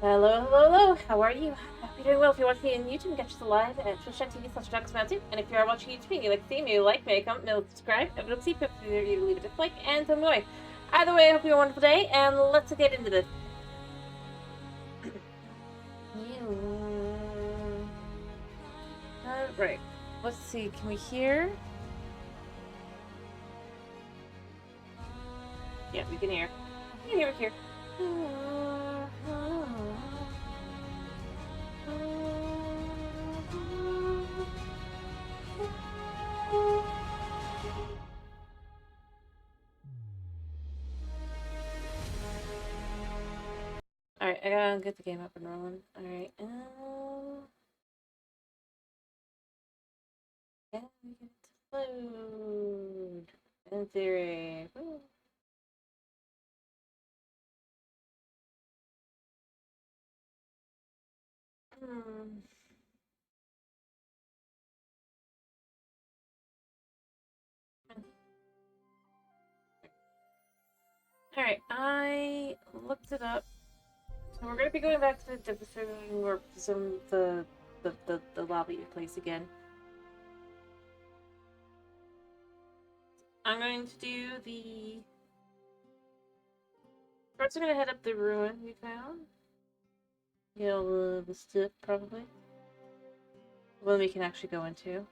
Hello, hello, hello. How are you? Hope you're doing well. If you're watching me on YouTube, catch us live at twitch.tv/DucksMountain. And if you are watching YouTube and you like to see me, like me, comment, subscribe, and we'll see if you leave a dislike and tell me why. Either way, I hope you have a wonderful day, and let's get into this. Right. Let's see. Can we hear? Yeah, we can hear. We can hear. Alright, I gotta get the game up and rolling. Alright, and we get to load. In theory. Woo. Hmm. Alright, I looked it up. So we're gonna be going back to the different or some the lobby place again. I'm going to do the first. I'm gonna head up the ruin we found. You know, the stuff probably. One we can actually go into.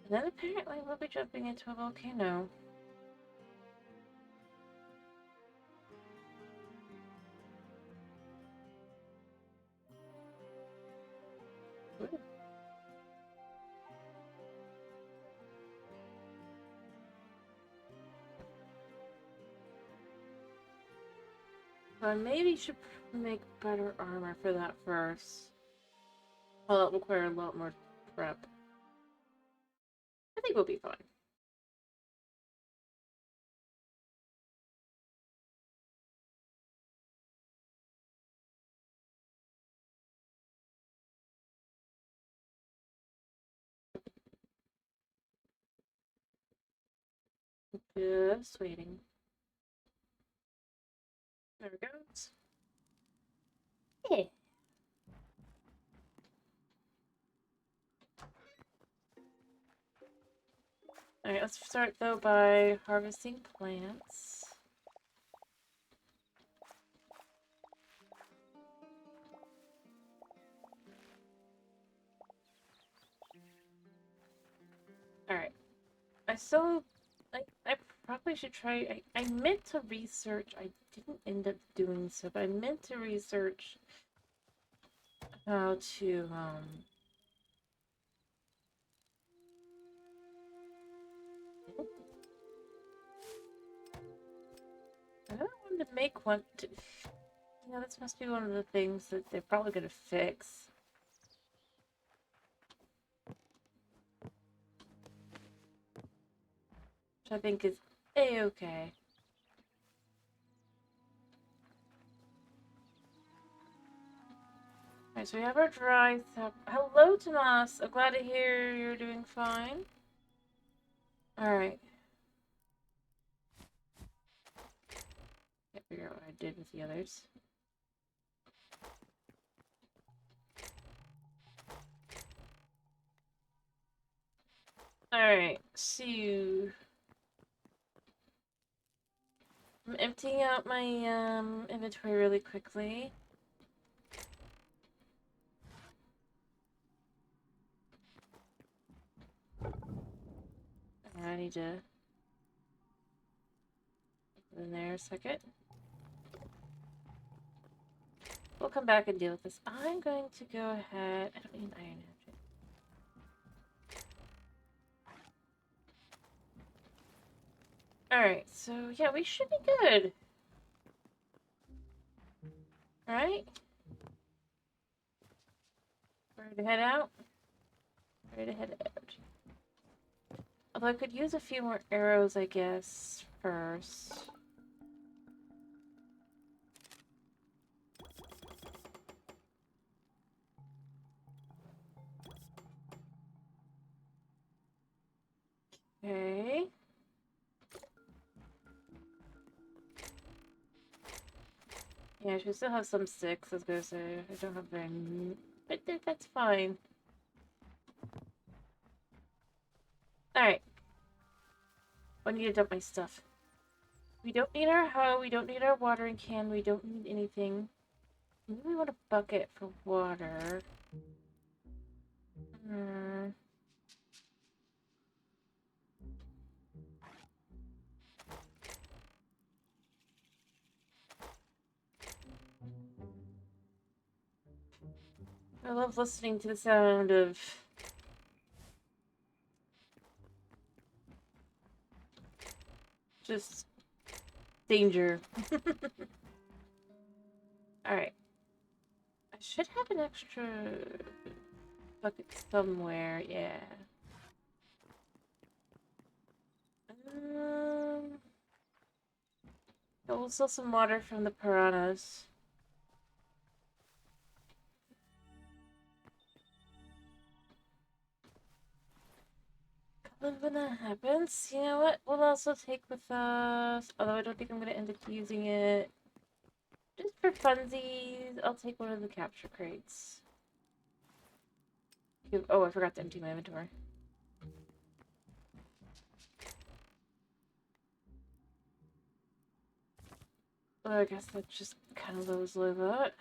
And then apparently we'll be jumping into a volcano. Ooh. I maybe should make better armor for that first. Well, that'll require a lot more prep. I think we'll be fine. Just waiting. There it goes. Yeah. Alright, let's start though by harvesting plants. Alright. I probably should try. I meant to research. I didn't end up doing so, but I meant to research how to, I don't want to make one. This must be one of the things that they're probably going to fix. Which I think is a-okay. Alright, so we have our dry stuff. Hello, Tomas. I'm glad to hear you're doing fine. Alright. Can't figure out what I did with the others. Alright, so I'm emptying out my inventory really quickly. I need to put in there a second. We'll come back and deal with this. I'm going to go ahead. I don't need an iron hatchet. Alright, so yeah, we should be good. Alright. Ready to head out? Ready to head out. Although I could use a few more arrows, I guess, first. Okay. Yeah, she still has some sticks, I was gonna say. I don't have very many, but that's fine. Alright. I need to dump my stuff. We don't need our hoe, we don't need our watering can, we don't need anything. Maybe we want a bucket for water. Hmm. I love listening to the sound of just danger. Alright. I should have an extra bucket somewhere, yeah. We'll sell some water from the piranhas. When that happens, you know what? We'll also take with us, although I don't think I'm going to end up using it. Just for funsies, I'll take one of the capture crates. Oh, I forgot to empty my inventory. Well, I guess that just kind of goes like that.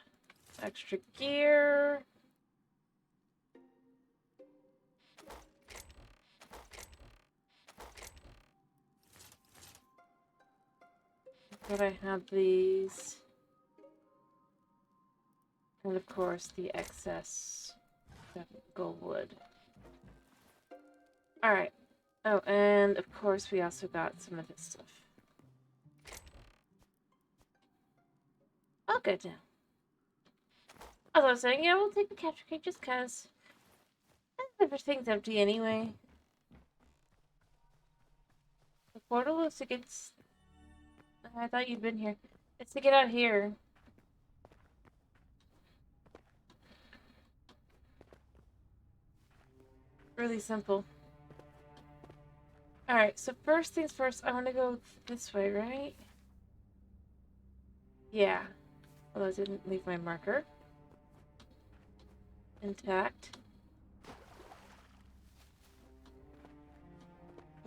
Extra gear. But I have these. And of course, the excess gold wood. Alright. Oh, and of course, we also got some of this stuff. Oh, good now. As I was saying, yeah, we'll take the capture cake just cause. Everything's empty anyway. The portal is to get. I thought you'd been here. It's to get out here. Really simple. Alright, so first things first, I want to go this way, right? Yeah. Although I didn't leave my marker intact.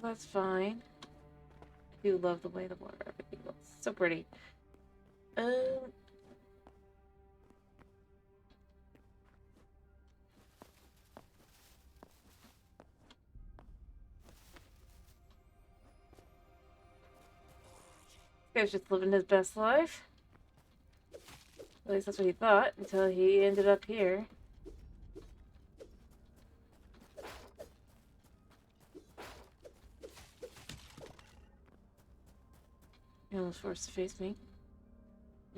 Well, that's fine. I do love the way the water, everything looks so pretty. This guy's just living his best life. At least that's what he thought, until he ended up here. He almost forced to face me.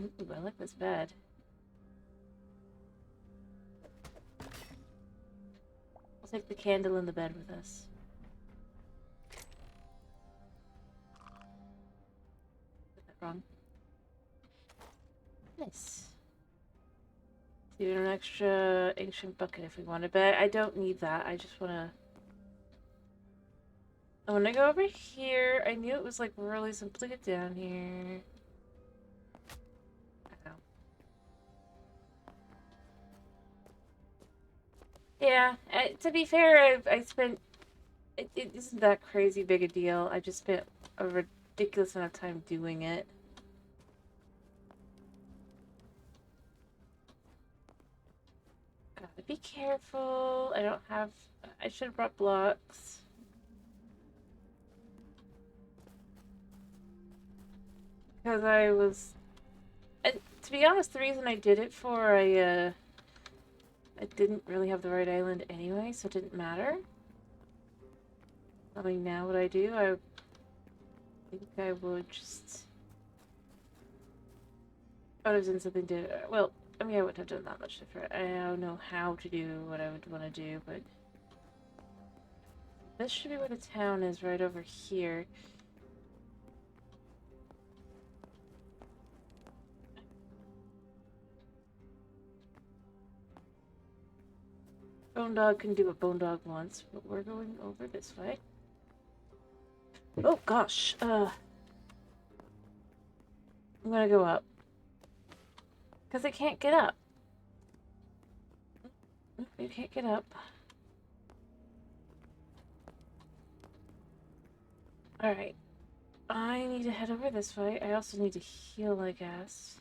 Ooh, I like this bed. I'll take the candle in the bed with us. Got that wrong. Nice. Do an extra ancient bucket if we wanted, but I don't need that. I just wanna... I wanna go over here. I knew it was like really simply down here. Ow. Yeah, to be fair, I spent... It isn't that crazy big a deal. I just spent a ridiculous amount of time doing it. Gotta be careful. I don't have... I should have brought blocks. Because I was... to be honest, the reason I did it for, I didn't really have the right island anyway, so it didn't matter. I mean, now what I do, I think I would just... I would have done something to... Well, I mean, I wouldn't have done that much different. I don't know how to do what I would want to do, but... This should be where the town is, right over here. Bone Dog can do what Bone Dog wants, but we're going over this way. Oh gosh, I'm gonna go up. Because it can't get up. It can't get up. Alright. I need to head over this way. I also need to heal, I guess.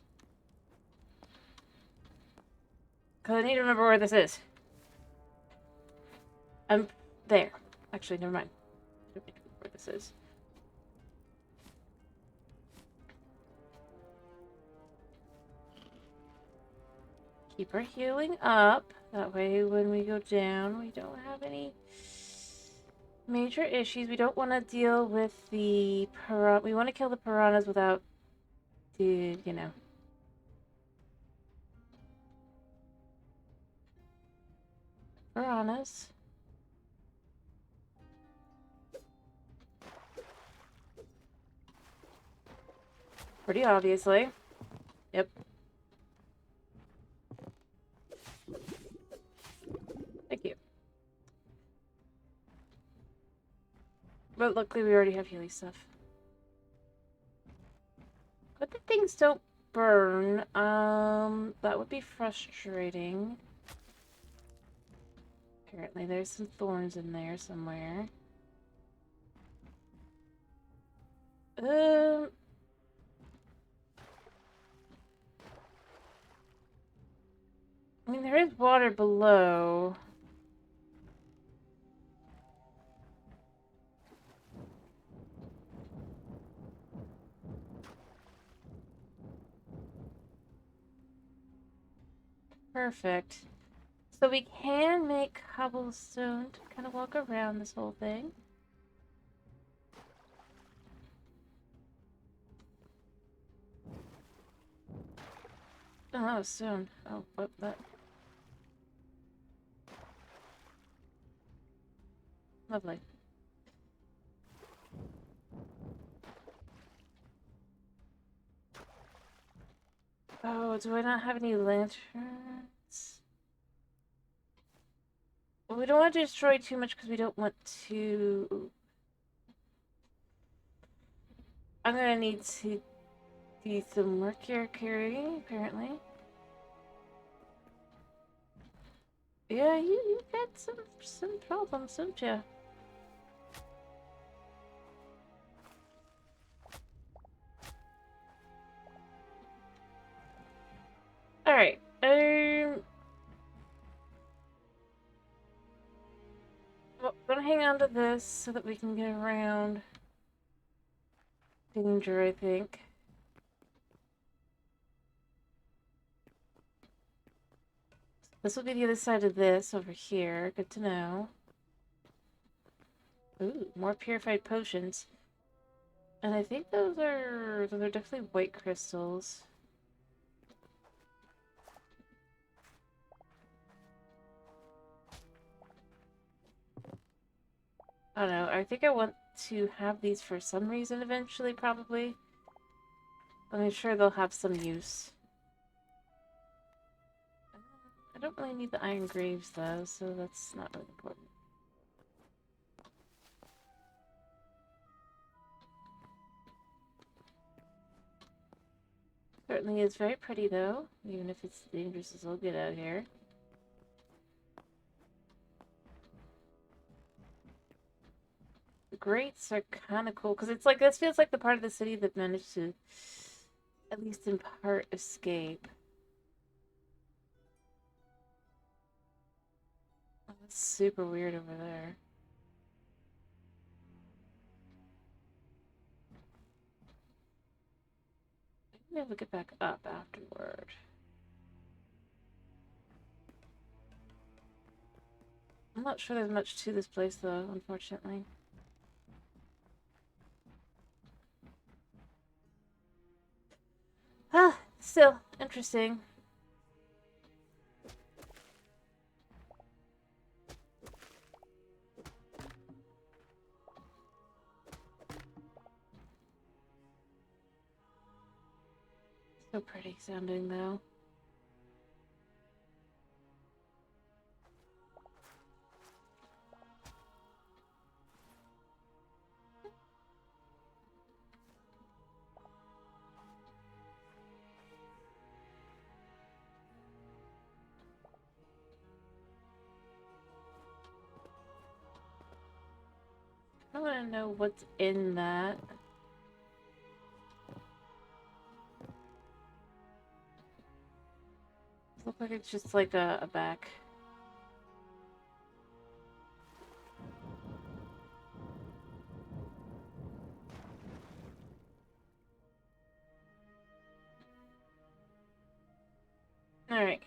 Because I need to remember where this is. I'm there. Actually, never mind. I don't need to remember where this is. Keep our healing up. That way, when we go down, we don't have any major issues. We don't want to deal with the piranha. We want to kill the piranhas without the, you know. Piranhas. Pretty obviously. Yep. Thank you. But luckily we already have healing stuff. But the things don't burn. That would be frustrating. Apparently there's some thorns in there somewhere. I mean, there is water below. Perfect. So we can make cobblestone to kind of walk around this whole thing. Oh, that was stone. Oh, what that? Lovely. Oh, do I not have any lanterns? Well, we don't want to destroy too much because we don't want to... I'm gonna need to do some work here carrying, apparently. Yeah, you got some problems, don't you? Alright, well, I'm gonna hang on to this so that we can get around danger, I think. This will be the other side of this over here. Good to know. Ooh, more purified potions. And I think those are definitely white crystals. I don't know. I think I want to have these for some reason eventually, probably. I'm sure they'll have some use. I don't really need the iron graves, though, so that's not really important. Certainly is very pretty, though, even if it's dangerous as all get out here. The grates are kind of cool, because it's like, this feels like the part of the city that managed to, at least in part, escape. Oh, that's super weird over there. Maybe I'll get back up afterward. I'm not sure there's much to this place, though, unfortunately. Ah, still interesting. So pretty sounding, though. I want to know what's in that. Looks like it's just like a back. Alright.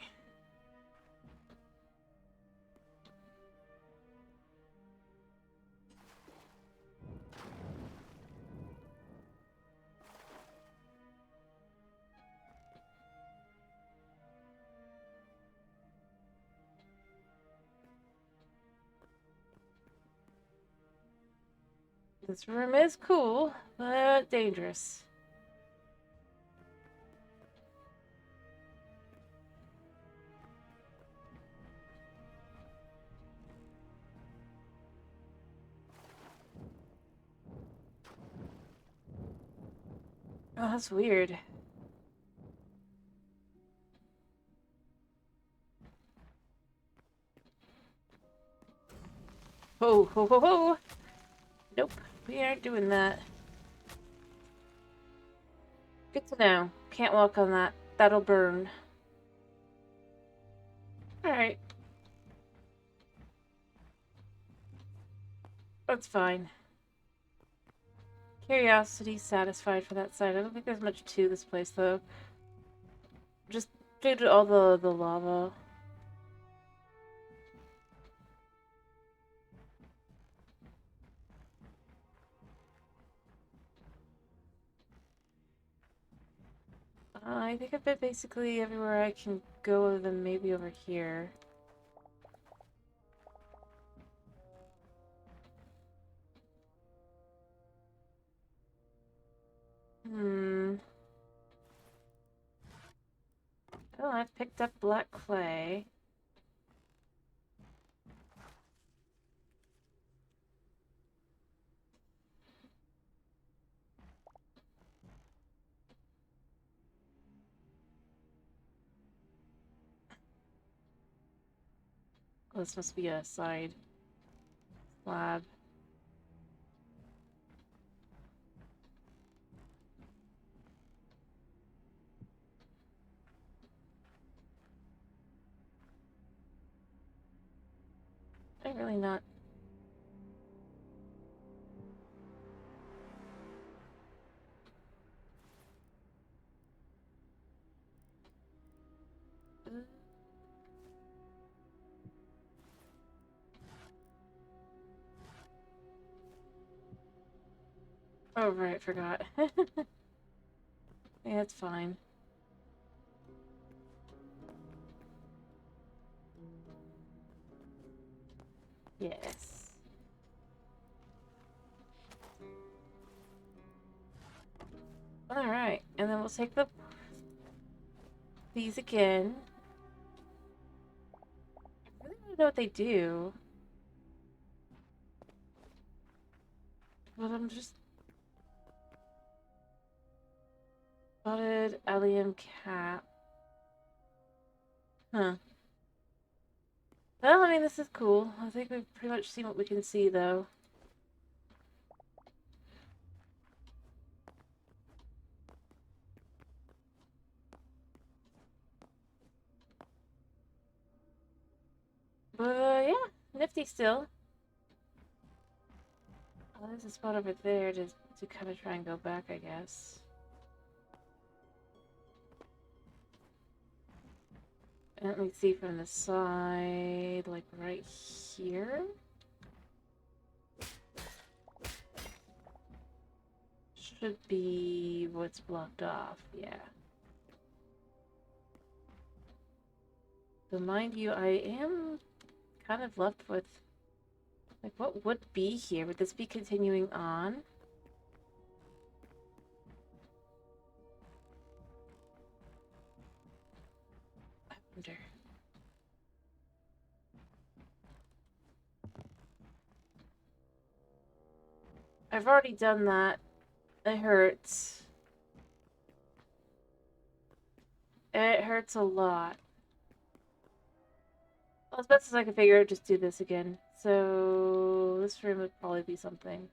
This room is cool, but dangerous. Oh, that's weird. Ho, ho, ho, ho! Nope, we aren't doing that. Good to know. Can't walk on that. That'll burn. Alright. That's fine. Curiosity satisfied for that side. I don't think there's much to this place, though. Just due to all the lava. I think I've been basically everywhere I can go other than maybe over here. Oh, I've picked up black clay. Oh, this must be a side slab. I'm really not. Oh, right, forgot. Yeah, it's fine. Yes. Alright, and then we'll take these again. I really don't know what they do. But I'm just... Spotted allium cap. Huh. Well, I mean, this is cool. I think we've pretty much seen what we can see, though. But, yeah, nifty still. Oh, there's a spot over there to kind of try and go back, I guess. And let me see from the side, like right here. Should be what's blocked off, yeah. So mind you, I am kind of left with, like, what would be here? Would this be continuing on? I wonder. I've already done that. It hurts. It hurts a lot. Well, as best as I can figure out, just do this again. So this room would probably be something.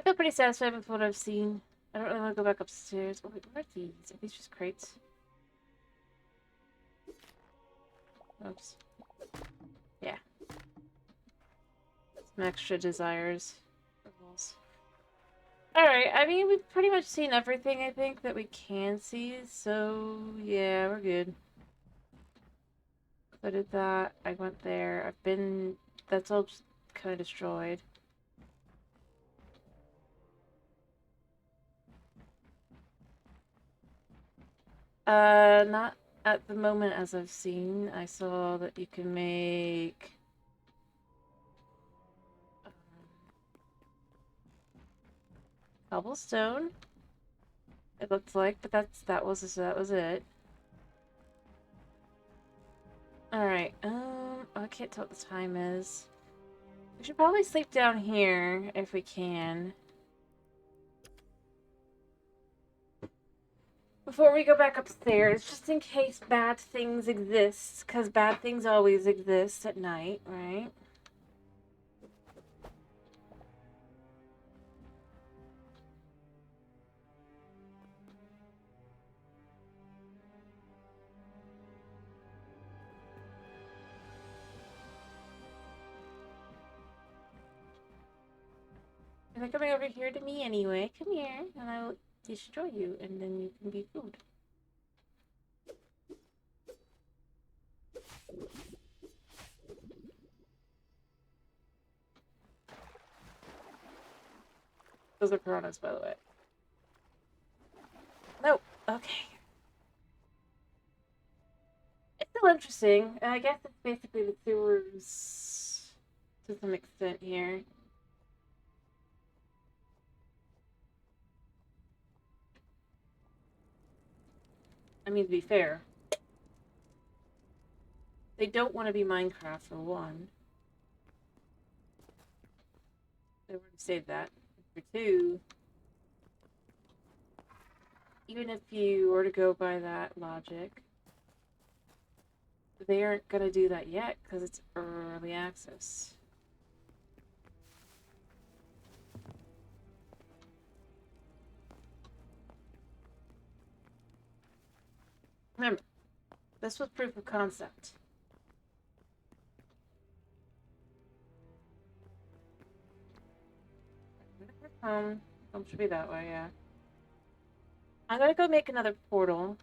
I feel pretty satisfied with what I've seen. I don't really want to go back upstairs. Oh, wait, what are these? Are these just crates? Oops. Yeah. Some extra desires. Alright, I mean, we've pretty much seen everything, I think, that we can see, so yeah, we're good. I did that, I went there, I've been... That's all just kind of destroyed. Not at the moment as I've seen. I saw that you can make... cobblestone, it looked like, but that was it. Alright, I can't tell what the time is. We should probably sleep down here if we can. Before we go back upstairs, just in case bad things exist, because bad things always exist at night, right? They're coming over here to me anyway. Come here, and I will destroy you, and then you can be food. Those are piranhas, by the way. Nope. Okay. It's still interesting. I guess it's basically the sewers to some extent here. I mean, to be fair, they don't want to be Minecraft for one. They already said that. For two, even if you were to go by that logic, they aren't going to do that yet because it's early access. Remember, this was proof of concept. Home should be that way, yeah. I'm gonna go make another portal.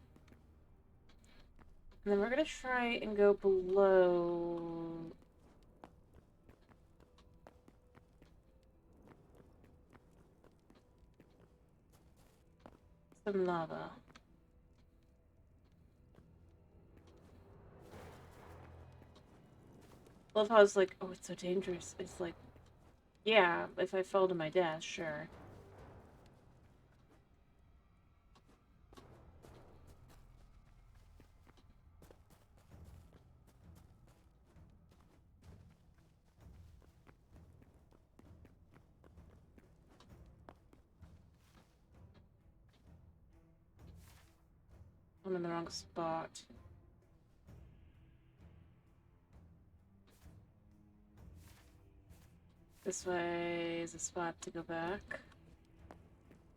And then we're gonna try and go below. Some lava. Love how it's like, oh, it's so dangerous. It's like, yeah, if I fell to my death, sure. I'm in the wrong spot. This way is a spot to go back.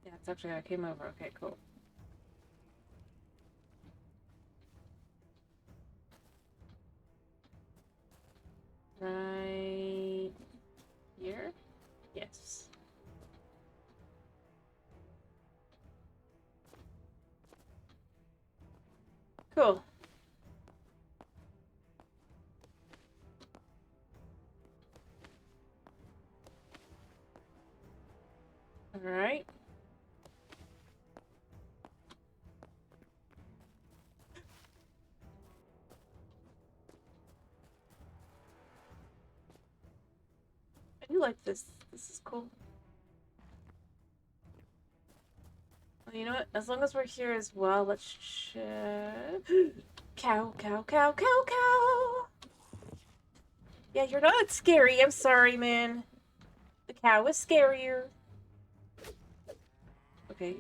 Yeah, it's actually how I came over. Okay, cool. Right here? Yes. Cool. Alright. I do like this. This is cool. Well, you know what? As long as we're here as well, let's check. Cow, cow, cow, cow, cow! Yeah, you're not scary. I'm sorry, man. The cow is scarier. Okay.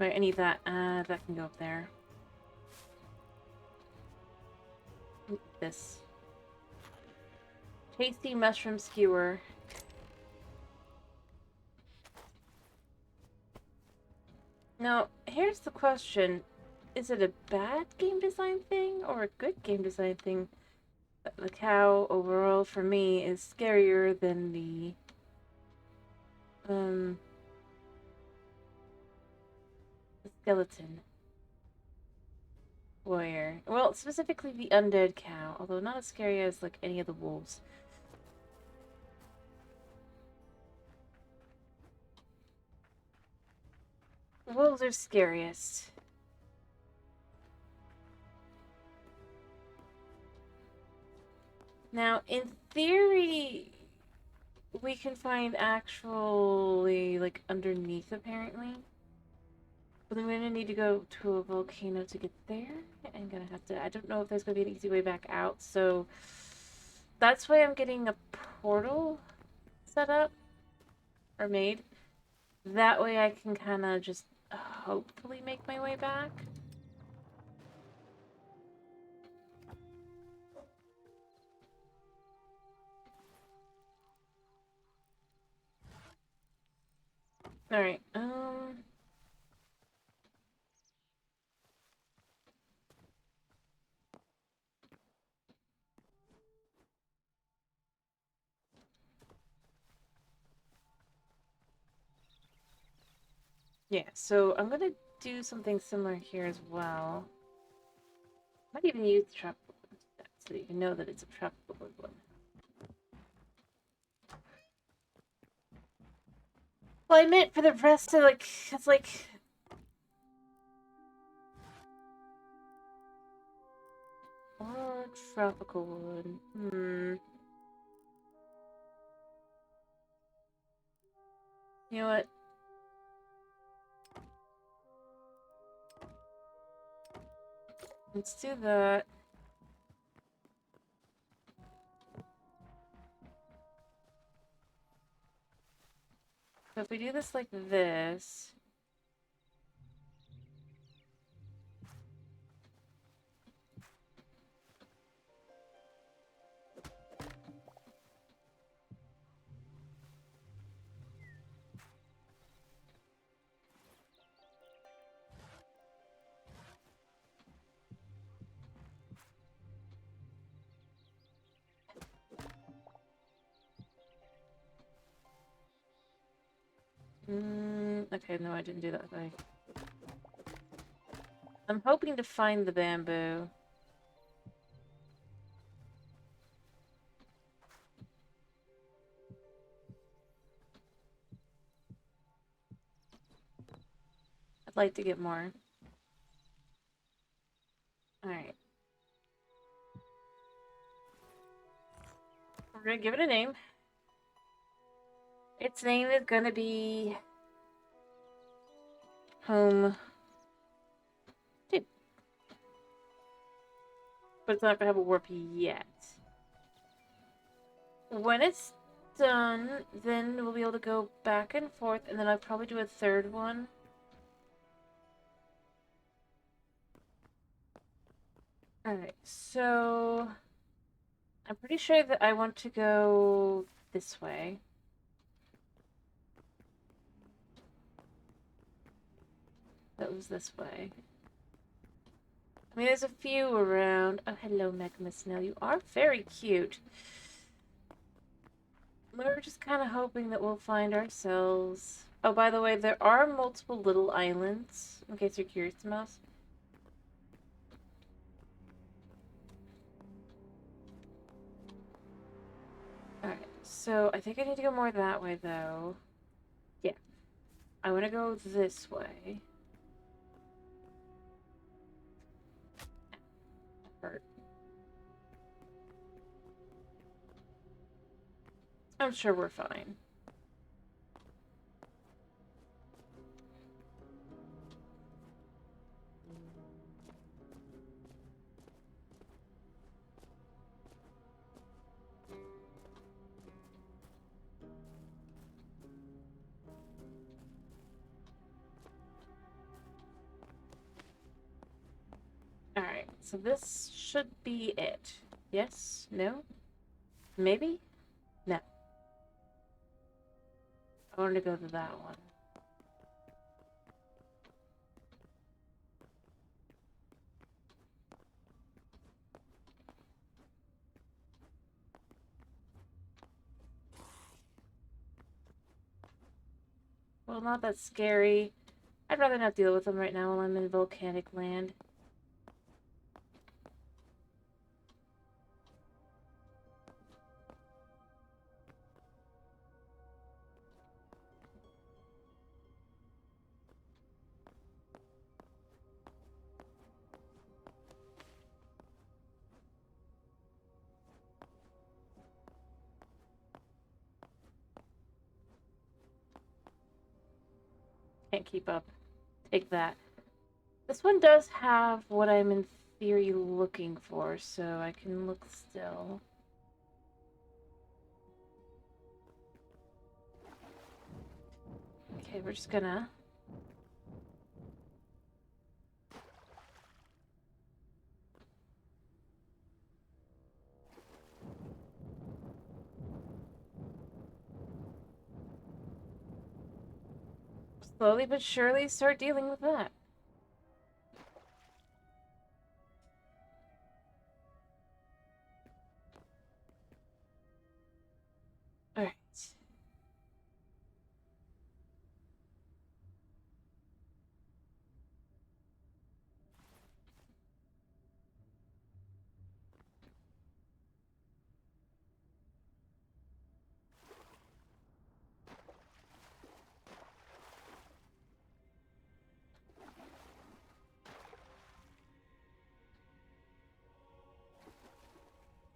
Right, I need that. That can go up there. This. Tasty mushroom skewer. Now, here's the question. Is it a bad game design thing or a good game design thing? The cow, overall, for me, is scarier than the skeleton warrior. Well, specifically the undead cow, although not as scary as, like, any of the wolves. The wolves are scariest. Now, in theory, we can find actually, like, underneath, apparently. But then we're gonna need to go to a volcano to get there. I'm gonna have to... I don't know if there's gonna be an easy way back out, so... That's why I'm getting a portal set up. Or made. That way I can kind of just hopefully make my way back. Alright, yeah, so I'm gonna do something similar here as well. Might even use the trap so you know that it's a trap one. Well, I meant for the rest to, like, it's like... Or tropical wood. You know what? Let's do that. So if we do this like this... Okay, no, I didn't do that way. I'm hoping to find the bamboo. I'd like to get more. Alright. We're gonna give it a name. Its name is gonna be... Home... 2. But it's not gonna have a warp yet. When it's done, then we'll be able to go back and forth, and then I'll probably do a third one. Alright, so... I'm pretty sure that I want to go this way. That was this way. I mean, there's a few around. Oh, hello, Magma Snail. You are very cute. We're just kind of hoping that we'll find ourselves... Oh, by the way, there are multiple little islands, in case you're curious, Mouse. Alright, so I think I need to go more that way, though. Yeah. I want to go this way. Hurt. I'm sure we're fine. so this should be it. Yes? No? Maybe? No. I wanted to go to that one. Well, not that scary. I'd rather not deal with them right now while I'm in volcanic land. Can't keep up. Take that. This one does have what I'm in theory looking for, so I can look still. Okay, we're just gonna... slowly but surely start dealing with that. Alright.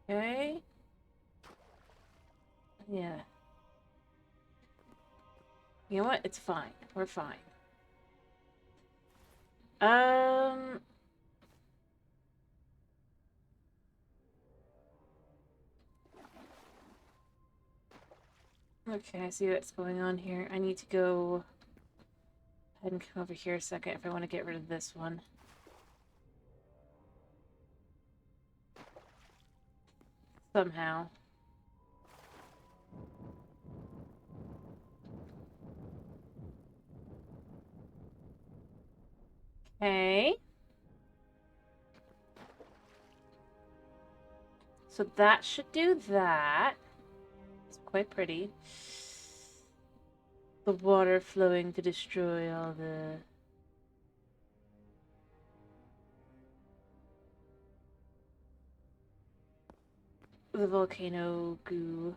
Okay. Yeah. You know what? It's fine. We're fine. Okay, I see what's going on here. I need to go ahead and come over here a second if I want to get rid of this one. Somehow. Okay. So that should do that. It's quite pretty. The water flowing to destroy all the volcano goo.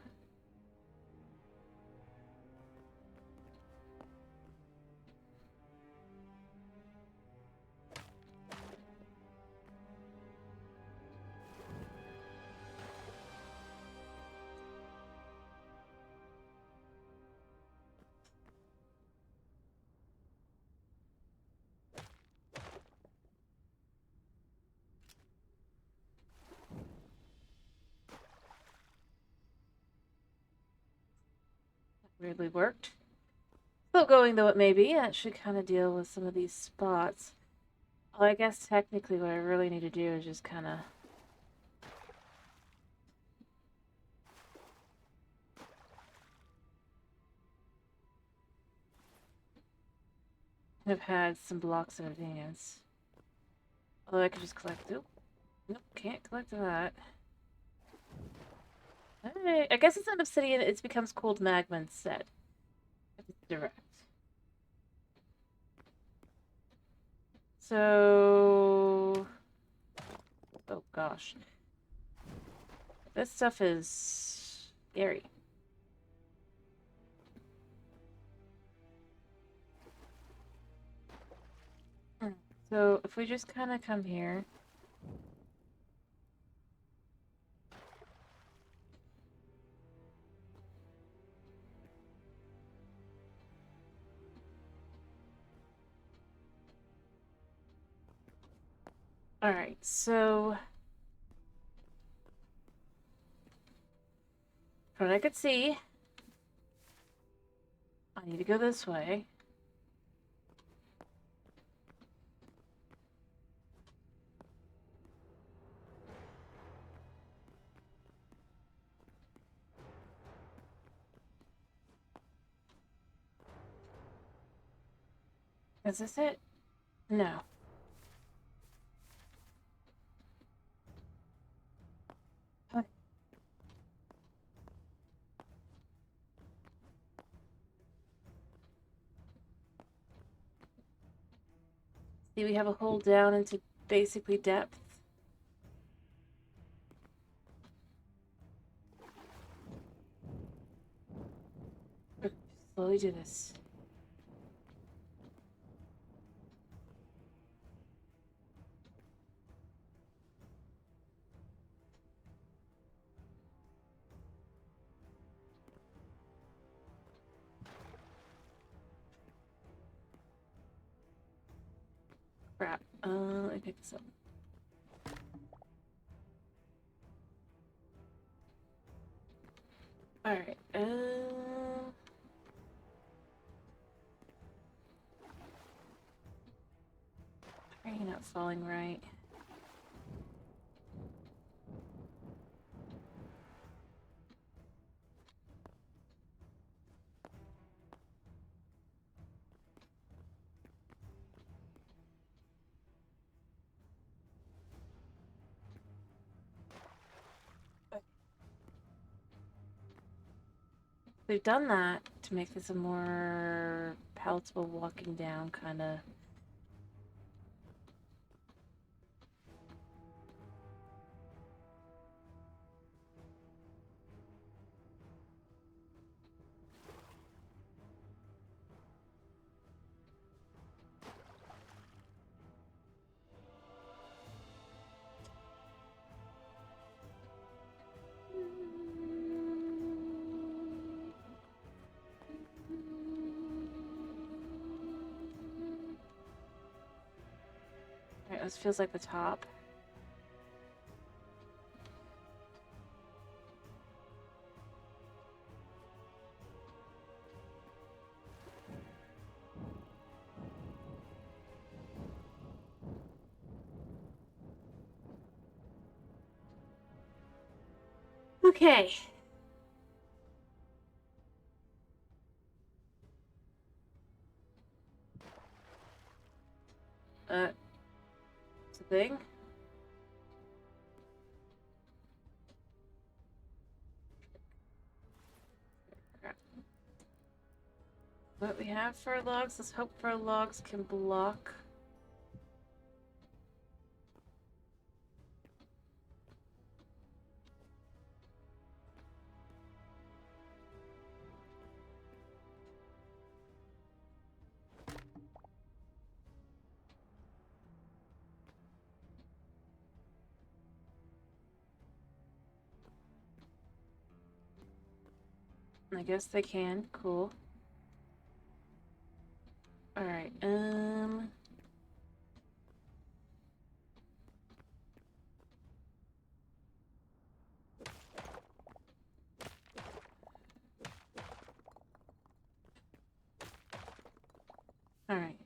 Weirdly worked. Still going though it may be, that should kind of deal with some of these spots. Well, I guess technically what I really need to do is just kind of... have had some blocks in advance. Although I could just collect... Oop. Nope, can't collect that. Alright, I guess it's not obsidian, it becomes cold magma instead. If it's direct. So... oh gosh. This stuff is scary. So if we just kind of come here... Alright, so... from what I could see, I need to go this way. Is this it? No. See, we have a hole down into basically depth. Slowly do this. Crap. Let me pick this up. Alright, why are you not falling right? We've done that to make this a more palatable walking down kind of. Alright, this feels like the top. Okay. It's a thing. What we have for our logs, let's hope for our logs can block. I guess they can. Cool. Alright, Alright.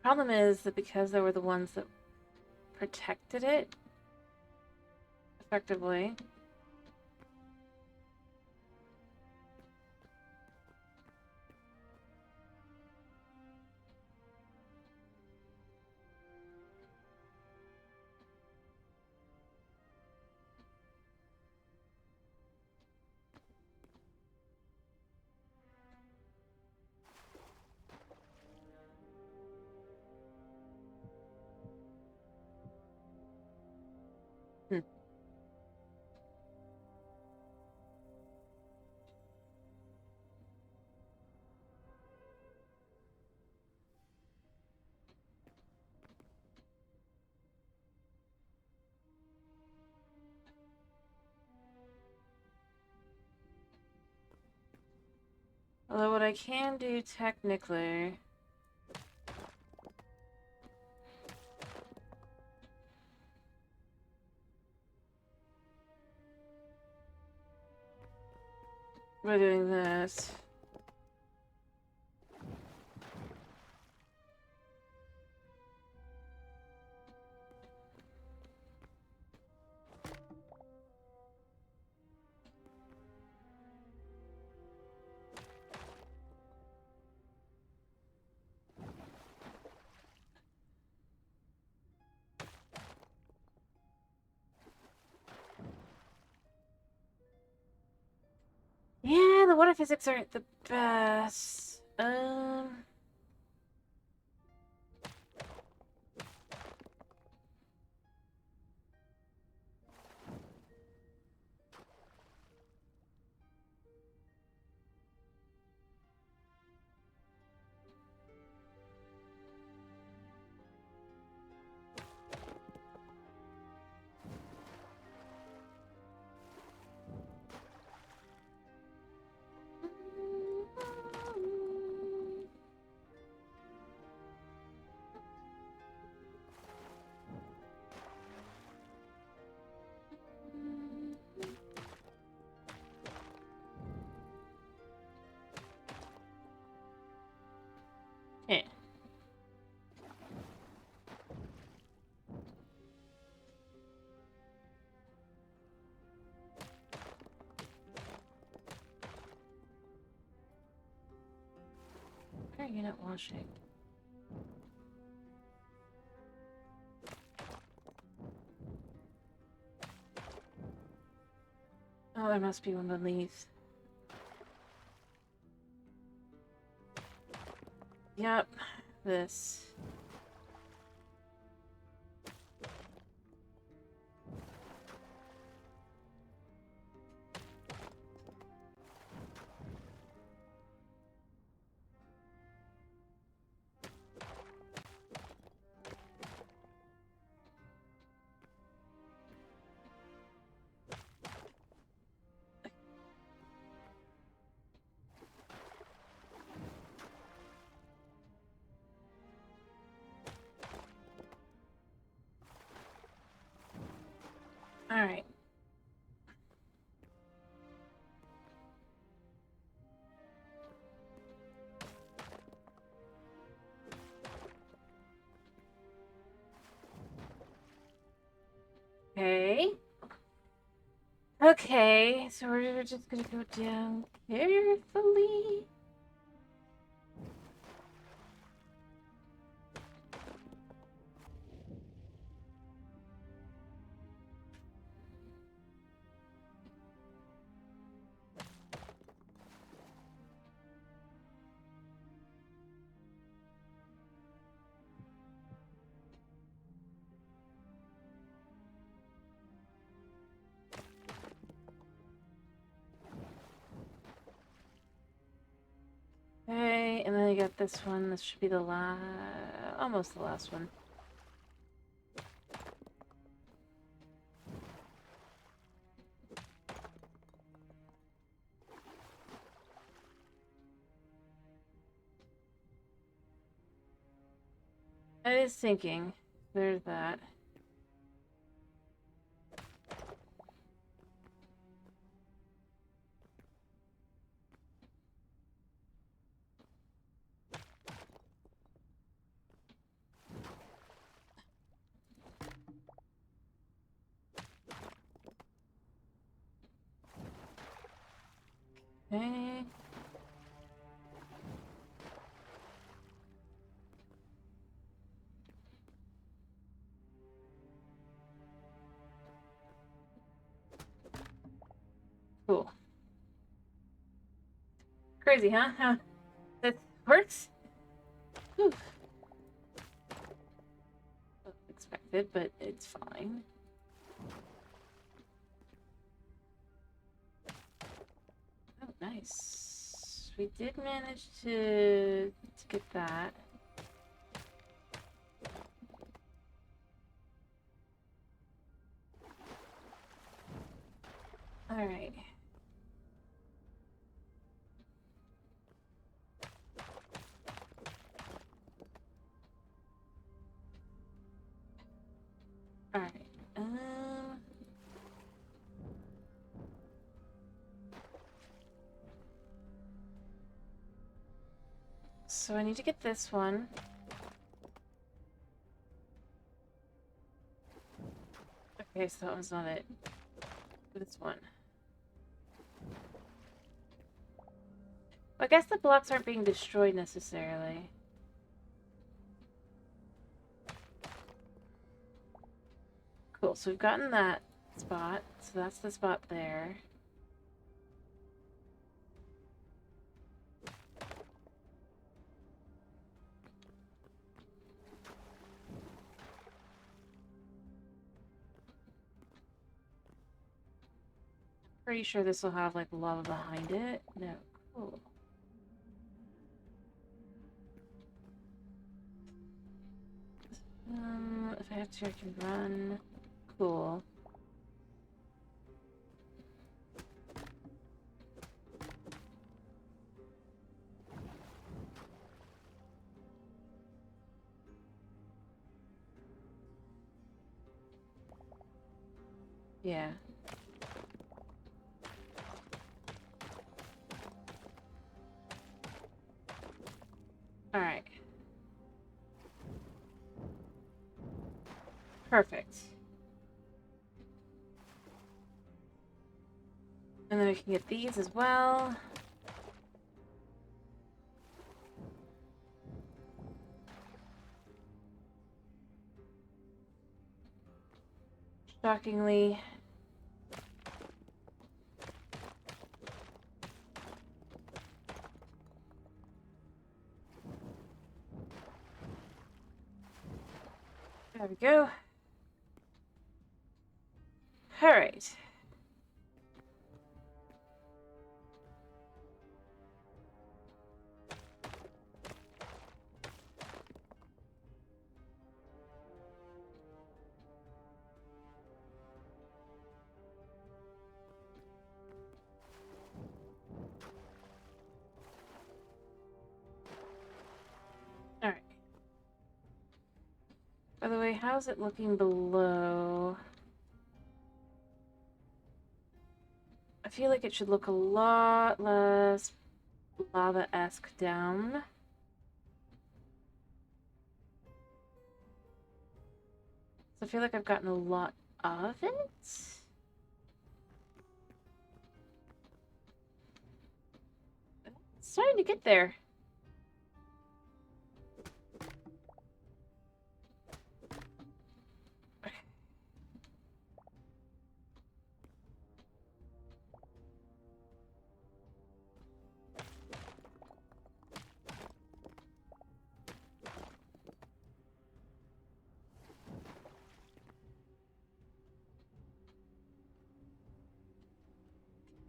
Problem is that because they were the ones that protected it effectively. Although what I can do technically by doing this. the water physics aren't the best. Yeah. Why are you not washing? Oh, there must be one beneath. Yep, this. All right. Okay. Okay, so we're just gonna go down carefully. Okay, and then I got this one. This should be the almost the last one. I was thinking. There's that. Okay. Cool. Crazy, huh? How this works? Whew. Expected, but it's fine. Oh, nice. We did manage to get that. All right. All right. So I need to get this one. Okay, so that one's not it. This one. I guess the blocks aren't being destroyed necessarily. Cool, so we've gotten that spot. So that's the spot there. Pretty sure this will have like lava behind it. No. Cool. If I have to, I can run. Cool. Yeah. All right. Perfect. And then we can get these as well. Shockingly. There we go. All right. All right. By the way, how's it looking below? I feel like it should look a lot less lava-esque down. So I feel like I've gotten a lot of it. It's starting to get there.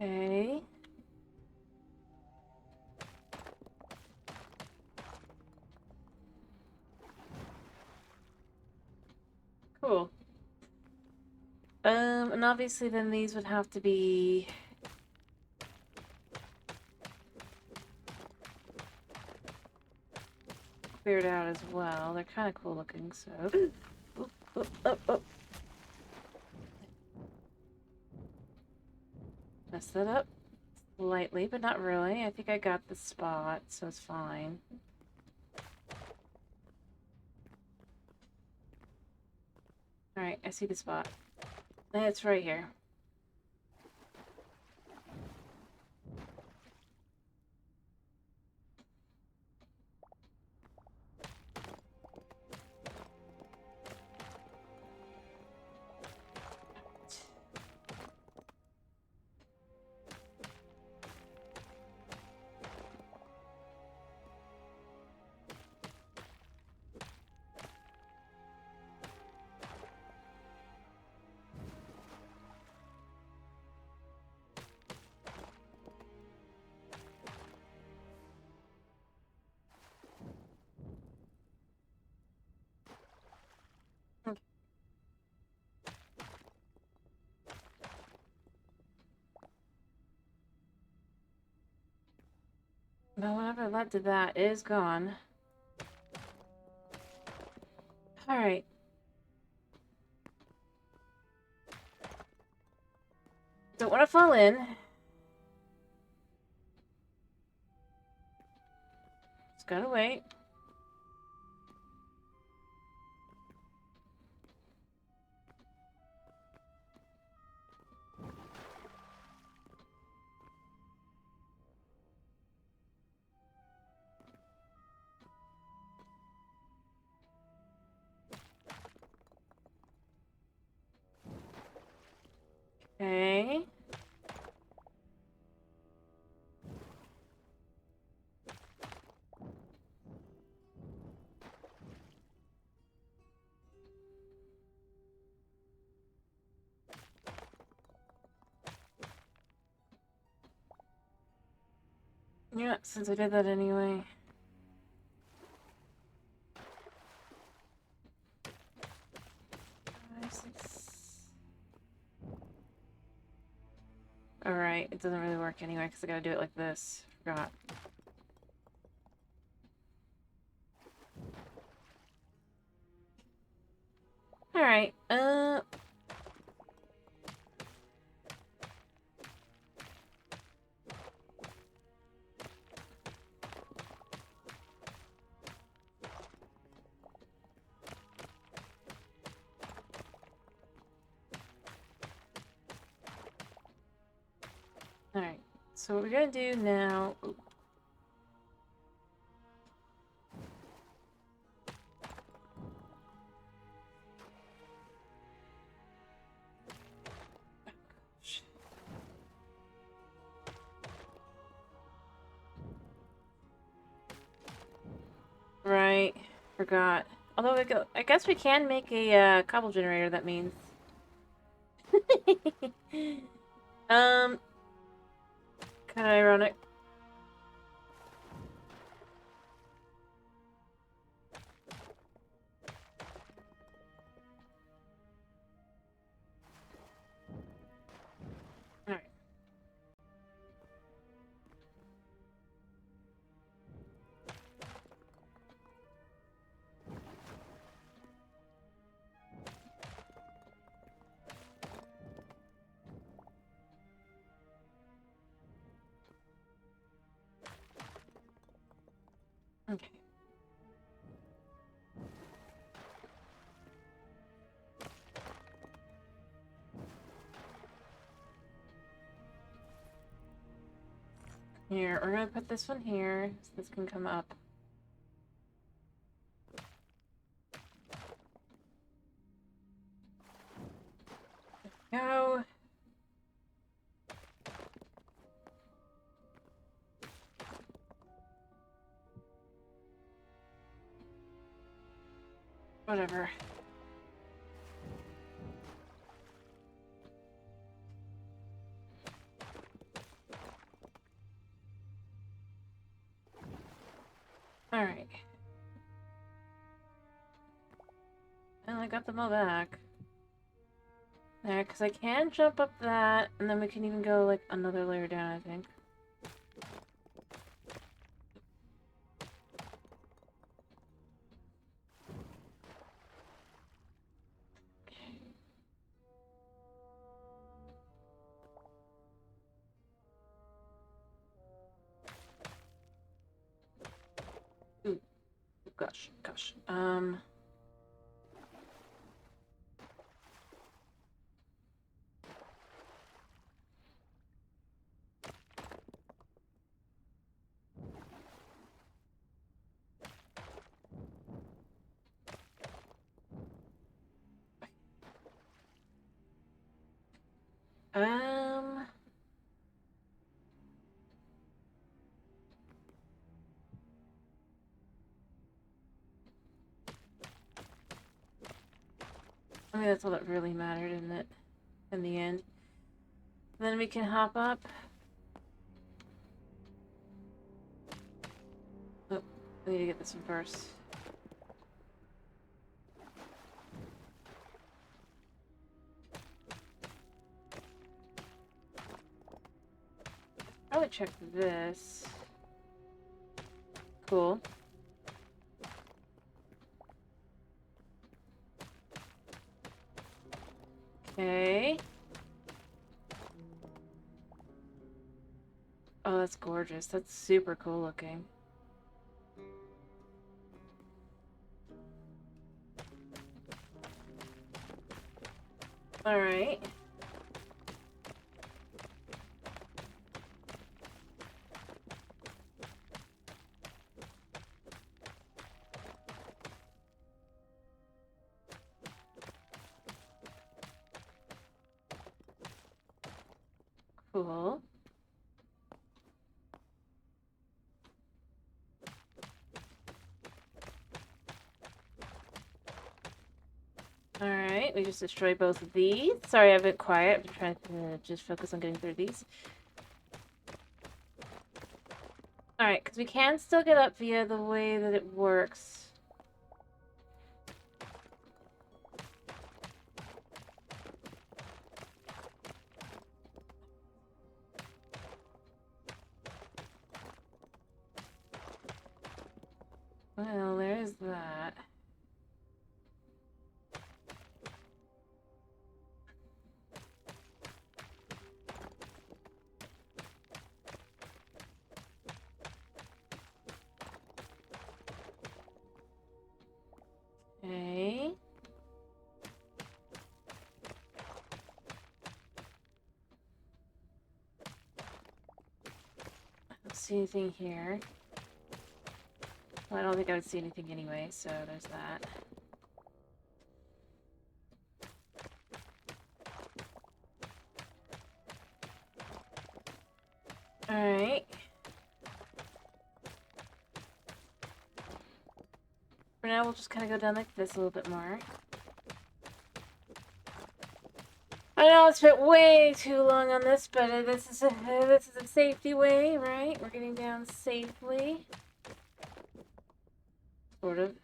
Okay. Cool. And obviously then these would have to be cleared out as well. They're kind of cool looking, so... Oop, oop, oop, oop. Mess that up slightly, but not really. I think I got the spot, so it's fine. Alright, I see the spot. It's right here. Well, whatever led to that is gone. Alright. Don't want to fall in. Just gotta wait. Okay. Yeah, since I did that anyway. Alright, it doesn't really work anyway because I gotta do it like this. Forgot. Alright, Alright, so what we're gonna do now... Ooh. Right, forgot. Although I guess we can make a cobble generator, that means. Kind of ironic. Alright. Okay. Here, we're gonna put this one here, so this can come up. Go. Whatever. Alright. And I got them all back. There, because I can jump up that, and then we can even go, like, another layer down, I think. Ooh. Gosh, gosh. I mean, that's all that really mattered, isn't it? In the end. Then we can hop up. Oh, I need to get this one first. Probably check this. Cool. Okay. Oh, that's gorgeous. That's super cool looking. Alright. Cool. Alright, we just destroyed both of these. Sorry, I've been quiet. I've been trying to just focus on getting through these. Alright, because we can still get up via the way that it works. Well, there's that. Okay. I don't see anything here. Well, I don't think I would see anything anyway, so there's that. Alright. For now, we'll just kind of go down like this a little bit more. I know I spent way too long on this, but this is a safety way, right? We're getting down safely. Sort of.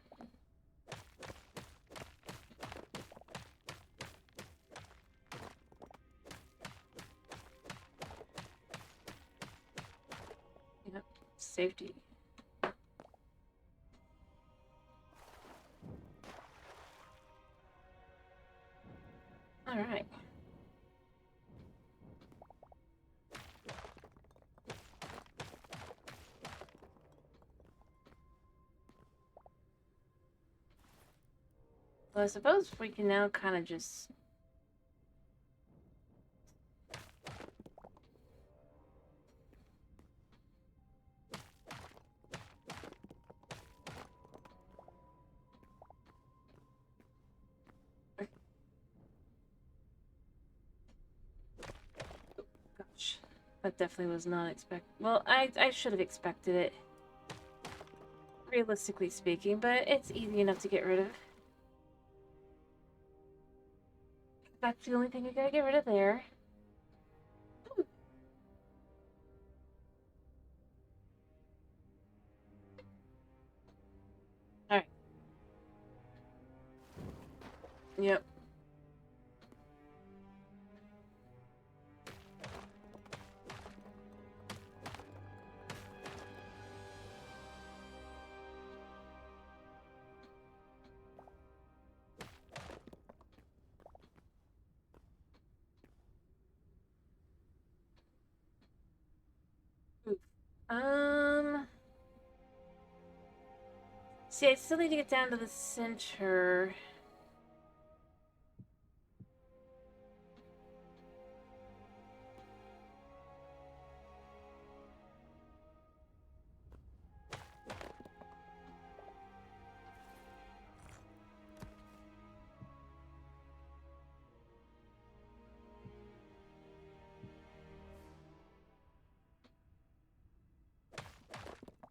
Yep, safety. Alright. Well, I suppose we can now kind of just... Gosh, that definitely was not expected. Well, I should have expected it, realistically speaking, but it's easy enough to get rid of. That's the only thing we gotta get rid of there. Alright. Yep. See, I still need to get down to the center.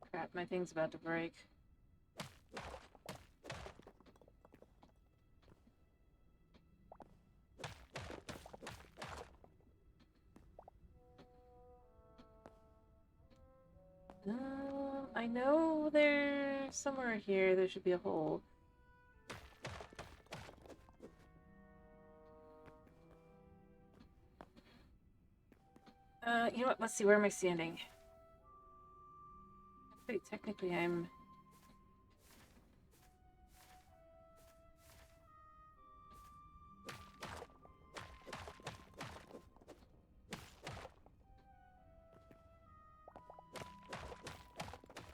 Crap, my thing's about to break. I know there's somewhere here there should be a hole. You know what? Let's see. Where am I standing? Wait, technically I'm...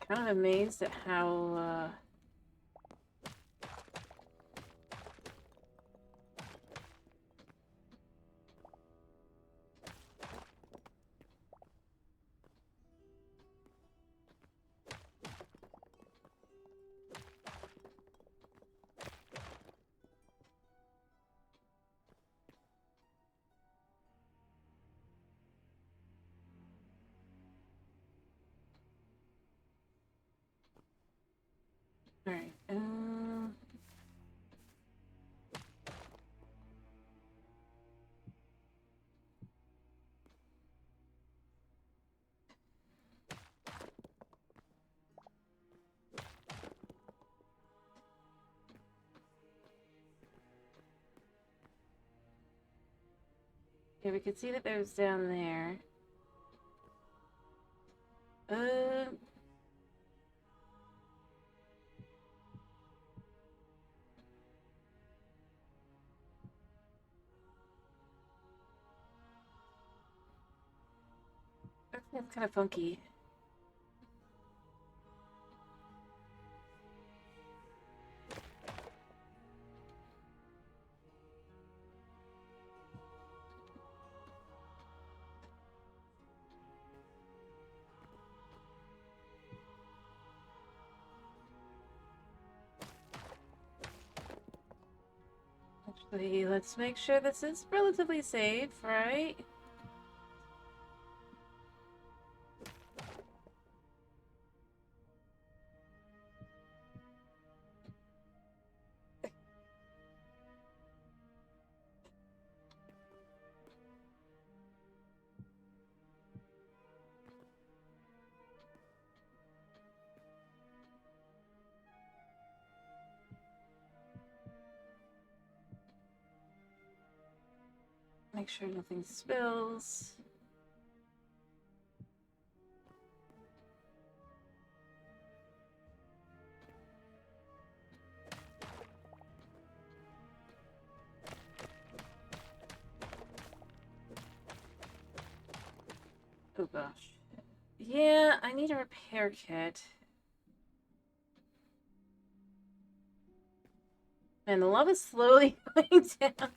kind of amazed at how, Alright, Okay, we could see that there's down there. That's kind of funky. Actually, let's make sure this is relatively safe, right? Make sure nothing spills. Oh gosh. Yeah, I need a repair kit. And the lava's slowly going down.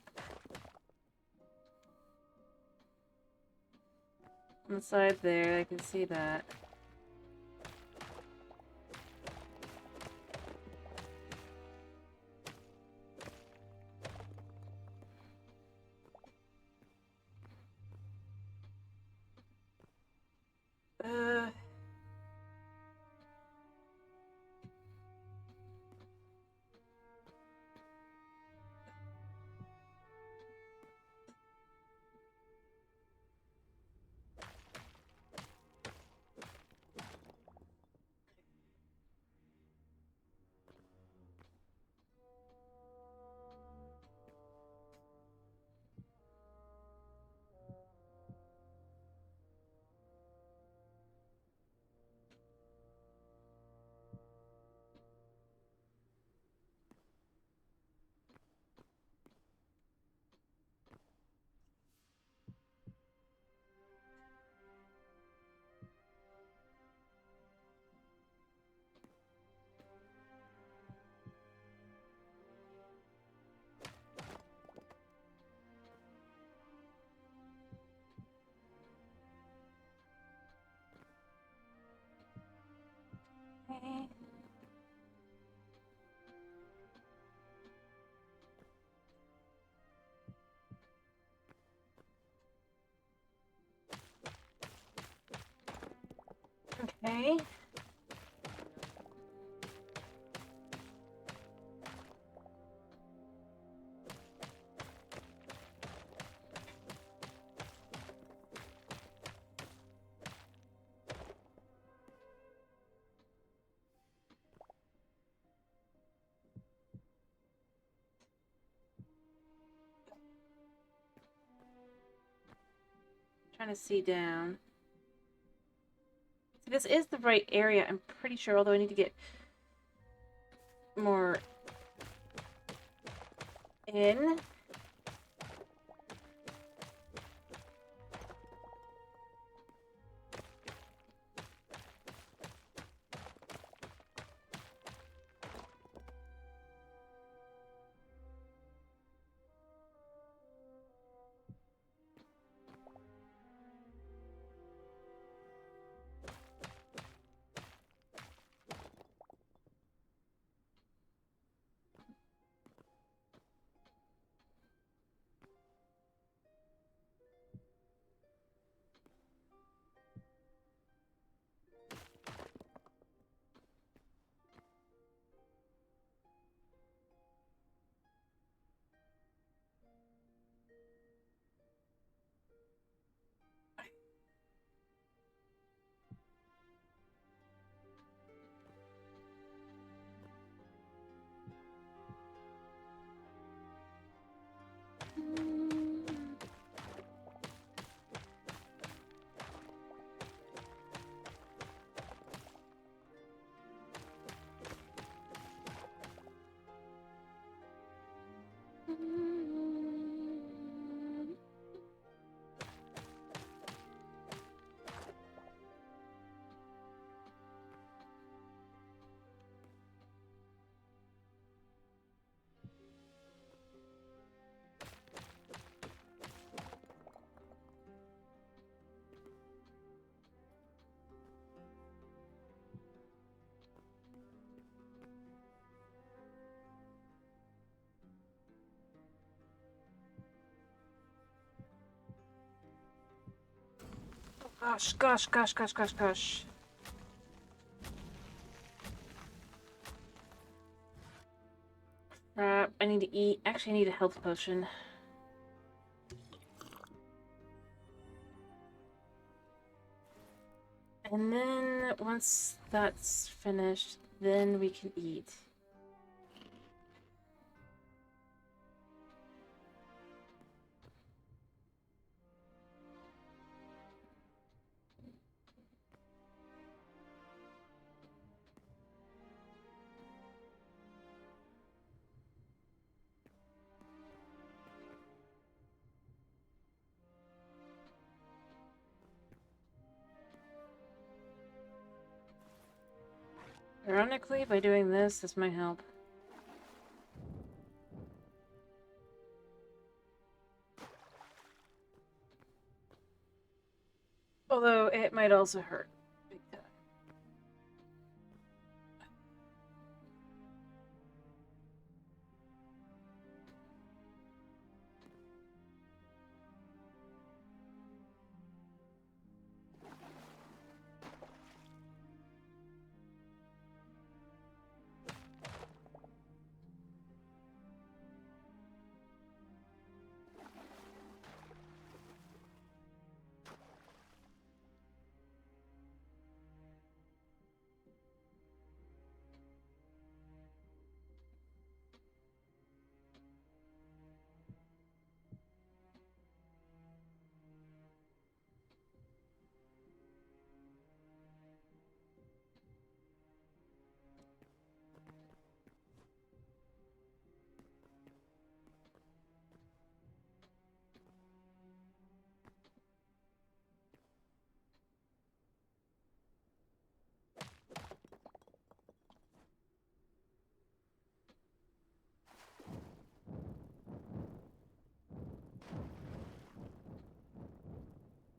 On the side there, I can see that. Uh... Okay. Trying to see down. See, this is the right area, I'm pretty sure, although I need to get more in. Gosh. I need to eat. Actually, I need a health potion. And then, once that's finished, then we can eat. Ironically, by doing this might help. Although, it might also hurt. Big time.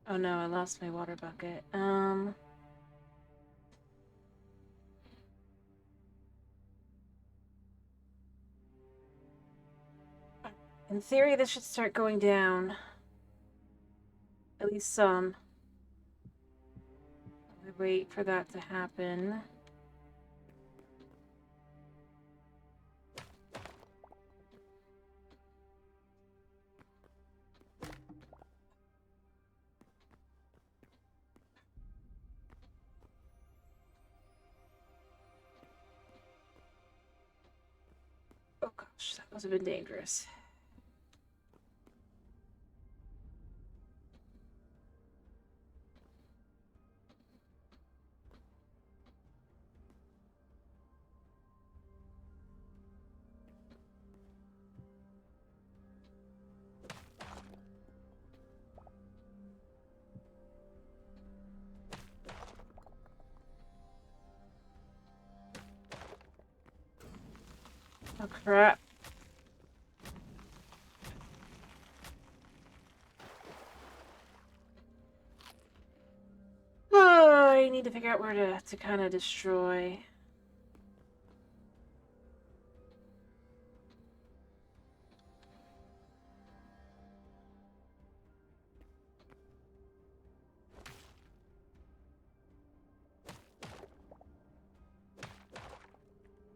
Oh no, I lost my water bucket. In theory, this should start going down. At least some. I wait for that to happen. Oh gosh, that must have been dangerous. Oh crap. Oh, I need to figure out where to kind of destroy.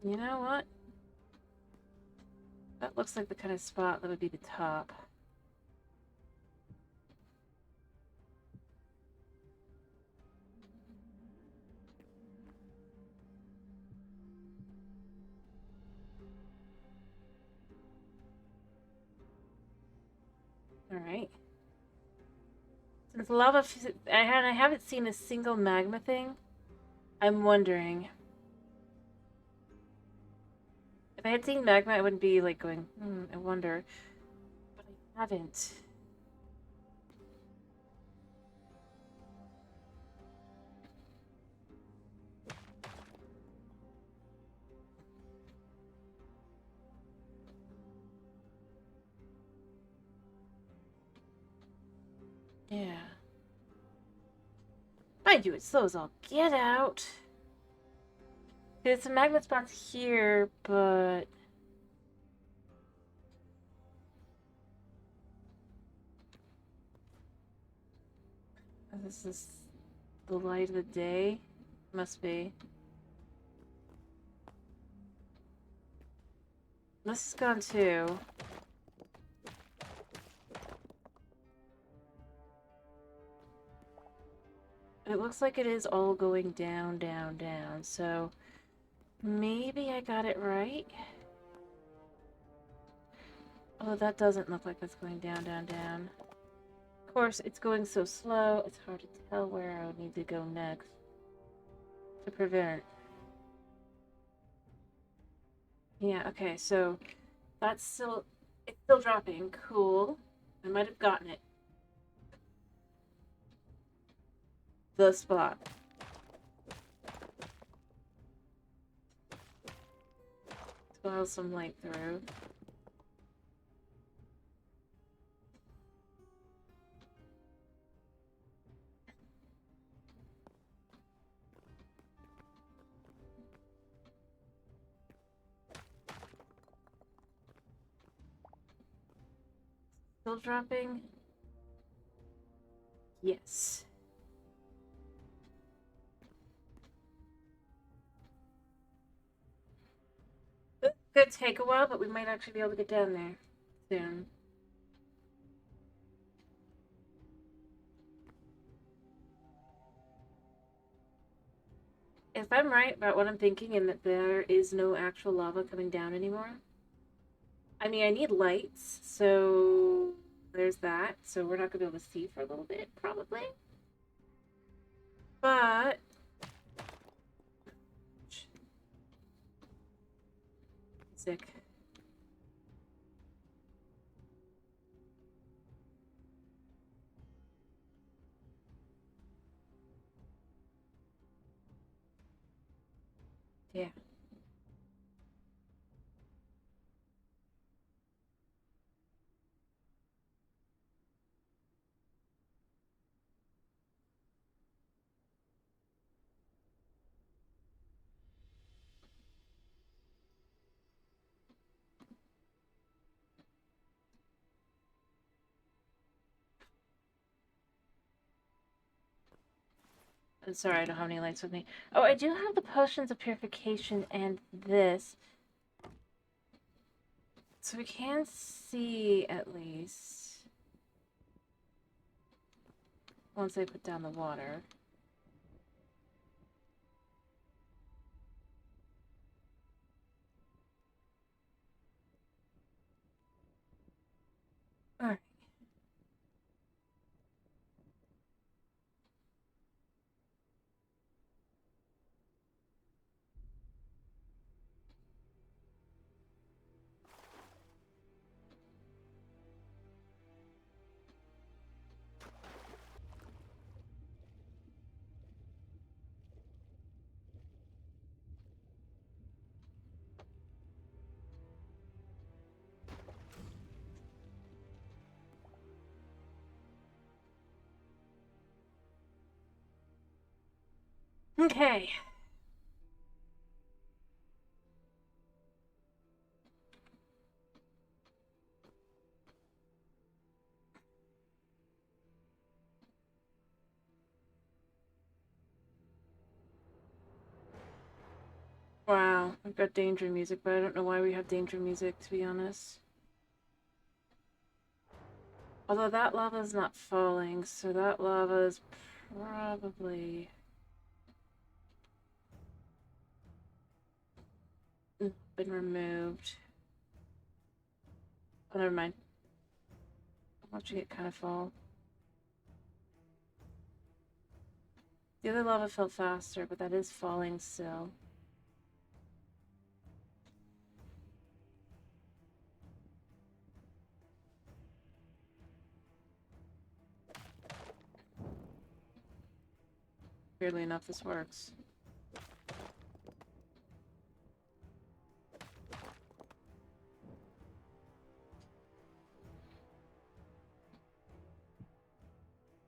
You know what? That looks like the kind of spot that would be the top. Alright. Since lava... I haven't seen a single magma thing, I'm wondering... If I had seen magma, I wouldn't be, like, going, I wonder. But I haven't. Yeah. Mind you, it's slow as all get out. There's some magnet spots here, but... This is the light of the day? Must be. This is gone too. It looks like it is all going down, down, down, so maybe I got it right. Oh, that doesn't look like it's going down, down, down. Of course, it's going so slow, it's hard to tell where I would need to go next to prevent. Yeah, okay, so that's still, it's still dropping. Cool. I might have gotten it. The spot. Swirl some light through. Still dropping? Yes. It could take a while, but we might actually be able to get down there soon. If I'm right about what I'm thinking and that there is no actual lava coming down anymore, I mean, I need lights, so there's that. So we're not going to be able to see for a little bit, probably. But sick. Yeah. I'm sorry, I don't have any lights with me. Oh, I do have the potions of purification and this. So we can see at least once I put down the water. Alright. Okay. Wow, I've got danger music, but I don't know why we have danger music, to be honest. Although that lava is not falling, so that lava is probably been removed. Oh, never mind. I'm watching it kind of fall. The other lava fell faster, but that is falling still. Weirdly enough, this works.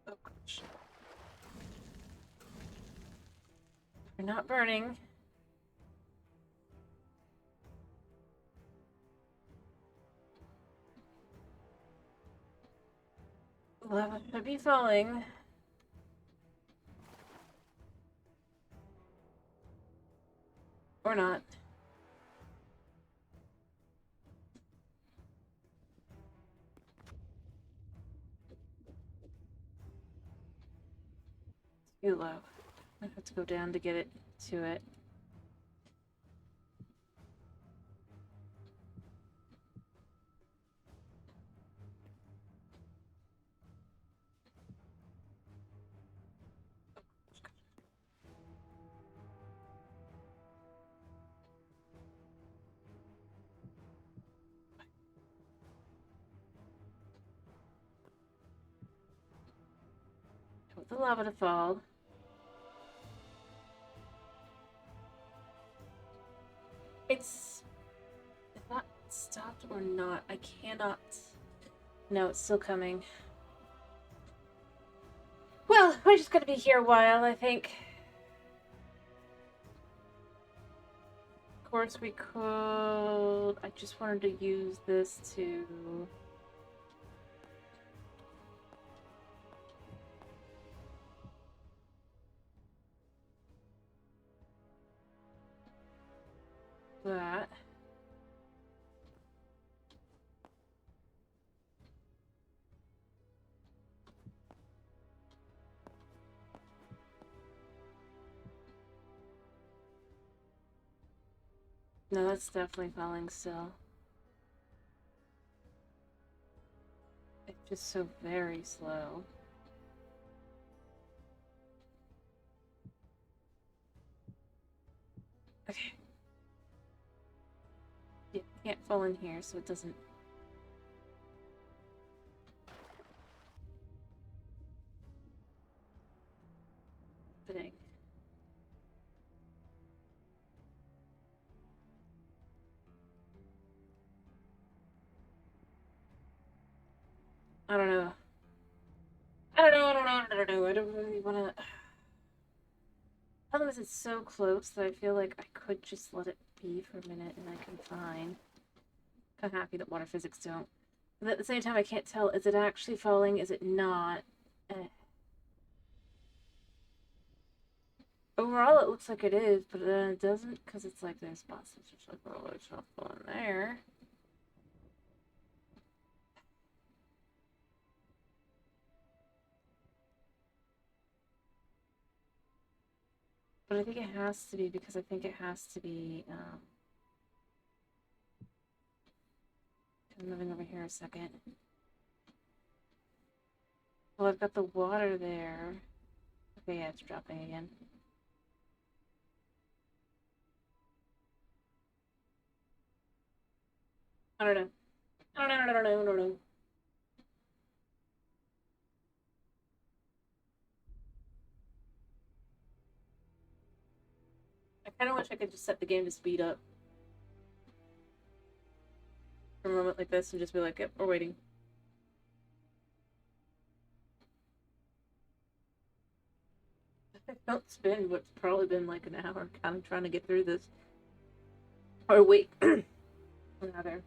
Oh gosh. We're not burning. Lava should be falling. Or not. Too low. I have to go down to get it to it. The lava to fall. It's not stopped or not. I cannot. No, it's still coming. Well, we're just gonna be here a while, I think. Of course, we could. I just wanted to use this to. That. No, that's definitely falling still. It's just so very slow. Okay. Yeah, can't fall in here, so it doesn't. Dang. I don't know. I don't really want to. Problem is, it's so close that I feel like I could just let it be for a minute and I can fine. I'm happy that water physics don't. But at the same time, I can't tell, is it actually falling? Is it not? Overall, it looks like it is, but then it doesn't because it's like there's spots that's just like, oh, it's not falling there. But I think it has to be because I think it has to be. I'm moving over here a second. Well, I've got the water there. Okay, yeah, it's dropping again. I don't know. I don't know. I kind of wish I could just set the game to speed up for a moment like this and just be like, yep, we're waiting. I don't spend what's probably been like an hour kind of trying to get through this. Or wait. Rather.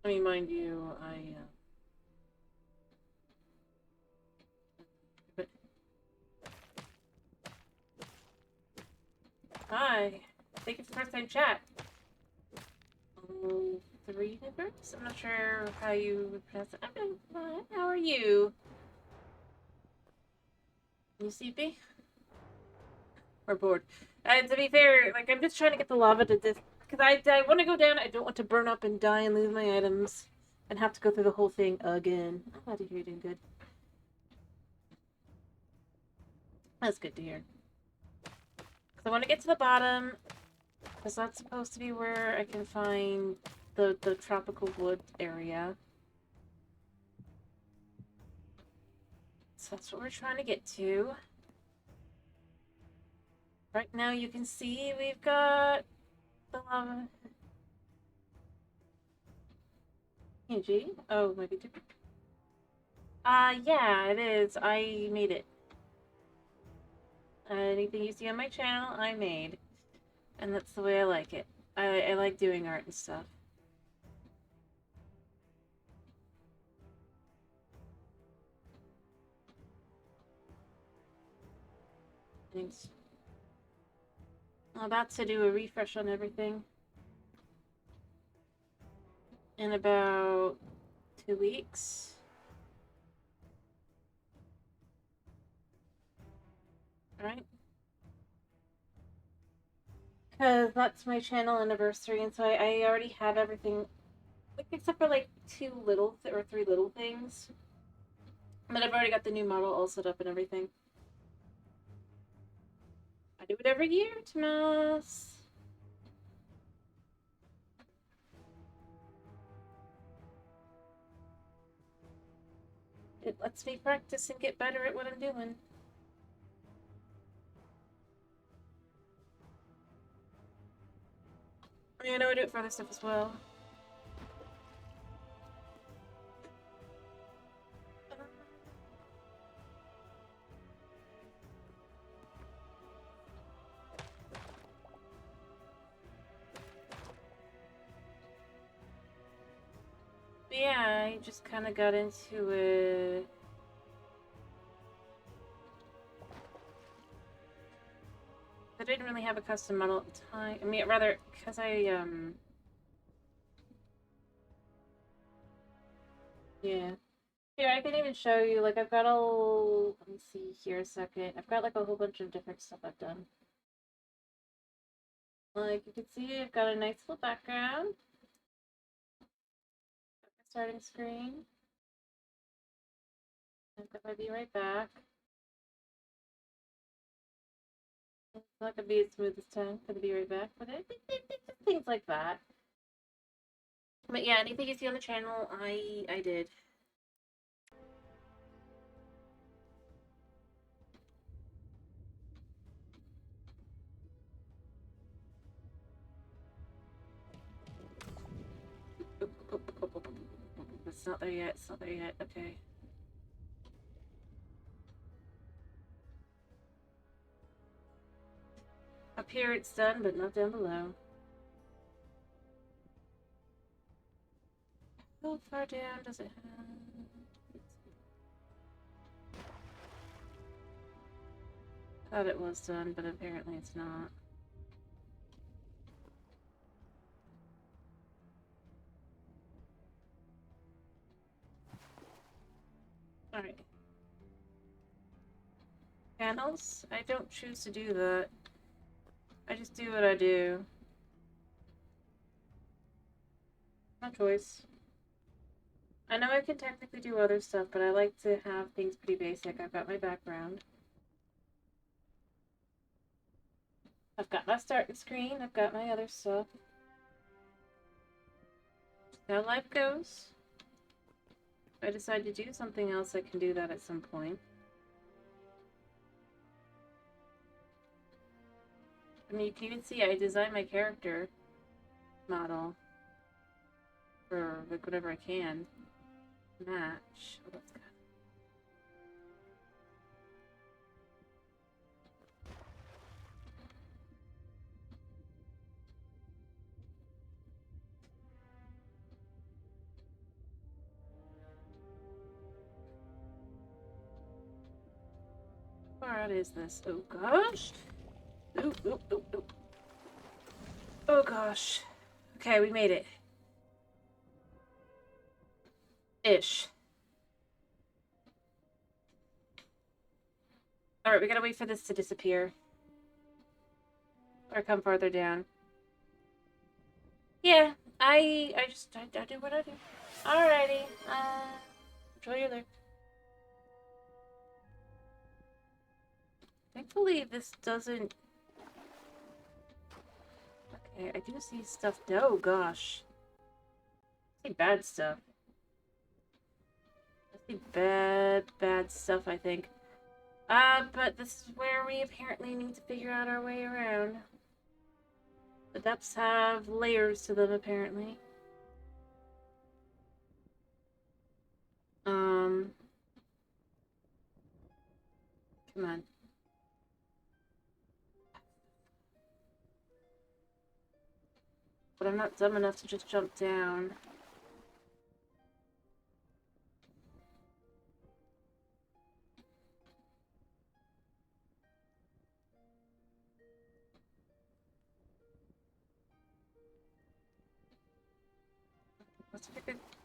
I mean, mind you, but hi. Thank you for the first time chat. Three nippers? I'm not sure how you would pronounce it. I'm doing fine. How are you? You sleepy? Or bored? To be fair, like, I'm just trying to get the lava to this. Because I want to go down. I don't want to burn up and die and lose my items. And have to go through the whole thing again. I'm glad to hear you're doing good. That's good to hear. Because I want to get to the bottom. Because that's supposed to be where I can find the tropical wood area. So that's what we're trying to get to. Right now you can see we've got the lava. PNG? Oh, maybe two. Yeah, it is. I made it. Anything you see on my channel, I made. And that's the way I like it. I like doing art and stuff. Thanks. I'm about to do a refresh on everything in about 2 weeks. Alright? Because that's my channel anniversary, and so I already have everything, like, except for like 3 little things. But I've already got the new model all set up and everything. I do it every year, Tomas. It lets me practice and get better at what I'm doing. I know I do it for other stuff as well. But yeah, I just kind of got into it. I didn't really have a custom model at the time. I mean, rather, because yeah. Here, I can even show you, like, I've got let me see here a second. I've got, like, a whole bunch of different stuff I've done. Like, you can see, I've got a nice little background. Starting screen. I've got my Be Right Back. It's not gonna be as smooth this time for the Be Right Back, but it's things like that. But yeah, anything you see on the channel, I did. It's not there yet. It's not there yet. Okay. Up here it's done, but not down below. How far down does it have? Thought it was done, but apparently it's not. Alright. Panels? I don't choose to do that. I just do what I do. No choice. I know I can technically do other stuff, but I like to have things pretty basic. I've got my background. I've got my starting screen. I've got my other stuff. How life goes. If I decide to do something else, I can do that at some point. I mean, you can even see I designed my character model for like whatever I can match. Oh, that's good. How far out is this? Oh gosh. Oop, oop, oop, oop. Oh gosh. Okay, we made it. Ish. Alright, we gotta wait for this to disappear. Or come farther down. Yeah, I do what I do. Alrighty. Enjoy your there. Thankfully, this doesn't... Okay, I do see stuff... Oh, gosh. I see bad stuff. I see bad stuff, I think. But this is where we apparently need to figure out our way around. The depths have layers to them, apparently. Come on. But I'm not dumb enough to just jump down.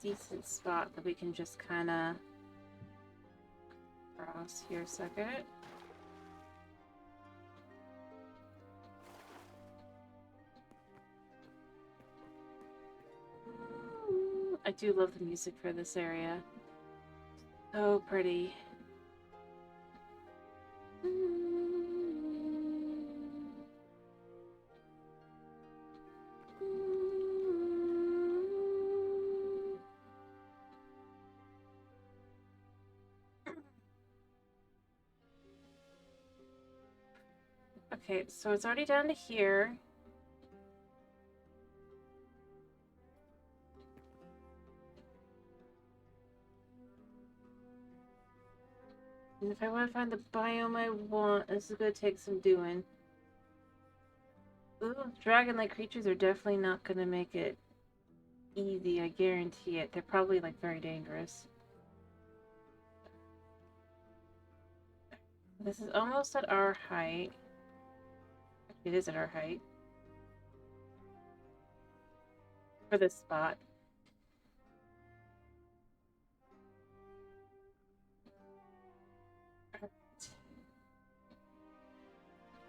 decent spot that we can just kind of cross here a second. I do love the music for this area. So pretty. Okay, so it's already down to here. And if I want to find the biome I want, this is going to take some doing. Ooh, dragon-like creatures are definitely not going to make it easy, I guarantee it. They're probably, like, very dangerous. This is almost at our height. It is at our height. For this spot.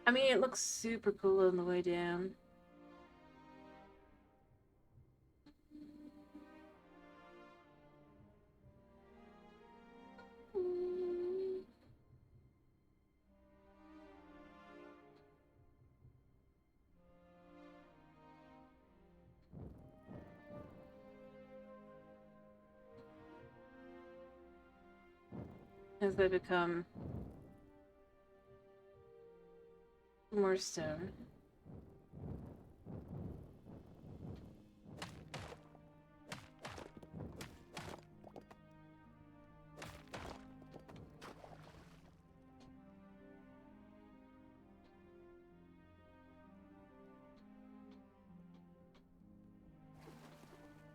I mean, it looks super cool on the way down. As they become more stone.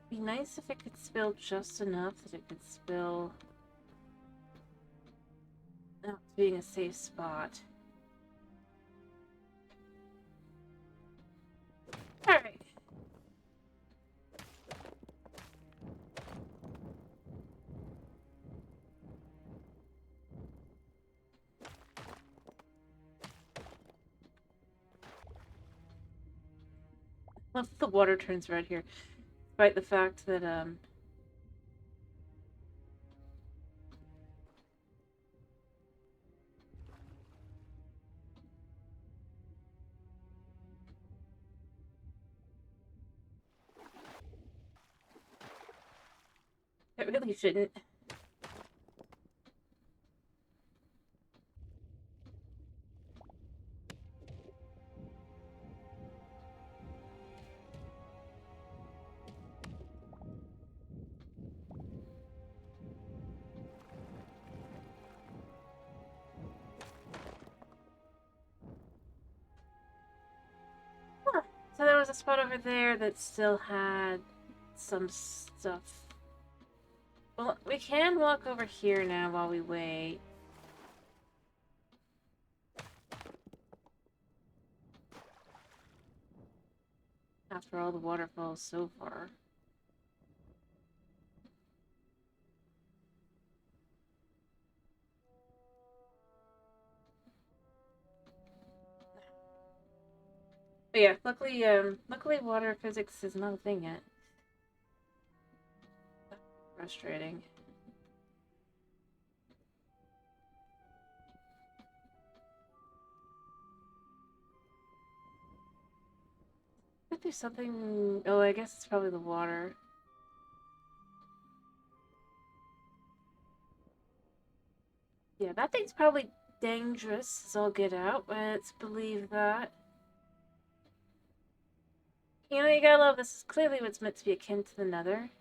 Be nice if it could spill just enough that it could spill out to being a safe spot. Alright. Love the water turns red here. Despite the fact that, it really shouldn't. Huh. So there was a spot over there that still had some stuff. Well, we can walk over here now while we wait. After all the waterfalls so far. But yeah, luckily water physics is not a thing yet. Frustrating. Could do something. Oh, I guess it's probably the water. Yeah, that thing's probably dangerous as all get out. Let's believe that. You know, you gotta love this. Is clearly what's meant to be akin to the Nether.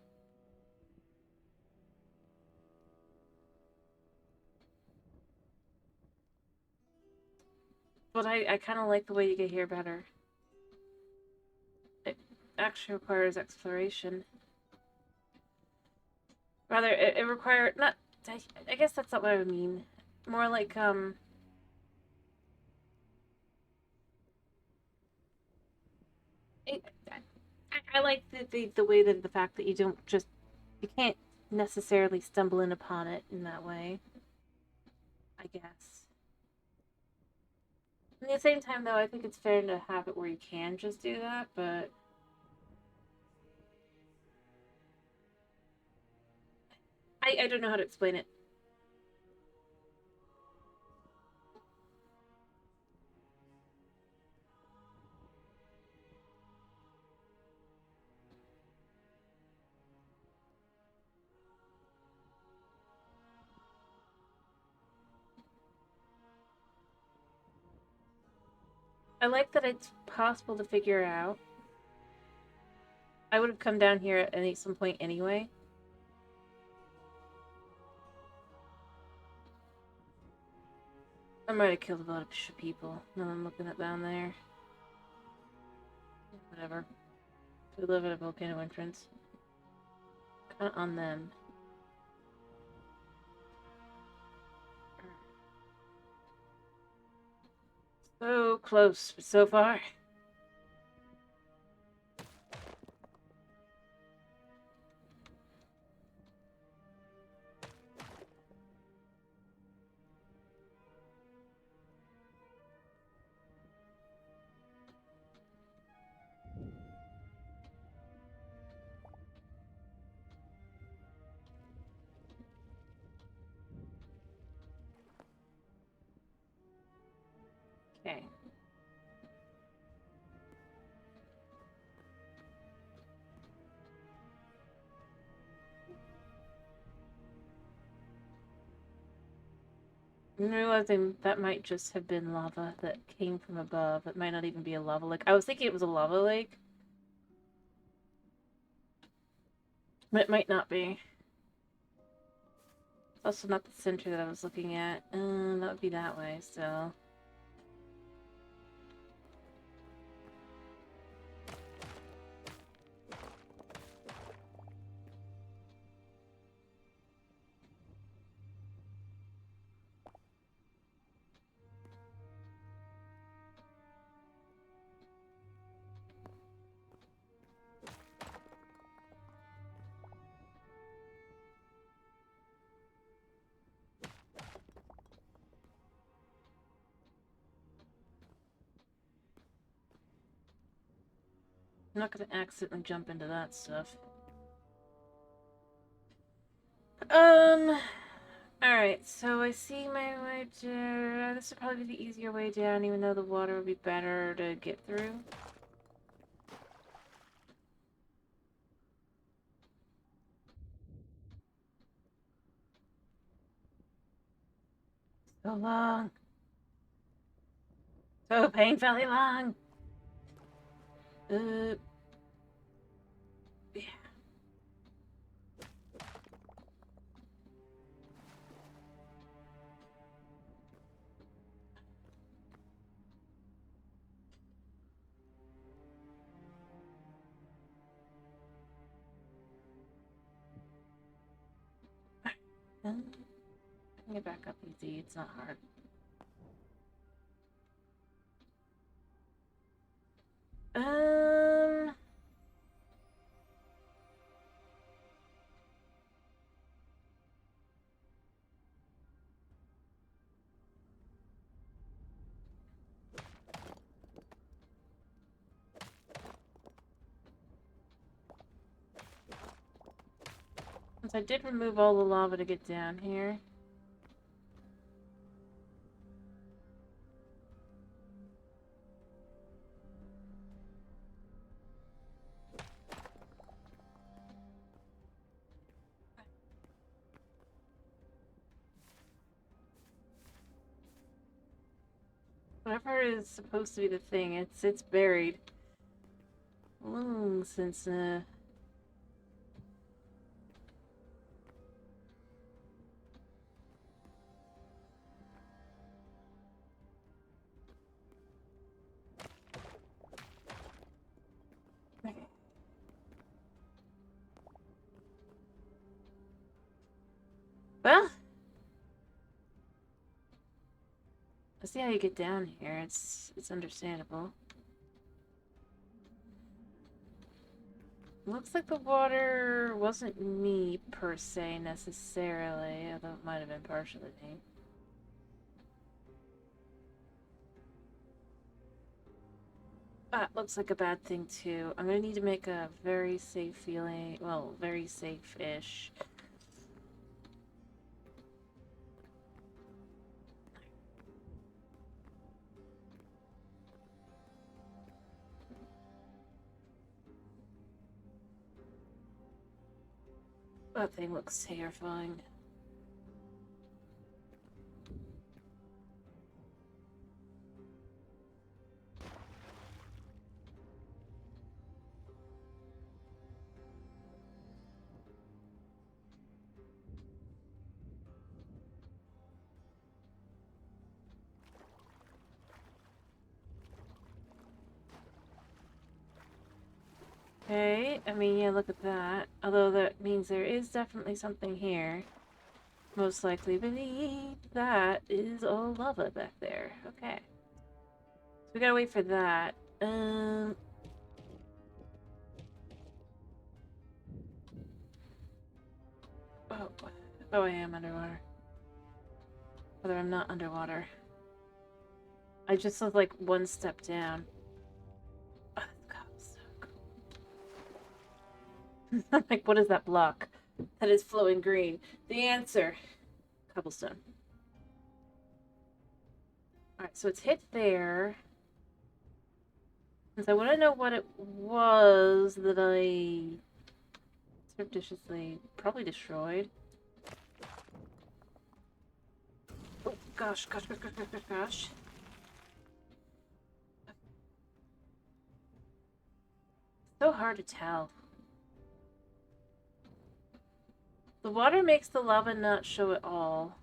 But I kind of like the way you get here better. It actually requires exploration. Rather, it requires not. I guess that's not what I would mean. More like It, I like the way that the fact that you don't just You can't necessarily stumble in upon it in that way, I guess. At the same time, though, I think it's fair to have it where you can just do that, but I don't know how to explain it. I like that it's possible to figure out. I would have come down here at some point anyway. I might have killed a lot of people. Now I'm looking at down there. Whatever. We live at a volcano entrance. Kind of on them. So close, but so far. Okay. I'm realizing that might just have been lava that came from above. It might not even be a lava lake. I was thinking it was a lava lake. But it might not be. It's also not the center that I was looking at. That would be that way, so. I'm not gonna accidentally jump into that stuff. Alright, so I see my way to... This would probably be the easier way down, even though the water would be better to get through. So long. So painfully long. Yeah. Get back up easy, it's not hard. Um... Since I did remove all the lava to get down here. Whatever is supposed to be the thing, it's buried. Long since, Well... I see how you get down here. It's understandable. Looks like the water wasn't me, per se, necessarily, although it might have been partially me. That looks like a bad thing, too. I'm gonna need to make a very safe feeling, well, very safe-ish. That thing looks terrifying. Okay, I mean, yeah, look at that. Although that means there is definitely something here. Most likely believe that is all lava back there. Okay. So we gotta wait for that. Oh, oh, I am underwater. Whether I'm not underwater. I just was like one step down. Oh, that's cobblestone. I'm like, what is that block that is flowing green? The answer, cobblestone. Alright, so it's hit there. Since I want to know what it was that I surreptitiously probably destroyed. Oh, gosh. So hard to tell. The water makes the lava not show at all.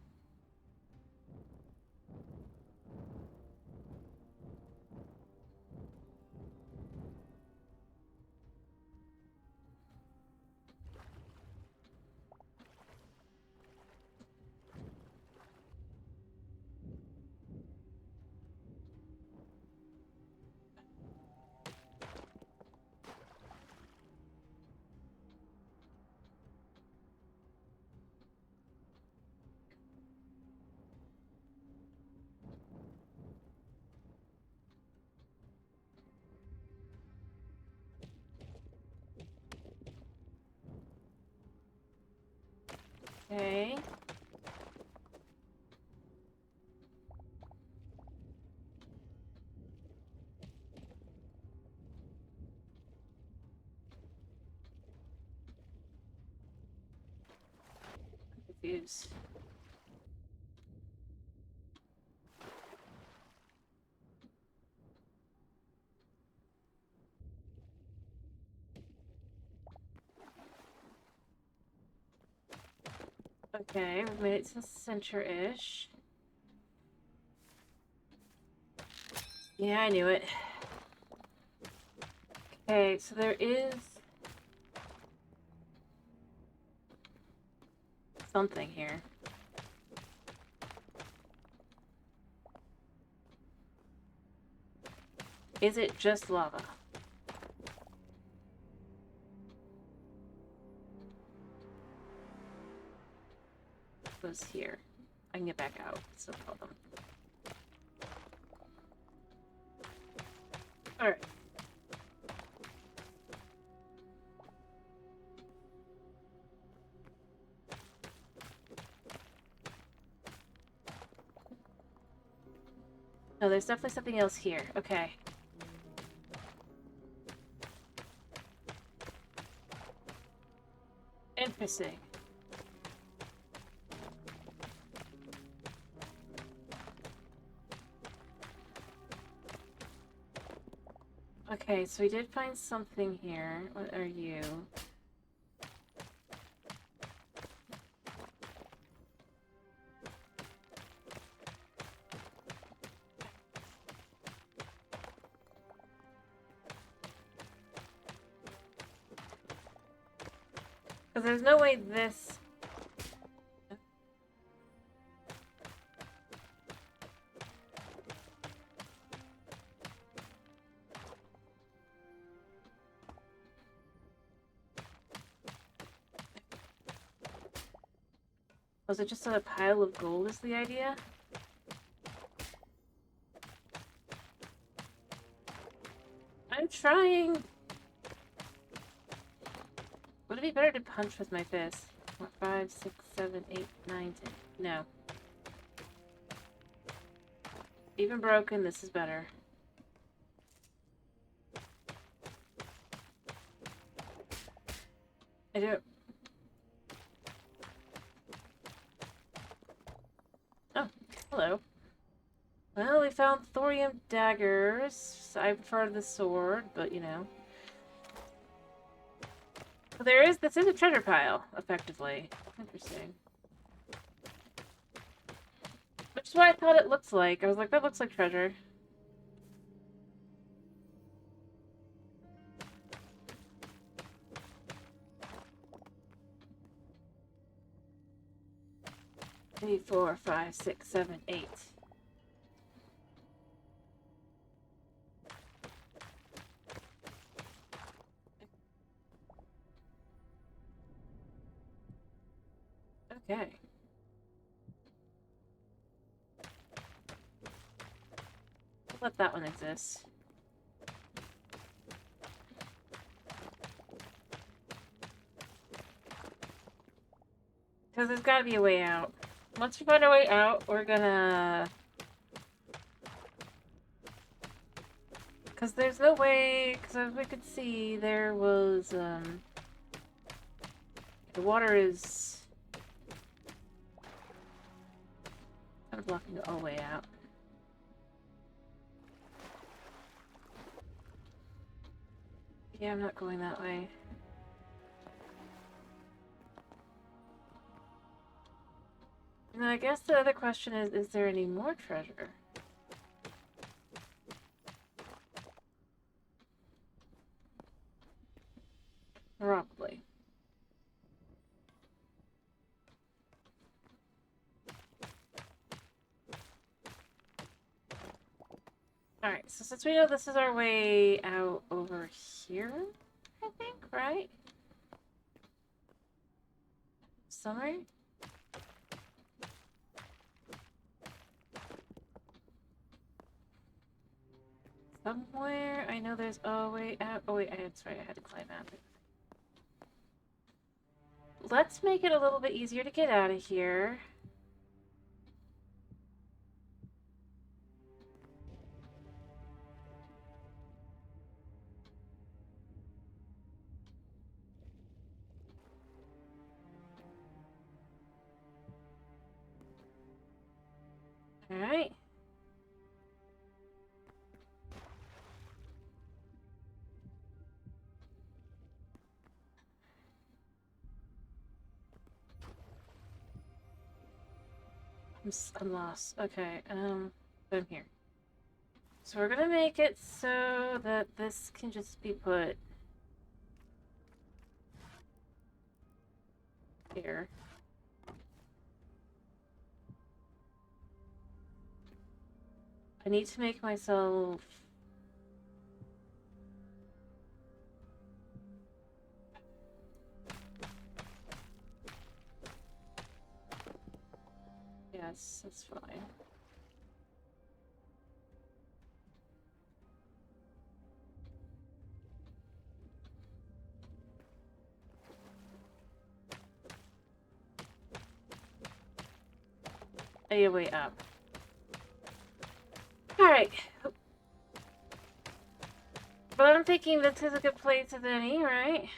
Okay. I'm confused. Okay, we've made it to the center-ish. Yeah, I knew it. Okay, so there is something here. Is it just lava? It goes here. I can get back out. It's no problem. Alright. No, there's definitely something else here. Okay. Interesting. Okay, so we did find something here. What are you? Because there's no way this... Was it just a pile of gold is the idea? I'm trying. Would it be better to punch with my fist? 4, 5, 6, 7, 8, 9, 10. No. Even broken, this is better. I don't... Oh, hello. Well, we found thorium daggers. I prefer the sword, but you know. Well, this is a treasure pile, effectively. Interesting. Which is what I thought it looks like. I was like, that looks like treasure. Three, 4, 5, 6, 7, 8. Okay. I'll let that one exist. Because there's got to be a way out. Once we find our way out, we're gonna... Because there's no way... Because as we could see, there was, the water is... kind of blocking our way out. Yeah, I'm not going that way. And I guess the other question is there any more treasure? Probably. Alright, so since we know this is our way out over here, I think, right? Somewhere? Somewhere? I know there's a way out. Oh wait, that's right, I had to climb out. Let's make it a little bit easier to get out of here. Alright. I'm lost. Okay, I'm here. So we're gonna make it so that this can just be put here. I need to make myself... Yes, that's fine. A way up. Alright. But I'm thinking this is a good place as any, right?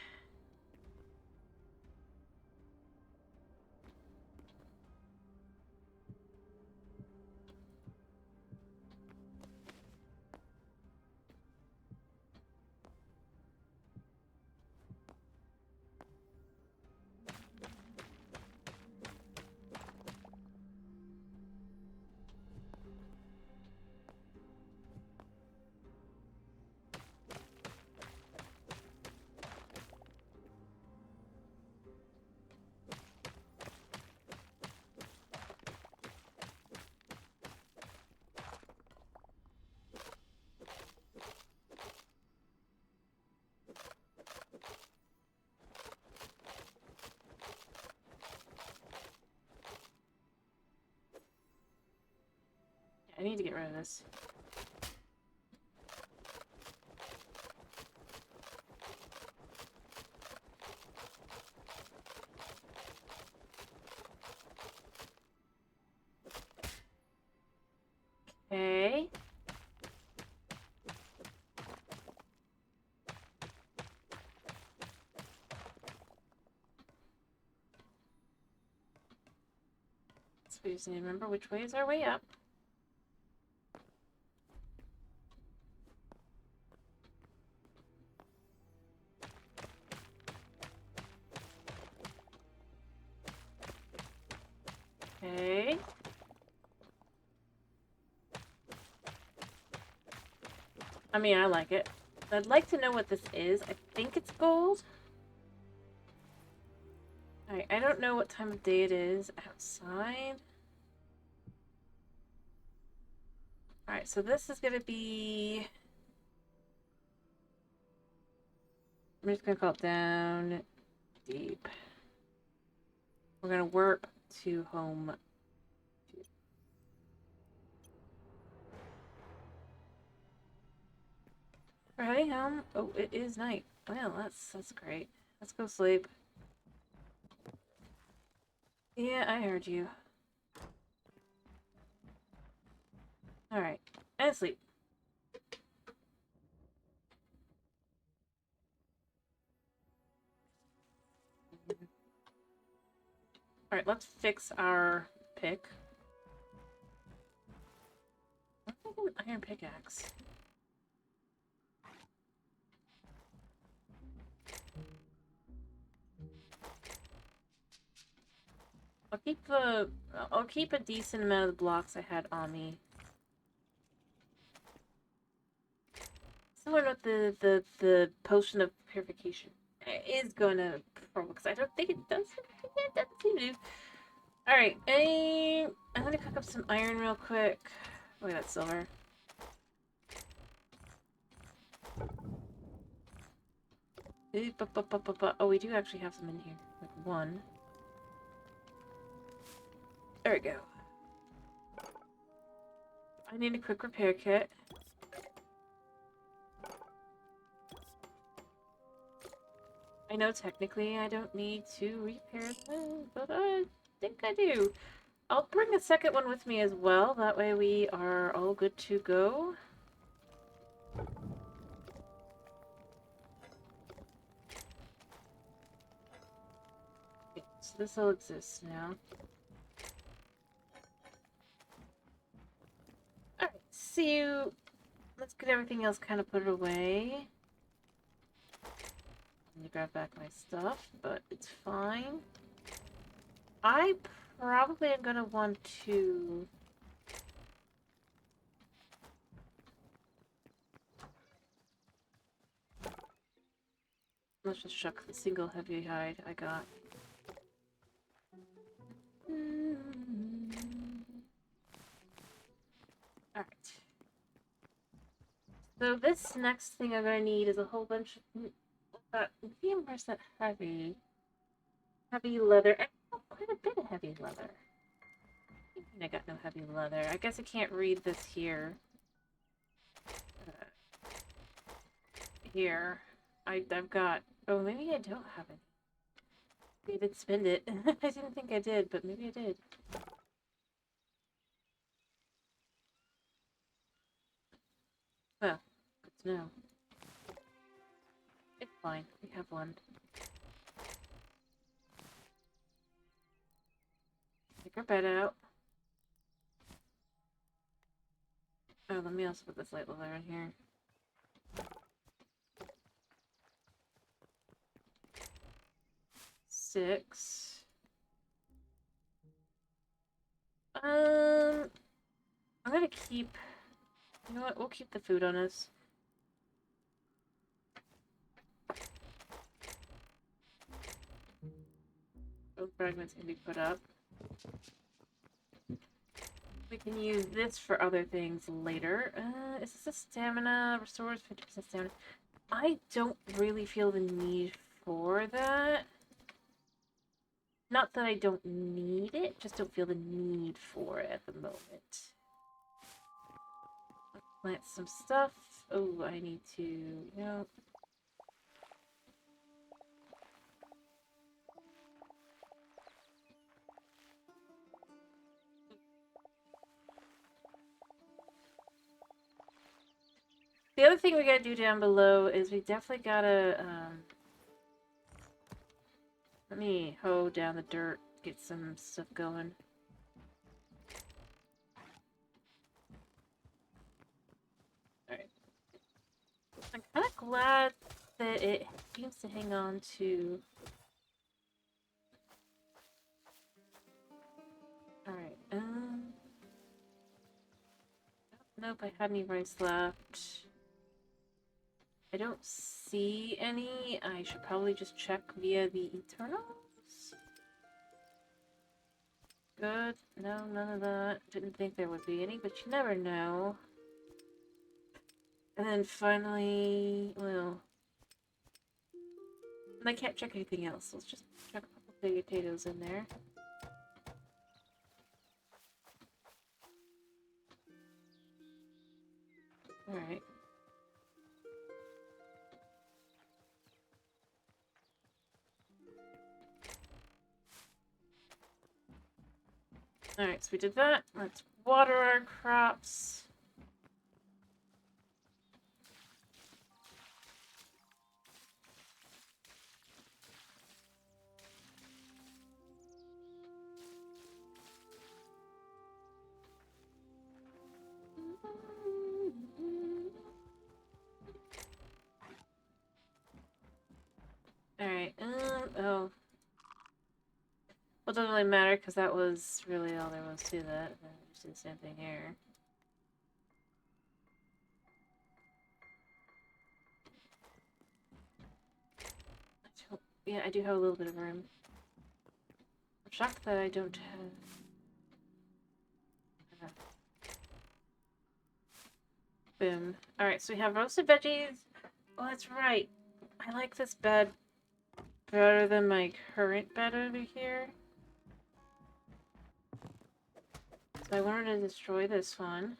I need to get rid of this. Okay. So we just need to remember which way is our way up. Okay. I mean, I like it. I'd like to know what this is. I think it's gold. Alright, I don't know what time of day it is outside. Alright, so this is gonna be... I'm just gonna call it down deep. We're gonna work to home. We're heading home. Oh, it is night. Well, that's great. Let's go sleep. Yeah, I heard you. Alright, and sleep. Alright, let's fix our pick. Let's make an iron pickaxe. I'll keep a decent amount of the blocks I had on me. Similar with the potion of purification is gonna probably, because I don't think it does. It doesn't seem to. All right, I'm gonna cook up some iron real quick. Look at that silver. Oh, we do actually have some in here. Like one. There we go. I need a quick repair kit. I know technically I don't need to repair them, but I think I do. I'll bring a second one with me as well. That way we are all good to go. Okay, so this all exists now. Alright, see you. Let's get everything else kind of put away. Let me grab back my stuff, but it's fine. I probably am gonna want to... Let's just chuck the single heavy hide I got. Alright. So this next thing I'm gonna need is a whole bunch of... where's that heavy leather? I got quite a bit of heavy leather. I got no heavy leather. I guess I can't read this here. Here. I've got... Oh, maybe I don't have it. Maybe I did spend it. I didn't think I did, but maybe I did. Well, good to know. It's fine. We have one. Take our bed out. Oh, let me also put this light leather in here. Six. I'm gonna keep... You know what? We'll keep the food on us. Both fragments can be put up. We can use this for other things later. Is this a stamina? Restores 50% stamina. I don't really feel the need for that. Not that I don't need it, just don't feel the need for it at the moment. plant some stuff. Oh, I need to, no. The other thing we gotta do down below is we definitely gotta, let me hoe down the dirt, get some stuff going. Alright. I'm kind of glad that it seems to hang on to... Alright, nope, I had any rice left. I don't see any. I should probably just check via the Eternals. Good. No, none of that. Didn't think there would be any, but you never know. And then finally, well... And I can't check anything else. Let's just check a couple of potatoes in there. Alright. Alright, so we did that. Let's water our crops. Alright, oh. Well, it doesn't really matter, because that was really all there was to that. Just do the same thing here. Yeah, I do have a little bit of room. I'm shocked that I don't have... Boom. Alright, so we have roasted veggies. Oh, that's right. I like this bed better than my current bed over here. So I wanted to destroy this one.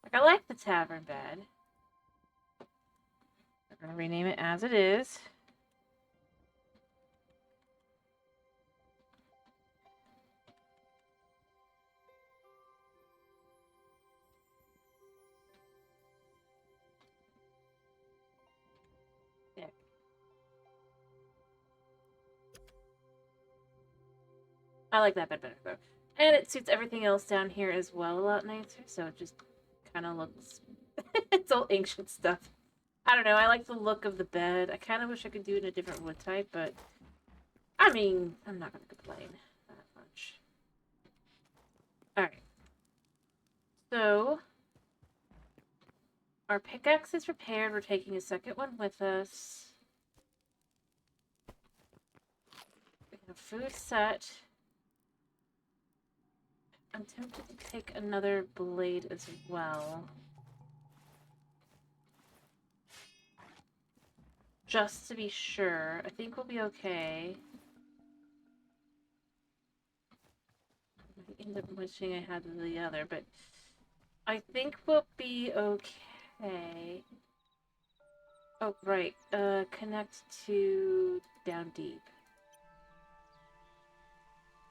Like, I like the tavern bed. I'm gonna rename it as it is. Yeah. I like that bed better though. And it suits everything else down here as well a lot nicer, so it just kind of looks... It's all ancient stuff. I don't know, I like the look of the bed. I kind of wish I could do it in a different wood type, but... I mean, I'm not going to complain that much. Alright. So... Our pickaxe is repaired. We're taking a second one with us. We have food set. I'm tempted to take another blade as well. Just to be sure. I think we'll be okay. I end up wishing I had the other, but I think we'll be okay. Oh, right. Connect to down deep.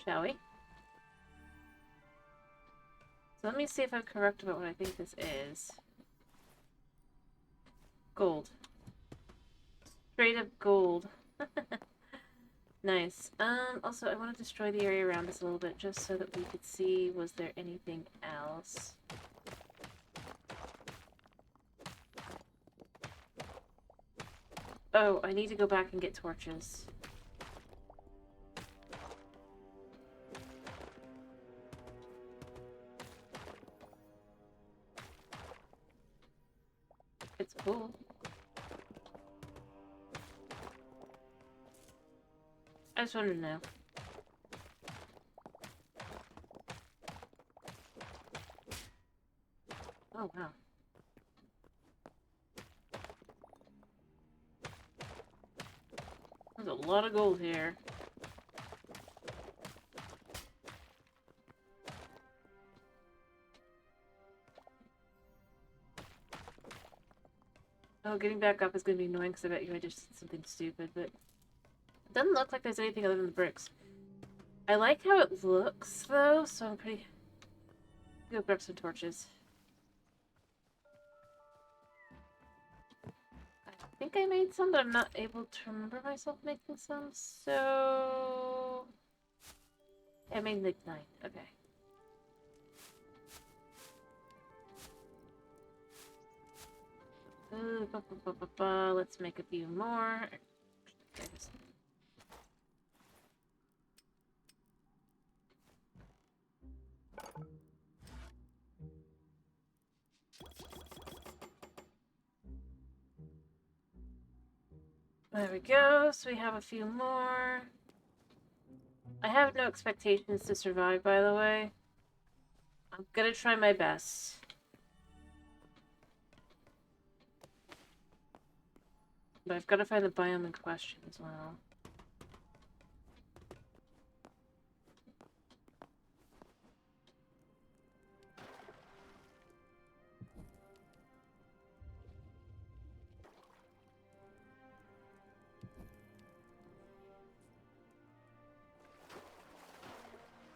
Shall we? So let me see if I'm correct about what I think this is. Gold. Straight up gold. Nice. Also, I want to destroy the area around us a little bit just so that we could see, was there anything else? Oh, I need to go back and get torches. It's cool. I just wanted to know. Oh, wow. There's a lot of gold here. Oh, getting back up is going to be annoying because I bet you I just did something stupid, but... It doesn't look like there's anything other than the bricks. I like how it looks, though, so I'm pretty... Go grab some torches. I think I made some, but I'm not able to remember myself making some, so... I made like 9. Okay. Let's make a few more. There we go. So we have a few more. I have no expectations to survive, by the way. I'm gonna try my best. But I've got to find the biome in question as well.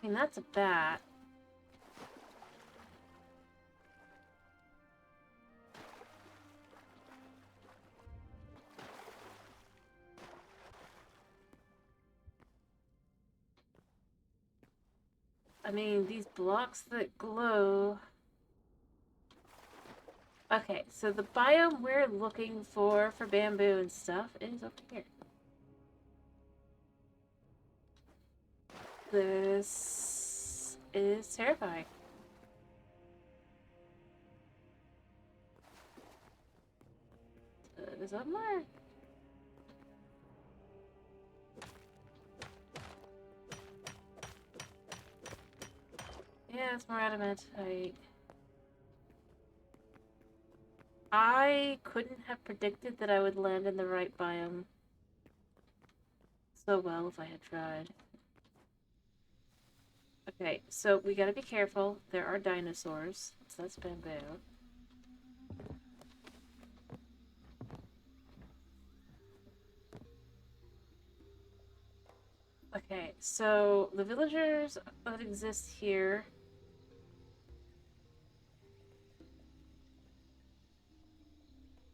I mean, that's a bat. I mean, these blocks that glow... Okay, so the biome we're looking for bamboo and stuff is up here. This is terrifying. Is up there? Yeah, it's more adamantite. I couldn't have predicted that I would land in the right biome so well if I had tried. Okay, so we gotta be careful. There are dinosaurs. So that's bamboo. Okay, so the villagers that exist here...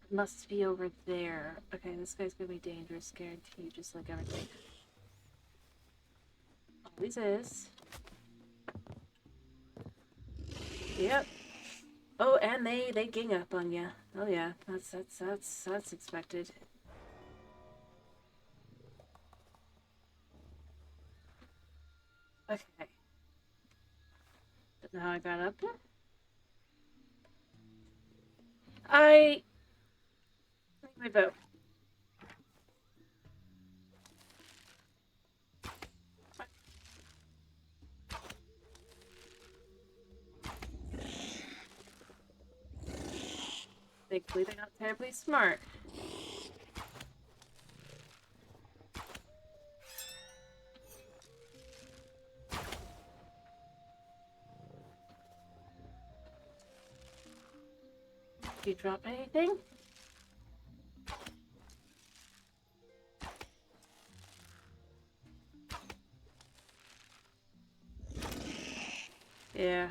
must be over there. Okay, this guy's gonna be dangerous, guaranteed, just like everything. Always is. Yep. Oh, and they gang up on you. Oh yeah, that's expected. Okay. Don't know how I got up there. I make my boat. Thankfully, they're not terribly smart. Do you drop anything? Yeah.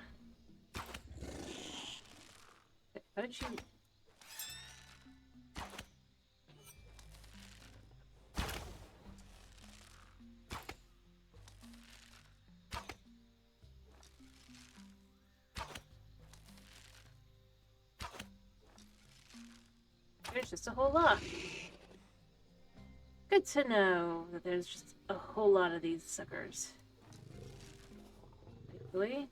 How did you... There's just a whole lot. Good to know that there's just a whole lot of these suckers. Thankfully.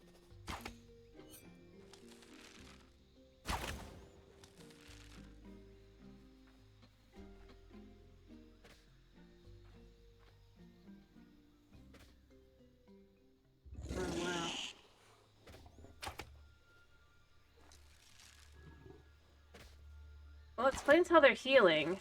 Oh, wow. Well, it explains how they're healing.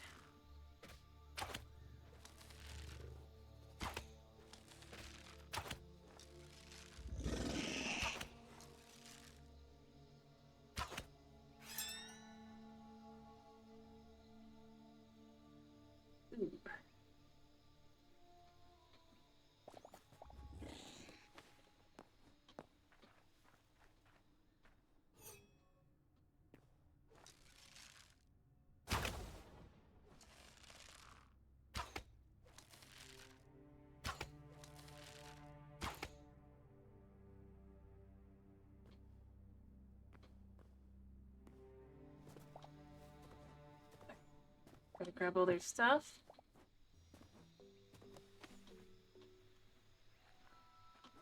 grab all their stuff.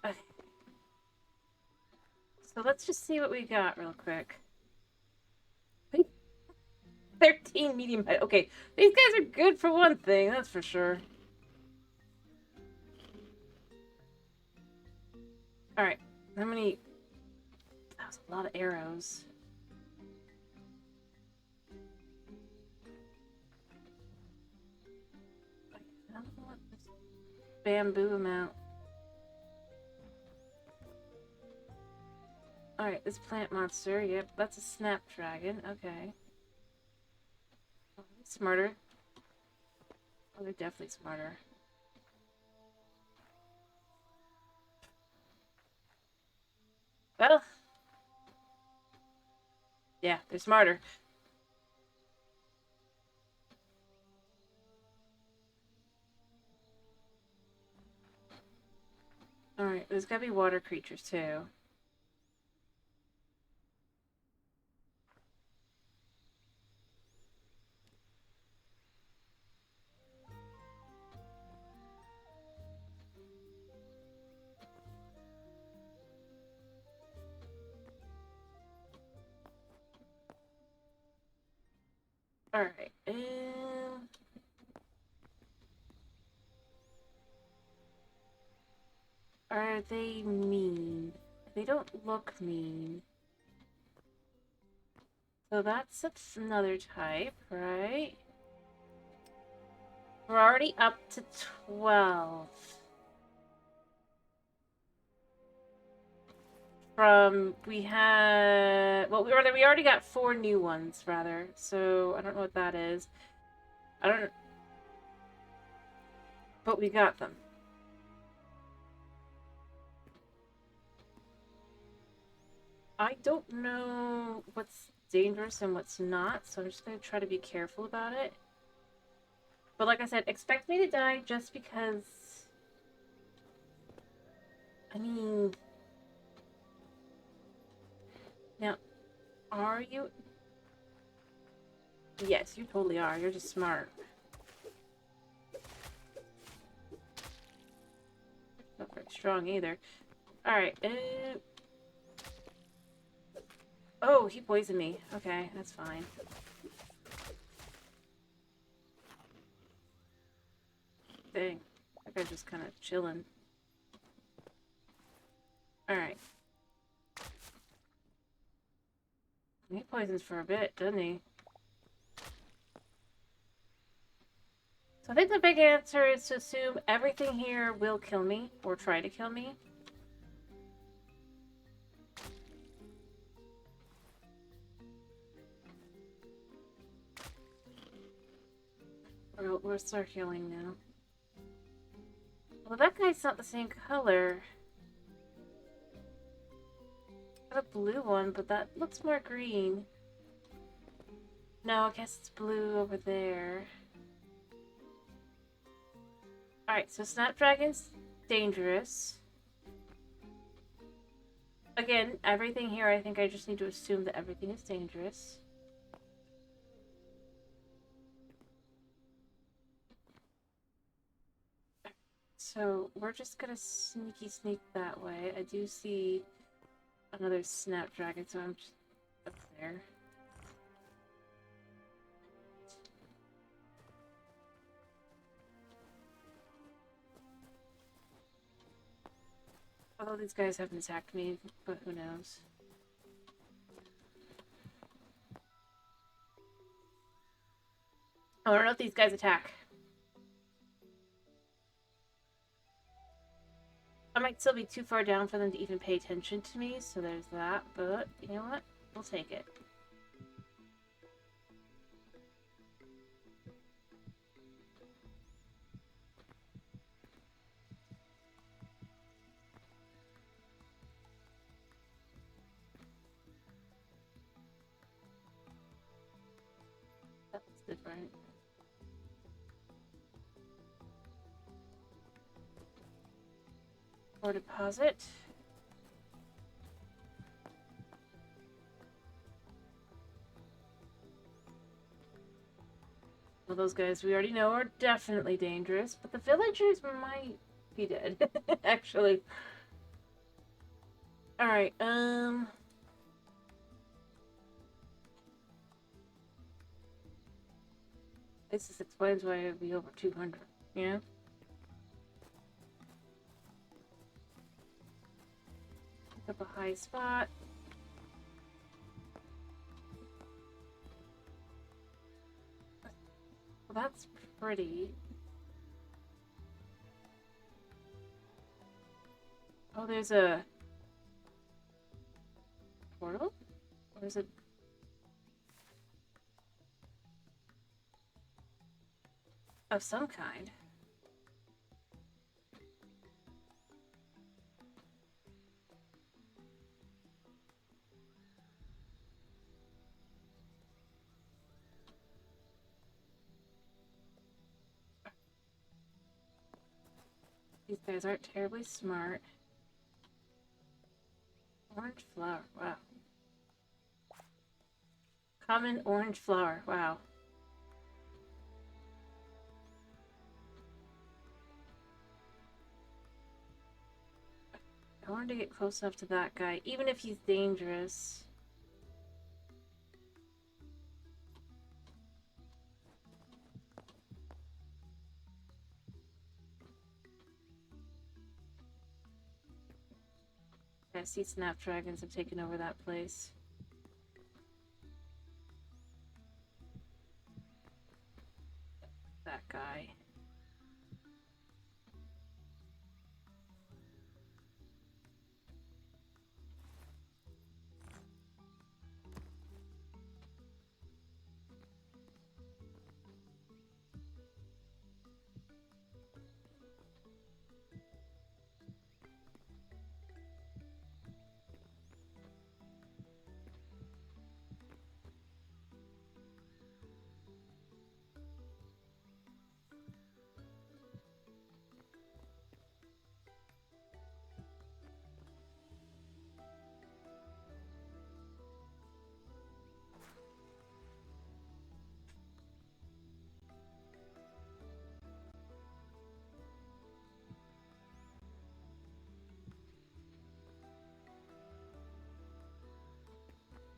Okay. So let's just see what we got real quick. 13 medium height. Okay, these guys are good for one thing, that's for sure. Alright, how many... That was a lot of arrows. I don't know what this bamboo amount... Alright, this plant monster, yep, that's a snapdragon, okay. Oh, smarter. Oh, they're definitely smarter. Well... Yeah, they're smarter. Alright, there's gotta be water creatures too. Alright, and... Are they mean? They don't look mean. So that's another type, right? We're already up to 12. We had... Well, we already got 4 new ones, rather. So, I don't know what that is. I don't know. But we got them. I don't know what's dangerous and what's not, so I'm just going to try to be careful about it. But like I said, expect me to die just because... I mean... Now, are you... Yes, you totally are. You're just smart. Not very strong either. Alright, Oh, he poisoned me. Okay, that's fine. Dang. That guy's just kind of chilling. Alright. He poisons for a bit, doesn't he? So I think the big answer is to assume everything here will kill me, or try to kill me. We'll start healing now. Well, that guy's not the same color. Got a blue one, but that looks more green. No, I guess it's blue over there. Alright, so Snapdragon's dangerous. Again, everything here, I think I just need to assume that everything is dangerous. So, we're just gonna sneak that way. I do see another Snapdragon, so I'm just up there. Although these guys haven't attacked me, but who knows. I don't know if these guys attack. I might still be too far down for them to even pay attention to me, so there's that, but you know what? We'll take it. That looks different. Or deposit. Well, those guys we already know are definitely dangerous, but the villagers might be dead, actually. Alright, this explains why it would be over 200, you know? Pick up a high spot. Well, that's pretty. Oh, there's a portal? Or is it? Of some kind. These guys aren't terribly smart. Orange flower, wow. Common orange flower, wow. I wanted to get close enough to that guy, even if he's dangerous. I see snapdragons have taken over that place. That guy.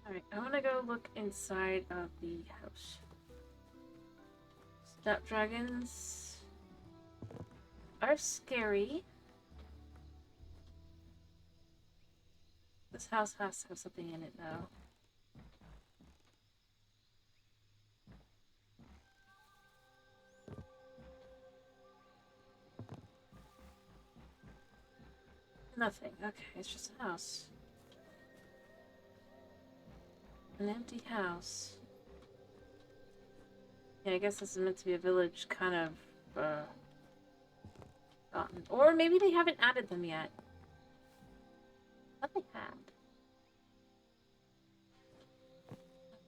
Alright, I want to go look inside of the house. Snapdragons are scary. This house has to have something in it, though. Nothing. Okay, it's just a house. An empty house. Yeah, I guess this is meant to be a village, kind of, forgotten. Or maybe they haven't added them yet. I thought they had.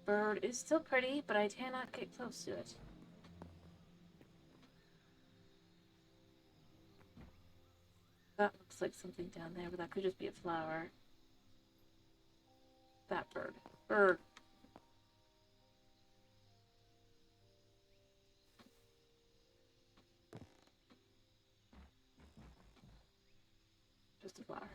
Bird is still pretty, but I cannot get close to it. That looks like something down there, but that could just be a flower. That bird. Bird. Just a flower.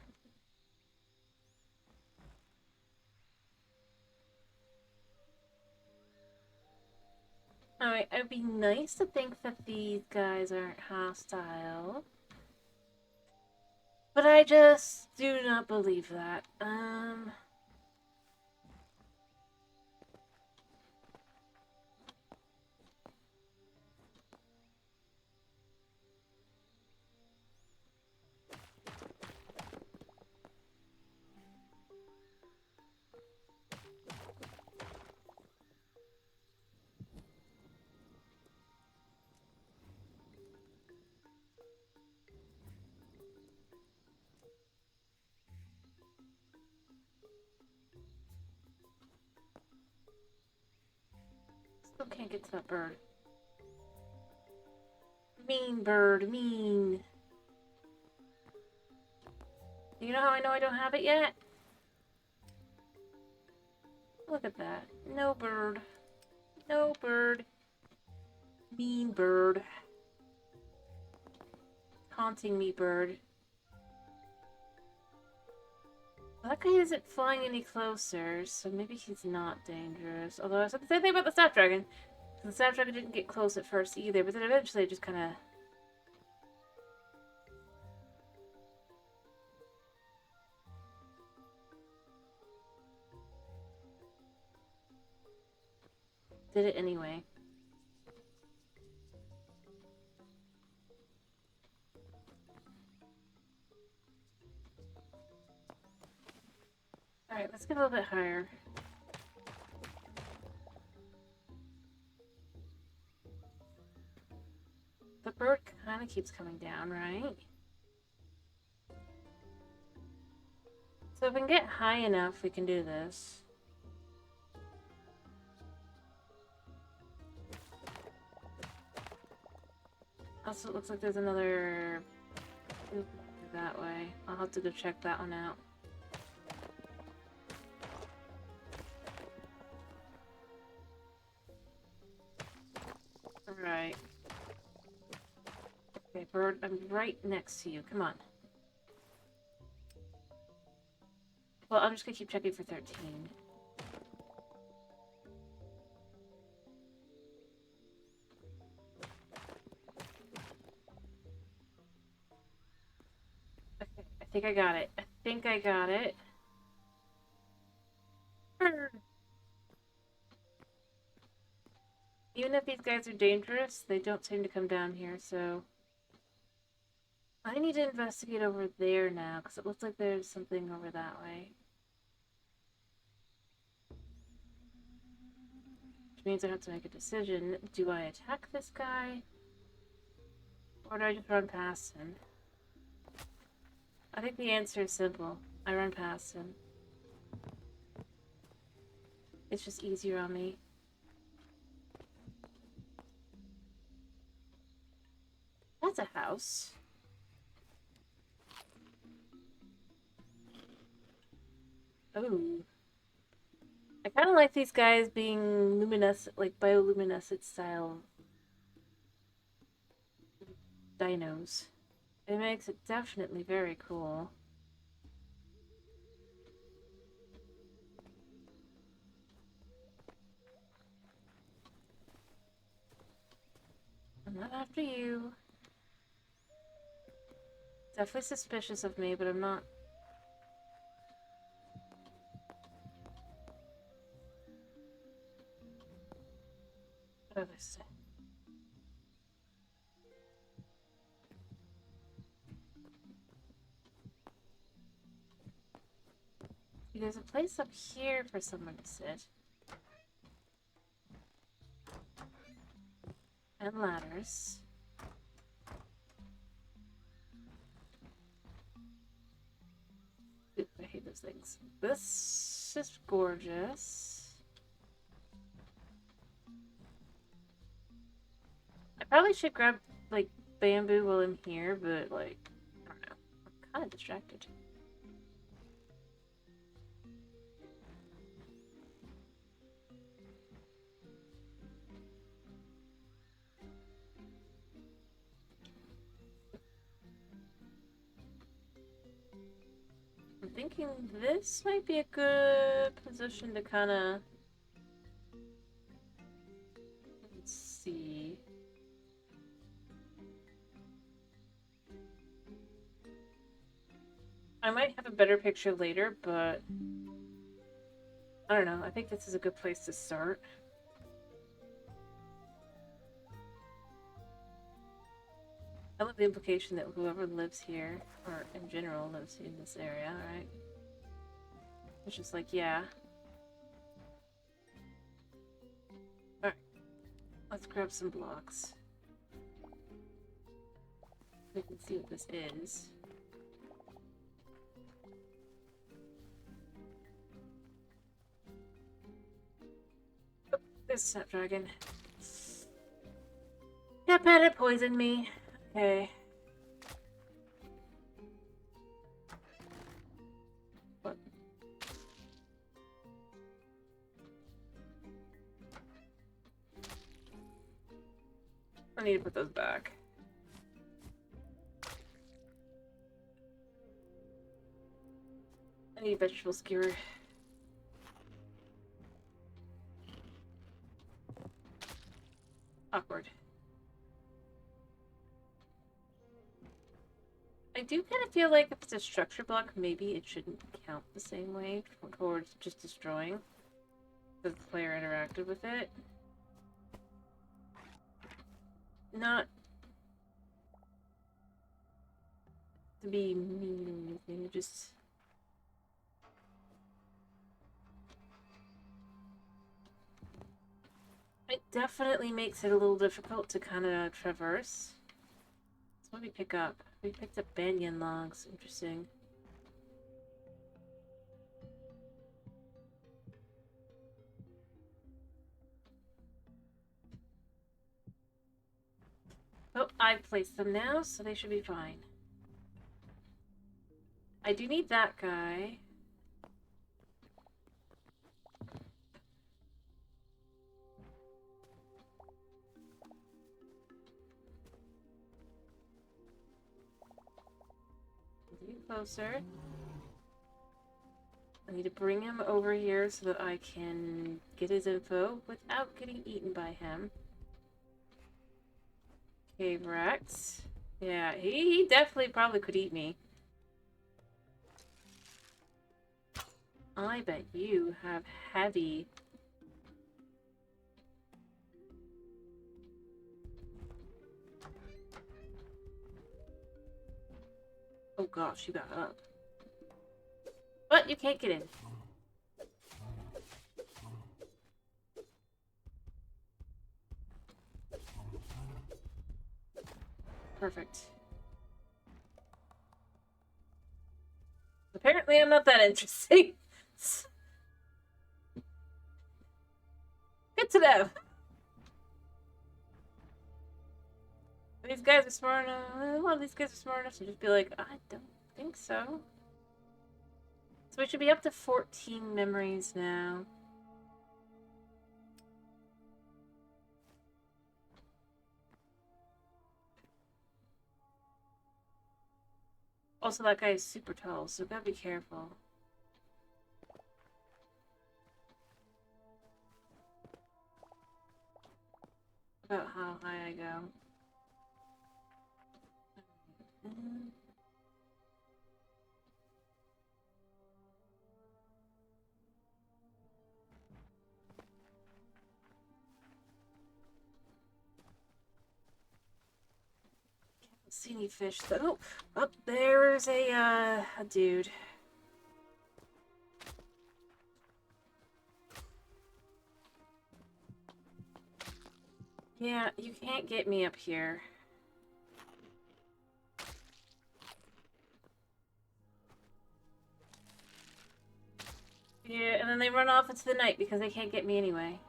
Alright, it'd be nice to think that these guys aren't hostile. But I just do not believe that. Still can't get to that bird. Mean bird, mean. You know how I know I don't have it yet? Look at that. No bird. No bird. Mean bird. Taunting me, bird. Well, that guy isn't flying any closer, so maybe he's not dangerous. Although I said the same thing about the Snapdragon. The Snapdragon didn't get close at first either, but then eventually it just kind of... did it anyway. Alright, let's get a little bit higher. The bird kind of keeps coming down, right? So if we can get high enough, we can do this. Also, it looks like there's another loop that way. I'll have to go check that one out. Alright. Okay, bird, I'm right next to you. Come on. Well, I'm just gonna keep checking for 13. Okay, I think I got it. I think I got it. Even if these guys are dangerous, they don't seem to come down here, so... I need to investigate over there now, because it looks like there's something over that way. Which means I have to make a decision. Do I attack this guy? Or do I just run past him? I think the answer is simple. I run past him. It's just easier on me. That's a house. Oh. I kind of like these guys being luminescent, like bioluminescent style dinos. It makes it definitely very cool. I'm not after you. Definitely suspicious of me, but I'm not. Oh, this. There's a place up here for someone to sit. And ladders. Ooh, I hate those things. This is gorgeous. I probably should grab, like, bamboo while I'm here, but, like, I don't know. I'm kind of distracted. I'm thinking this might be a good position to kind of... Let's see. I might have a better picture later, but... I don't know. I think this is a good place to start. I love the implication that whoever lives here, or in general lives in this area, right? It's just like, yeah. Alright. Let's grab some blocks. We can see what this is. Oh, there's a Snapdragon. Yeah, pet, it poisoned me. Okay. What? I need to put those back. I need a vegetable skewer. Awkward. I do kind of feel like if it's a structure block, maybe it shouldn't count the same way towards just destroying. The player interacted with it. Not to be mean or anything, just... It definitely makes it a little difficult to kind of traverse. So what did we pick up? We picked up banyan logs. Interesting. Oh, I've placed them now, so they should be fine. I do need that guy. Closer. I need to bring him over here so that I can get his info without getting eaten by him. Cave Rex. Yeah, he definitely probably could eat me. I bet you have heavy. Oh gosh, you got up. But you can't get in. Perfect. Apparently I'm not that interesting. Good to know. These guys are smart enough. A lot of these guys are smart enough to just be like, I don't think so. So we should be up to 14 memories now. Also, that guy is super tall, so gotta be careful. About how high I go. Can't see any fish though. Oh, there's a dude. Yeah, you can't get me up here. Yeah, and then they run off into the night because they can't get me anyway.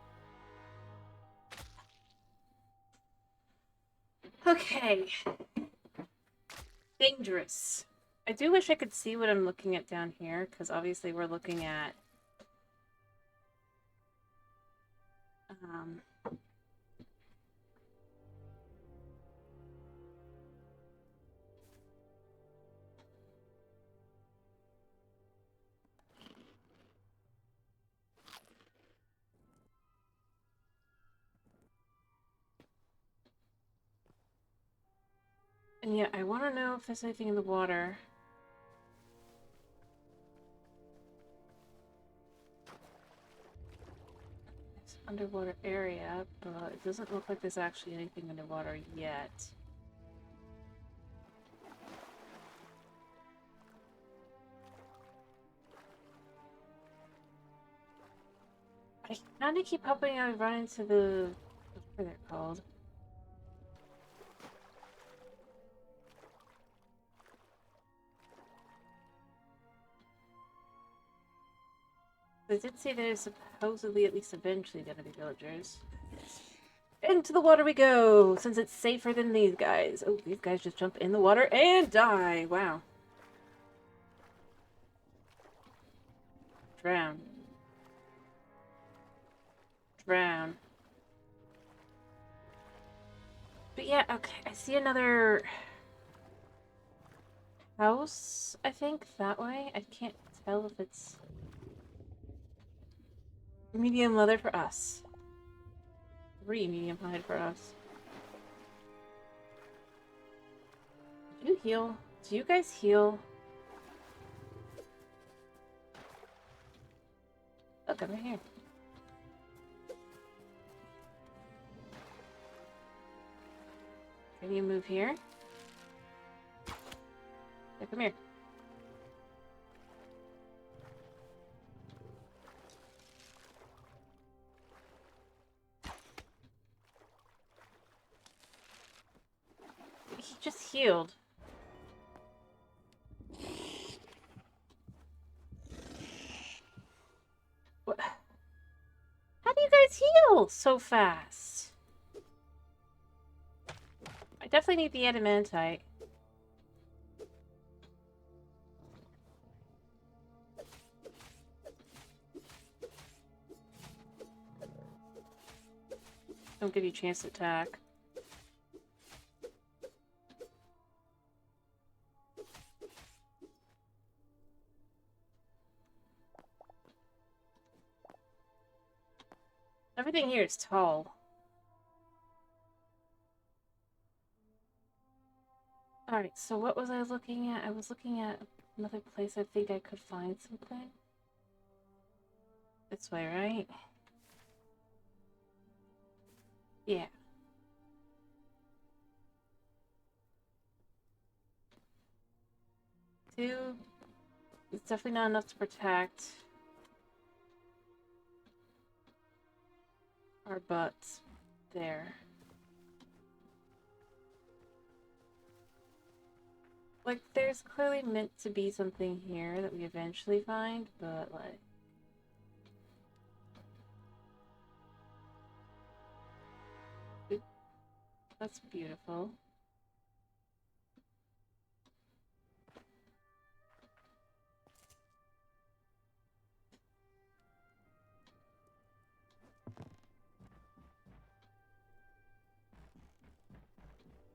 Okay. Dangerous. I do wish I could see what I'm looking at down here, because obviously we're looking at... And yeah, I want to know if there's anything in the water. It's underwater area, but it doesn't look like there's actually anything underwater yet. I kind of keep hoping I run into the... what they're called. They did say there's supposedly at least eventually gonna be villagers. Into the water we go, since it's safer than these guys. Oh, these guys just jump in the water and die. Wow. Drown. Drown. But Yeah, okay. I see another house, I think, that way. I can't tell if it's medium leather for us. 3 medium hide for us. Do you heal? Do you guys heal? Look, I'm right here. Can you move here? Yeah, come here. He just healed. What? How do you guys heal so fast? I definitely need the adamantite. Don't give you a chance to attack. Everything here is tall. Alright, so what was I looking at? I was looking at another place I think I could find something. This way, right? Yeah. Two. It's definitely not enough to protect our butts there. Like, there's clearly meant to be something here that we eventually find, but, like... That's beautiful.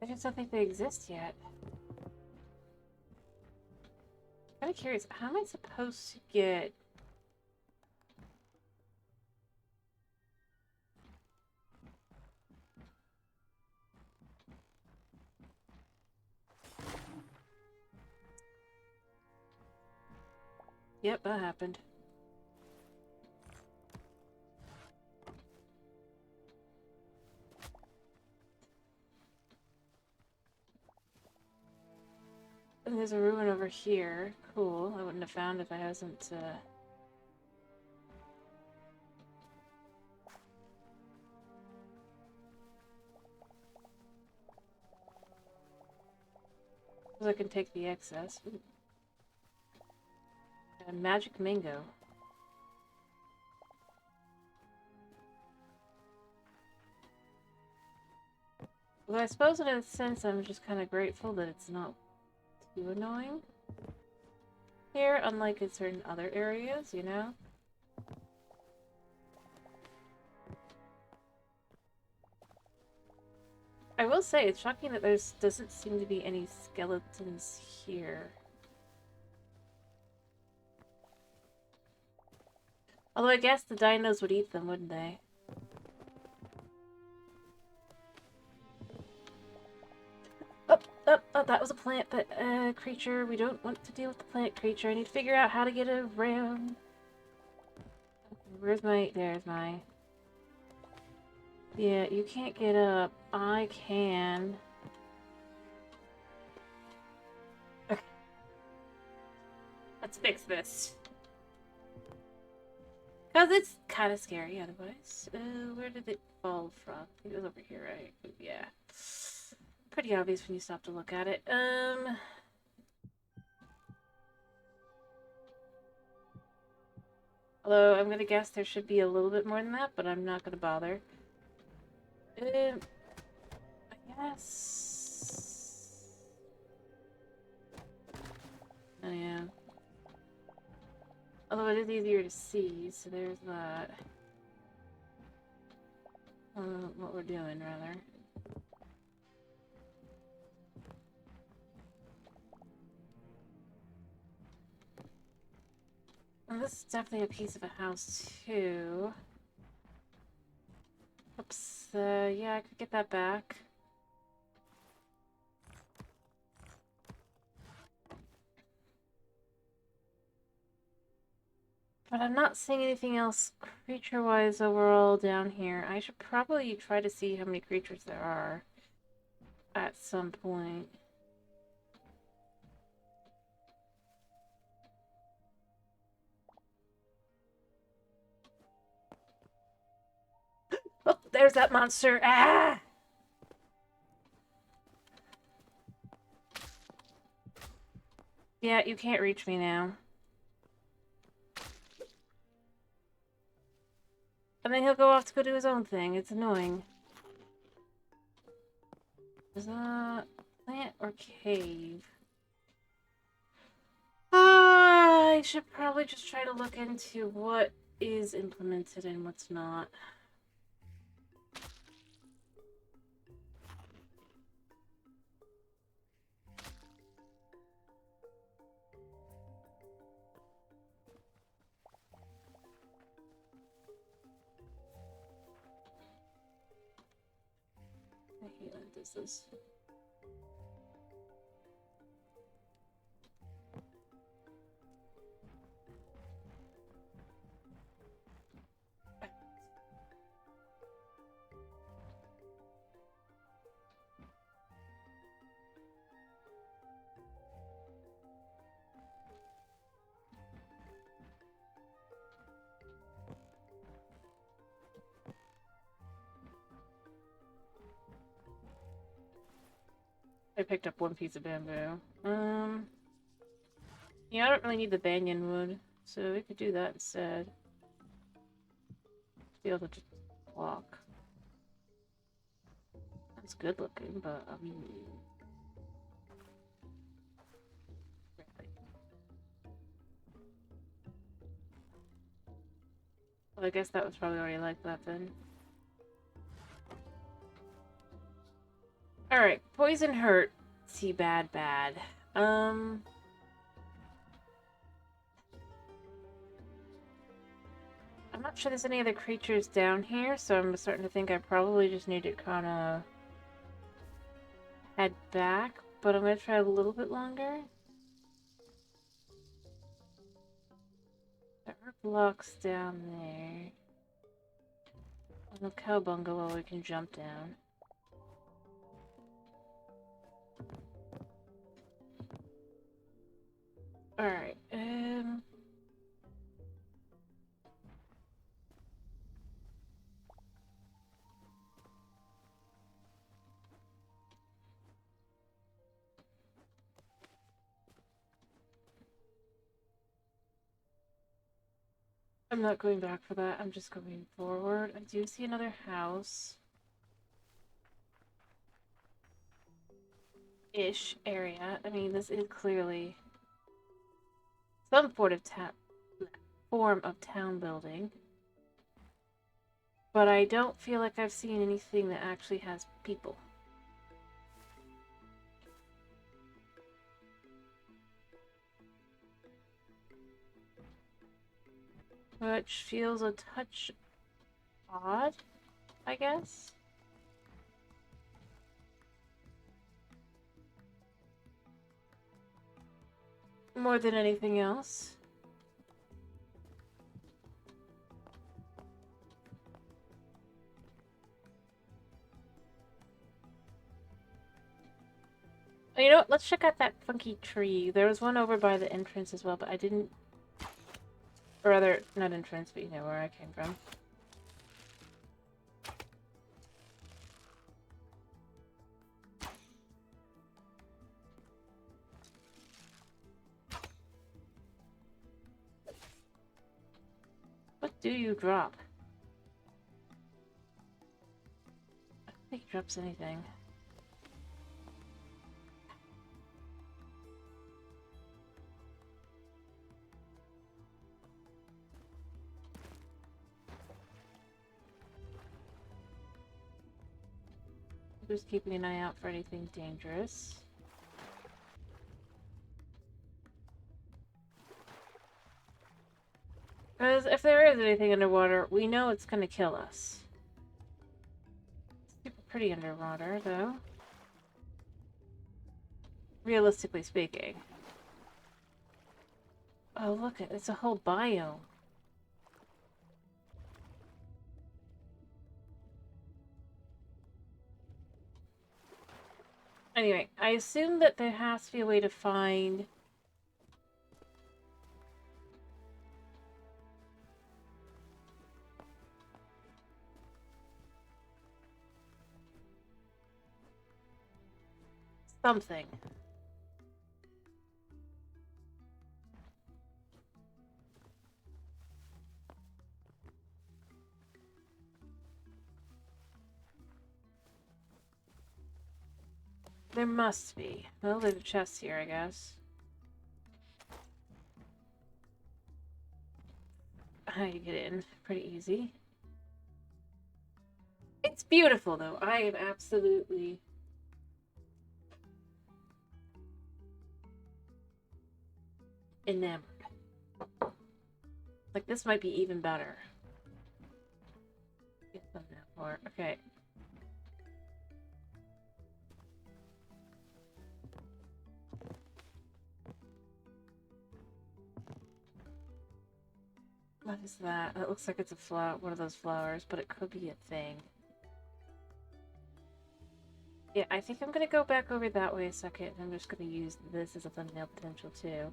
I just don't think they exist yet. I'm kind of curious, how am I supposed to get... Yep, that happened. And there's a ruin over here. Cool. I wouldn't have found if I wasn't, I can take the excess. Ooh. A magic mango. Well, I suppose in a sense I'm just kind of grateful that it's not too annoying here, unlike in certain other areas, you know? I will say, it's shocking that there doesn't seem to be any skeletons here. Although I guess the dinos would eat them, wouldn't they? Oh, that was a plant creature. We don't want to deal with the plant creature. I need to figure out how to get around. Where's my... There's my... Yeah, you can't get up. I can. Okay. Let's fix this. Because it's kind of scary otherwise. Where did it fall from? I think it was over here, right? Yeah. Pretty obvious when you stop to look at it. Although I'm gonna guess there should be a little bit more than that, but I'm not gonna bother. I guess... Oh yeah. Although it is easier to see, so there's that. What we're doing, rather. And this is definitely a piece of a house, too. Oops. Yeah, I could get that back. But I'm not seeing anything else creature-wise overall down here. I should probably try to see how many creatures there are at some point. Oh, there's that monster! Ah! Yeah, you can't reach me now. And then he'll go off to go do his own thing. It's annoying. Is that plant or cave? I should probably just try to look into what is implemented and what's not. I hate when it does this. I picked up one piece of bamboo. Yeah, I don't really need the banyan wood, so we could do that instead. Be able to just walk. That's good looking, but well, I guess that was probably already like that then. Alright, poison hurt. See, bad. I'm not sure there's any other creatures down here, so I'm starting to think I probably just need to kind of head back, but I'm going to try a little bit longer. There are blocks down there. And the cow bungalow we can jump down. Alright, I'm not going back for that. I'm just going forward. I do see another house. Ish area. I mean, this is clearly some form of town building. But I don't feel like I've seen anything that actually has people. Which feels a touch odd, I guess. More than anything else. Oh, you know what? Let's check out that funky tree. There was one over by the entrance as well, but I didn't... Or rather, not entrance, but you know where I came from. What do you drop? I don't think he drops anything. Just keeping an eye out for anything dangerous. Because if there is anything underwater, we know it's gonna kill us. Super pretty underwater, though. Realistically speaking. Oh, look, it's a whole biome. Anyway, I assume that there has to be a way to find... something. There must be. Well, there's a chest here, I guess. How you get in? Pretty easy. It's beautiful, though. I am absolutely... enamored. Like, this might be even better. Get some now for... Okay. What is that? That looks like it's a flower, one of those flowers, but it could be a thing. Yeah, I think I'm gonna go back over that way a second, and I'm just gonna use this as a thumbnail potential too.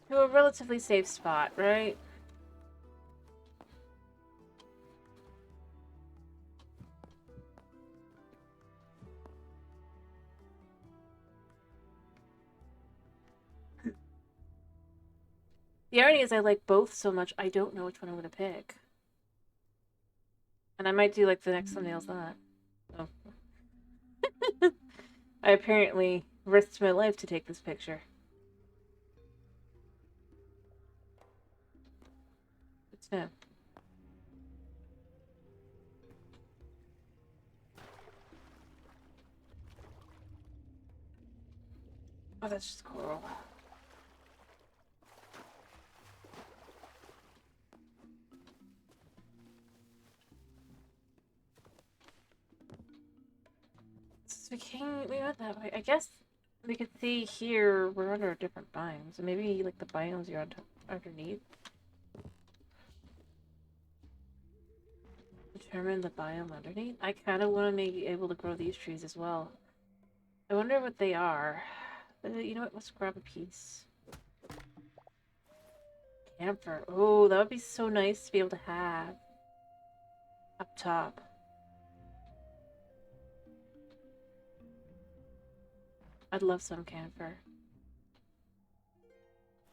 To a relatively safe spot, right? The irony is I like both so much, I don't know which one I'm gonna pick. And I might do like the next thumbnail's that. Oh. I apparently risked my life to take this picture. Good to know. Oh, that's just coral. So we went that way. I guess we could see here we're under different biomes. So maybe like the biomes you're underneath. Determine the biome underneath. I kind of want to be able to grow these trees as well. I wonder what they are. You know what? Let's grab a piece. Camphor. Oh, that would be so nice to be able to have up top. I'd love some camphor.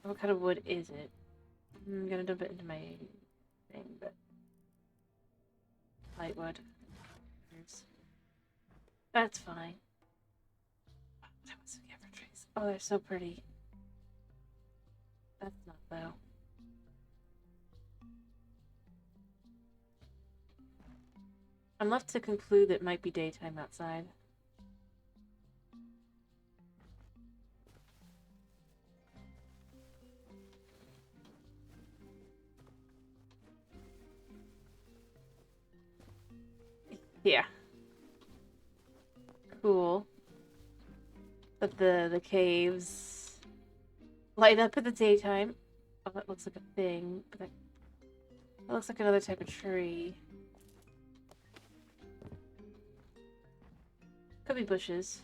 What kind of wood is it? I'm gonna dump it into my thing, but light wood. That's fine. That was some camphor trees. Oh, they're so pretty. That's not though. I'm left to conclude that it might be daytime outside. Yeah. Cool. But the caves light up in the daytime. Oh, that looks like a thing. But that looks like another type of tree. Could be bushes.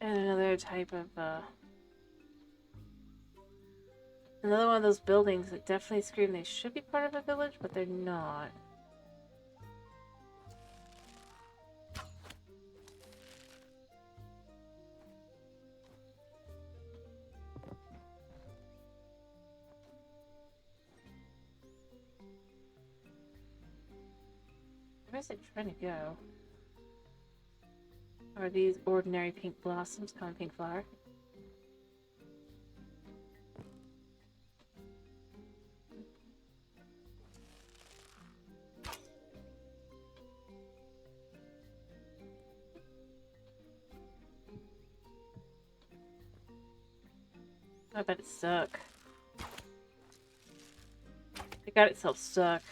And another type of, another one of those buildings that definitely scream they should be part of a village, but they're not. Where's it trying to go? Are these ordinary pink blossoms? Common pink flower? I bet it stuck. It got itself stuck.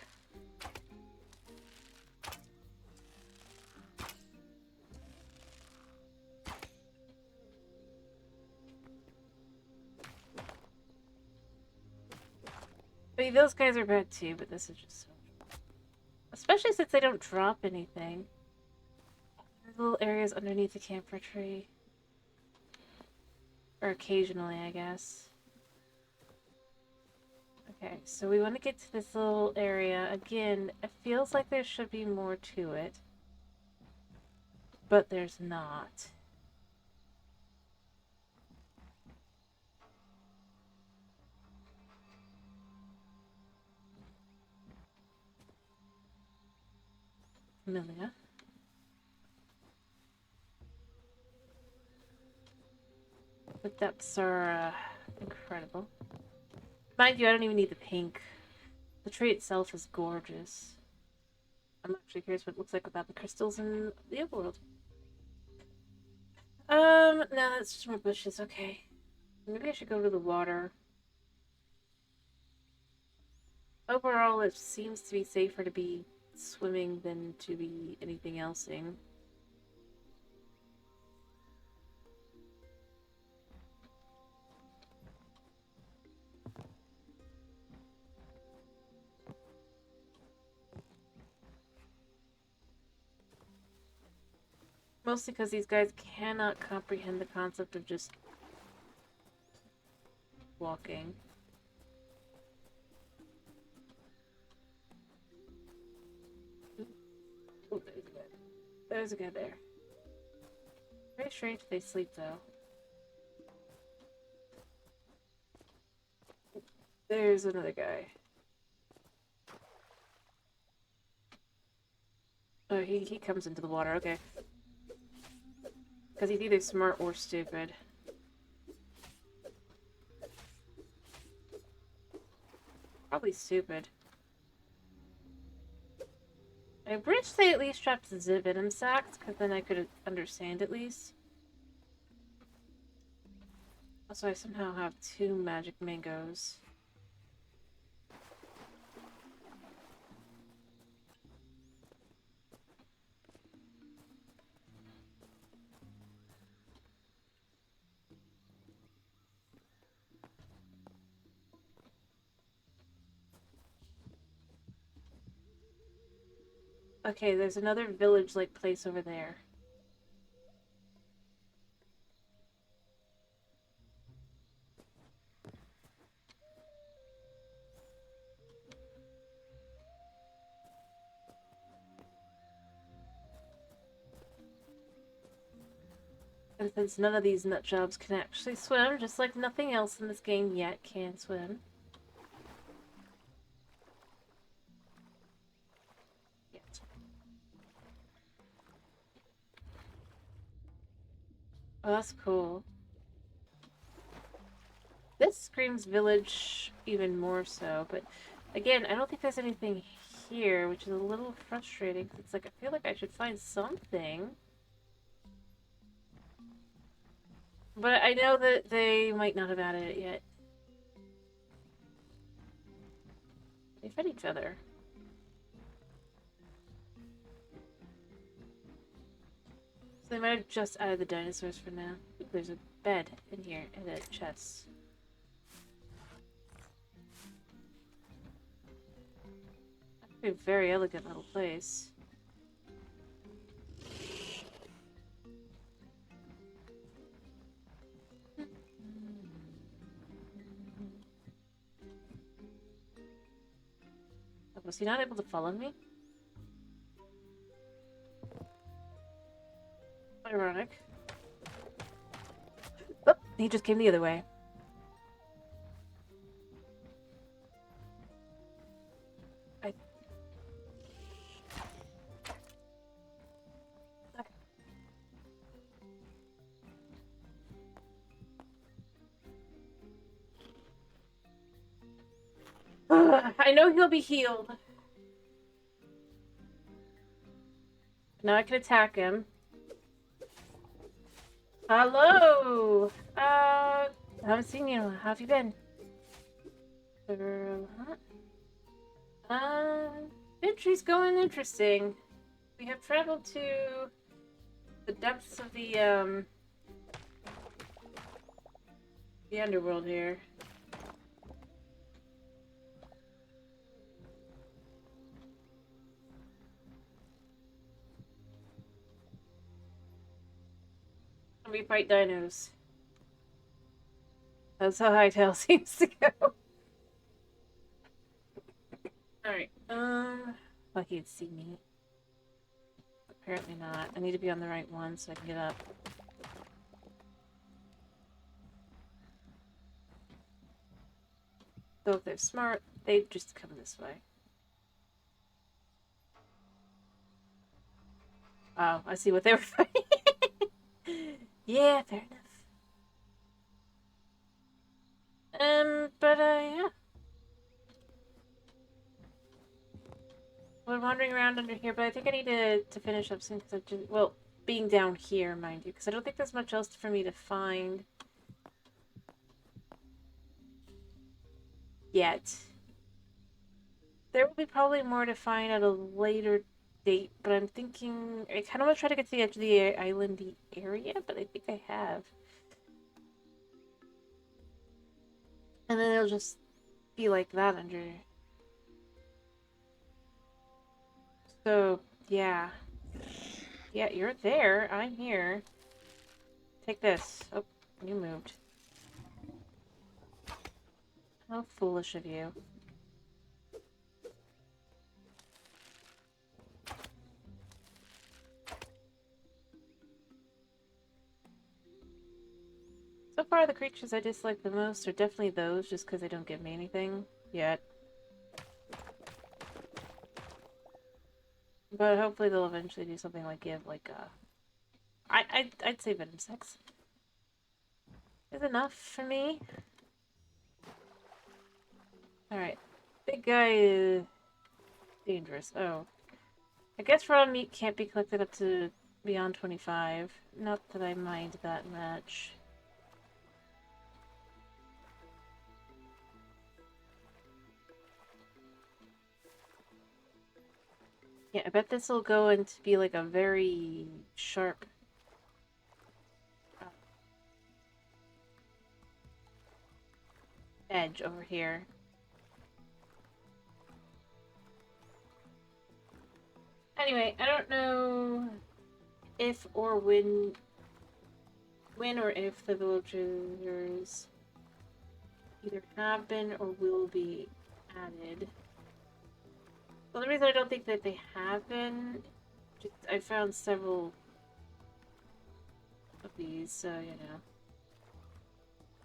I mean, those guys are bad too, but this is just so... Especially since they don't drop anything. There's little areas underneath the camphor tree. Or occasionally, I guess. Okay, so we want to get to this little area. Again, it feels like there should be more to it. But there's not. Familiar. The depths are incredible. Mind you, I don't even need the pink. The tree itself is gorgeous. I'm actually curious what it looks like without the crystals in the overworld. No, that's just more bushes. Okay. Maybe I should go to the water. Overall, it seems to be safer to be swimming than to be anything elsing. Mostly because these guys cannot comprehend the concept of just walking. Oh, there's a guy. There's a guy there. Very strange they sleep, though. There's another guy. Oh, he comes into the water, okay. Because he's either smart or stupid. Probably stupid. I wish they at least dropped the venom sacs, because then I could understand at least. Also, I somehow have 2 magic mangoes. Okay, there's another village-like place over there. And since none of these nutjobs can actually swim, just like nothing else in this game yet can swim. Yet. Oh, that's cool. This screams village even more so, but again, I don't think there's anything here, which is a little frustrating. It's like, I feel like I should find something. But I know that they might not have added it yet. They fed each other. So they might have just added the dinosaurs for now. Ooh, there's a bed in here and a chest. A very elegant little place. Was he not able to follow me? Ironic. Oh, he just came the other way. I know he'll be healed. Now I can attack him. Hello! I haven't seen you. How have you been? Entry's going interesting. We have traveled to the depths of the underworld here. And we fight dinos. That's how Hytale seems to go. Alright, well, he'd see me. Apparently not. I need to be on the right one so I can get up. So if they're smart, they'd just come this way. Oh, I see what they were fighting. Yeah, fair enough. Yeah. We're wandering around under here, but I think I need to finish up soon because I just, well, being down here, mind you, because I don't think there's much else for me to find yet. There will be probably more to find at a later date, but I'm thinking I kind of want to try to get to the edge of the islandy area, but I think I have. And then it'll just be like that under. So, yeah. Yeah, you're there. I'm here. Take this. Oh, you moved. How foolish of you. So far, the creatures I dislike the most are definitely those, just because they don't give me anything yet. But hopefully they'll eventually do something like give, like, I'd say venom sex is enough for me. Alright. Big guy is dangerous. Oh. I guess raw meat can't be collected up to beyond 25. Not that I mind that much. Yeah, I bet this will go into be like a very sharp edge over here. Anyway, I don't know if or when or if the villagers either have been or will be added. Well, the reason I don't think that they have been, just, I found several of these, so you know.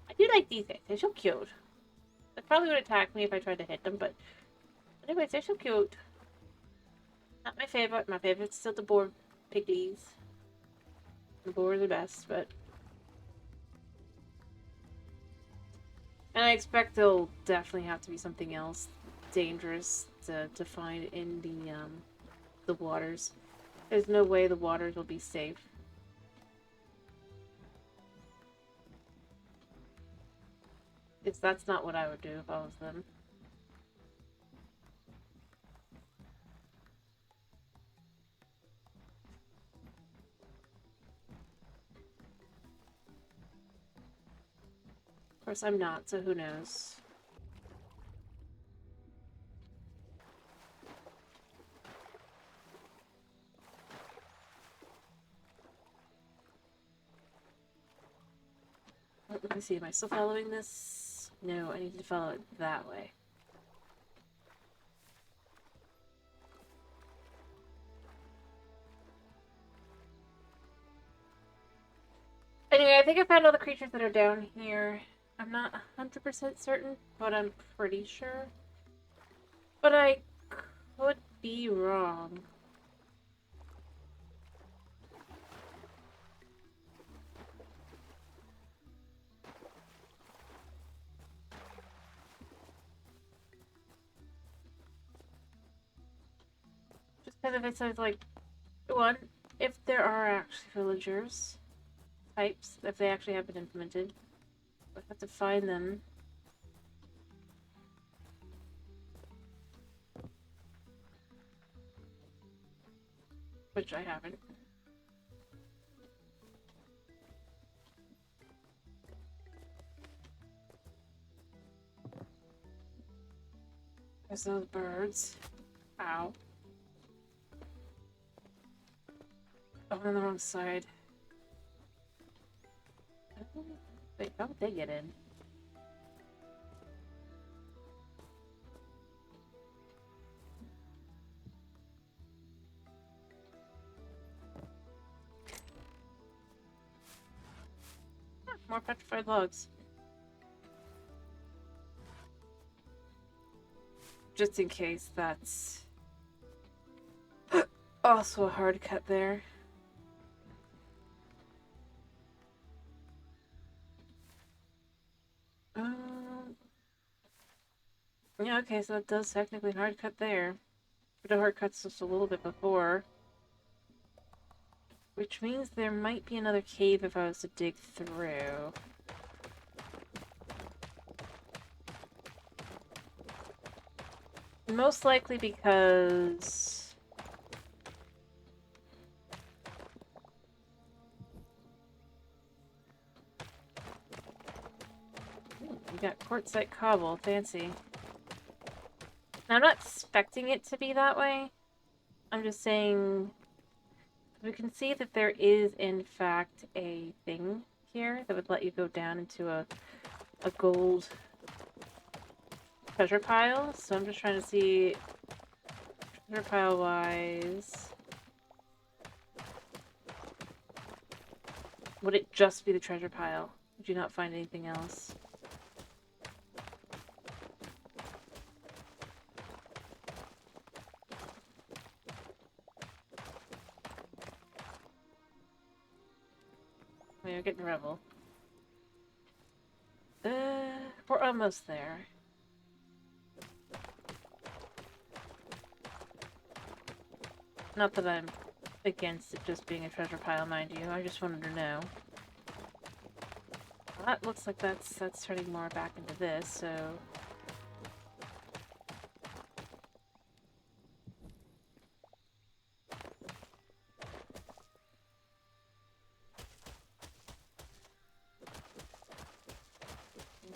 I do like these things. They're so cute. They probably would attack me if I tried to hit them, but anyways, they're so cute. Not my favorite. My favorite's still the boar piggies. The boar are the best, but and I expect there'll definitely have to be something else dangerous to find in the waters. There's no way the waters will be safe. Because that's not what I would do if I was them. Of course, I'm not, so who knows? Let me see, am I still following this? No, I need to follow it that way. Anyway, I think I found all the creatures that are down here. I'm not 100% certain, but I'm pretty sure. But I could be wrong. Just because if it says, like, one, if there are actually villagers types, if they actually have been implemented. I have to find them. Which I haven't. There's those birds. Ow. Oh, I'm on the wrong side. Wait, how would they get in? More petrified logs. Just in case that's also a hard cut there. Yeah, okay, so it does technically hard cut there. But the hard cut's just a little bit before. Which means there might be another cave if I was to dig through. Most likely because... we got quartzite cobble, fancy. Now, I'm not expecting it to be that way. I'm just saying... we can see that there is, in fact, a thing here that would let you go down into a gold treasure pile. So I'm just trying to see, treasure pile-wise, would it just be the treasure pile? Would you not find anything else? We're getting rebel. We're almost there. Not that I'm against it just being a treasure pile, mind you. I just wanted to know. Well, that looks like that's turning more back into this, so...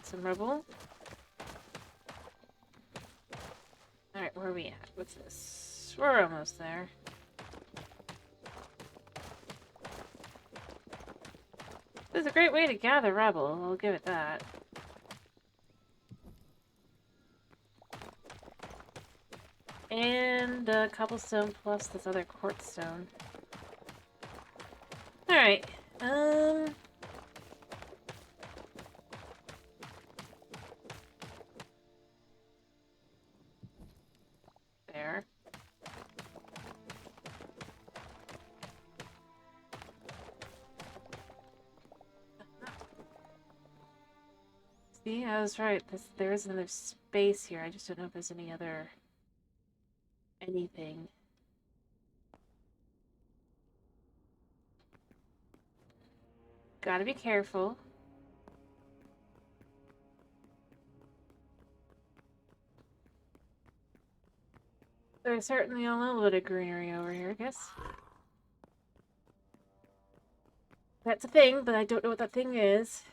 some rubble. Alright, where are we at? What's this? We're almost there. This is a great way to gather rubble, I'll give it that. And cobblestone plus this other quartz stone. Alright, there. See, I was right. There is another space here. I just don't know if there's any other... anything. Gotta be careful. There's certainly a little bit of greenery over here, I guess. That's a thing, but I don't know what that thing is.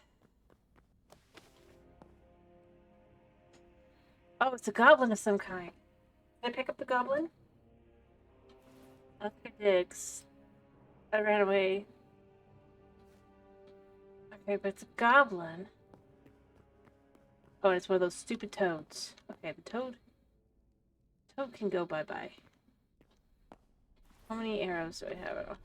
Oh, it's a goblin of some kind. Did I pick up the goblin? I don't think I did, 'cause I ran away. Okay, but it's a goblin. Oh, it's one of those stupid toads. Okay, the toad can go bye-bye. How many arrows do I have? Oh.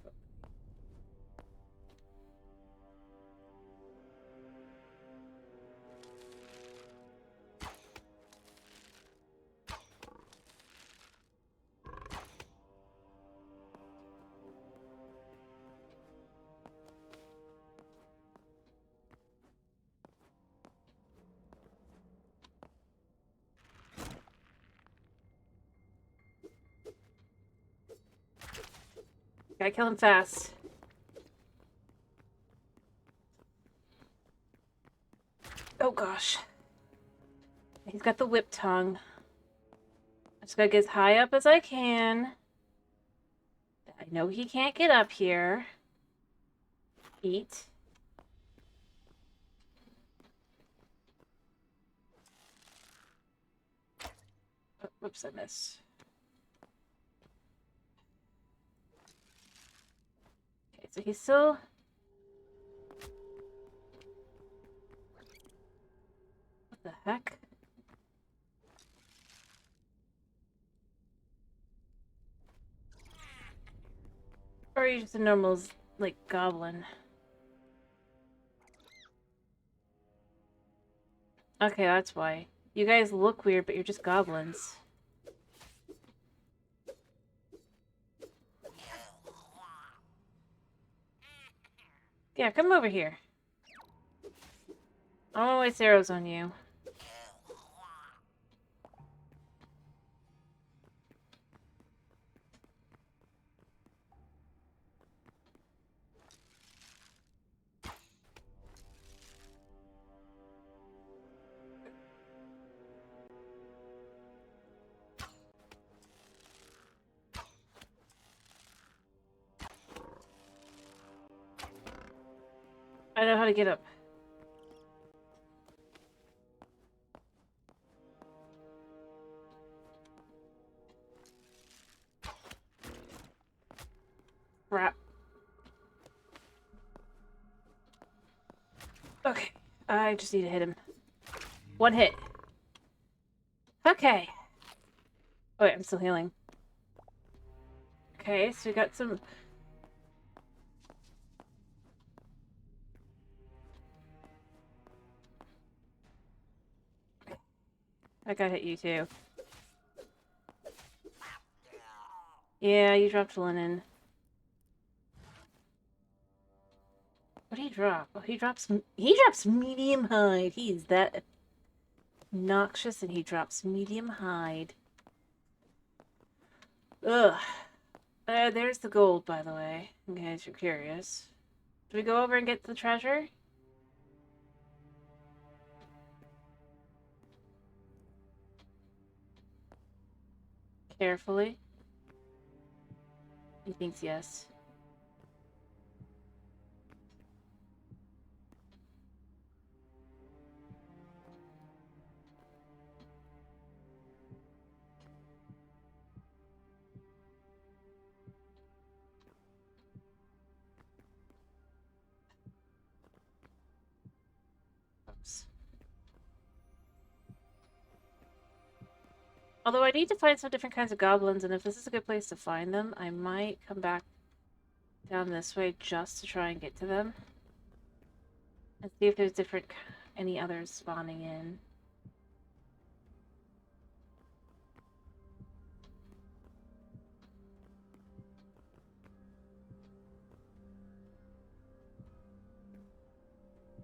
Gotta kill him fast. Oh gosh. He's got the whip tongue. I just gotta get as high up as I can. I know he can't get up here. Eat. Oh, whoops, I missed. Okay, so he's still... What the heck? Or are you just a normal, like, goblin? Okay, that's why. You guys look weird, but you're just goblins. Yeah, come over here. I don't want to waste arrows on you. I know how to get up. Crap. Okay, I just need to hit him. One hit. Okay. Oh wait, I'm still healing. Okay, so we got some... I gotta hit you too. Yeah, you dropped linen. What do you drop? Oh, he drops medium hide. He's that noxious, and he drops medium hide. Ugh. There's the gold, by the way, in case you're curious. Do we go over and get the treasure? Carefully. He thinks yes. Oops. Although I need to find some different kinds of goblins, and if this is a good place to find them, I might come back down this way just to try and get to them. And see if there's any others spawning in.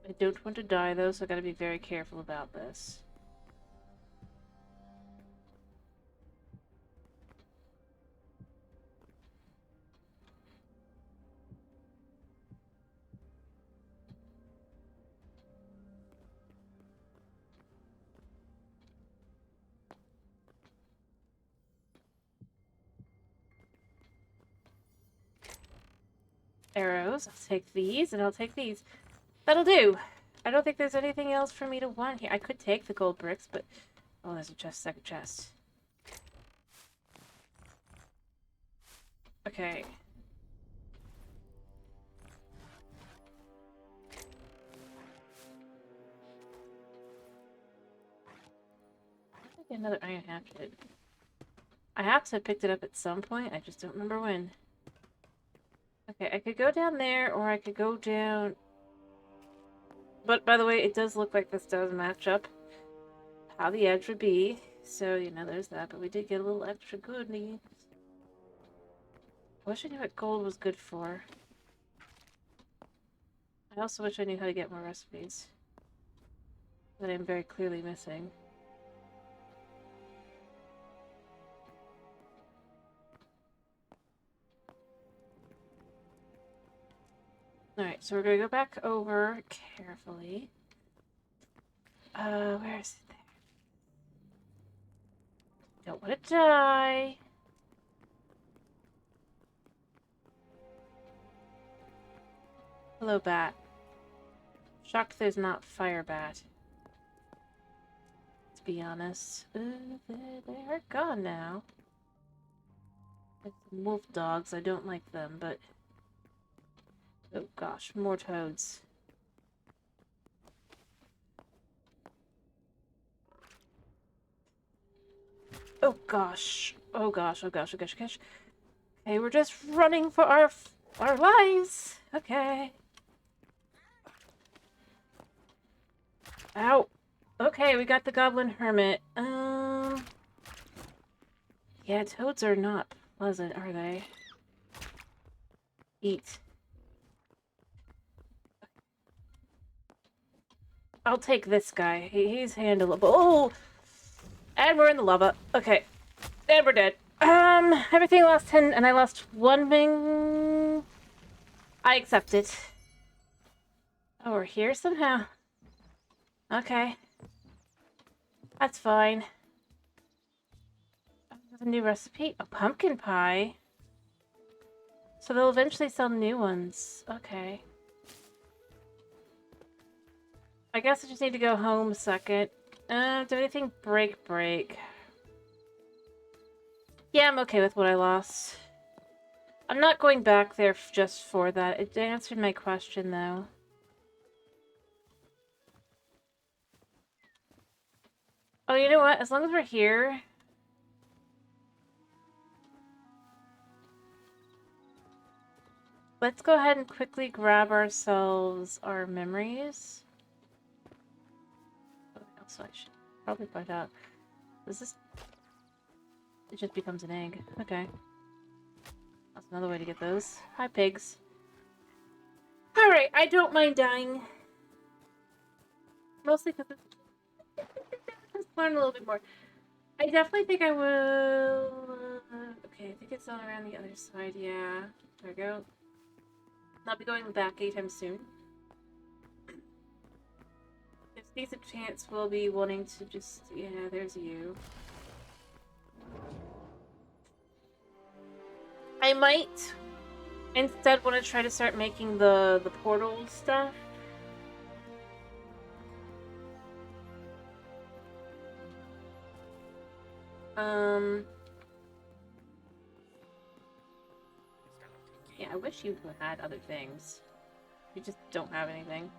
I don't want to die though, so I gotta be very careful about this. Arrows. I'll take these, and I'll take these. That'll do! I don't think there's anything else for me to want here. I could take the gold bricks, but... Oh, there's a second chest. Okay. Get another iron hatchet. I have to have picked it up at some point, I just don't remember when. Okay, I could go down there, or I could go down... But, by the way, it does look like this does match up how the edge would be. So, you know, there's that. But we did get a little extra goodies. I wish I knew what gold was good for. I also wish I knew how to get more recipes that I'm very clearly missing. Alright, so we're going to go back over carefully. Where is it there? Don't want to die. Hello, bat. Shocked there's not fire bat. To be honest. They are gone now. It's wolf dogs. I don't like them, but... Oh gosh, more toads. Oh gosh. Oh gosh, oh gosh, oh gosh, oh gosh. Okay, we're just running for our lives. Okay. Ow. Okay, we got the Goblin Hermit. Yeah, toads are not pleasant, are they? Eat. I'll take this guy. He's handleable. Oh! And we're in the lava. Okay. And we're dead. Everything lost 10, and I lost 1 wing. I accept it. Oh, we're here somehow. Okay. That's fine. There's a new recipe. A pumpkin pie. So they'll eventually sell new ones. Okay. I guess I just need to go home a second. Do anything break? Yeah, I'm okay with what I lost. I'm not going back there just for that. It answered my question, though. Oh, you know what? As long as we're here... Let's go ahead and quickly grab ourselves our memories. So I should probably find out. Is this... It just becomes an egg. Okay. That's another way to get those. Hi, pigs. Alright, I don't mind dying. Mostly because let's learn a little bit more. I definitely think I will... okay, I think it's on around the other side, yeah. There we go. I'll be going back anytime soon. There's a decent chance we'll be wanting to just... yeah, there's you. I might instead want to try to start making the portal stuff. Yeah, I wish you had other things. You just don't have anything.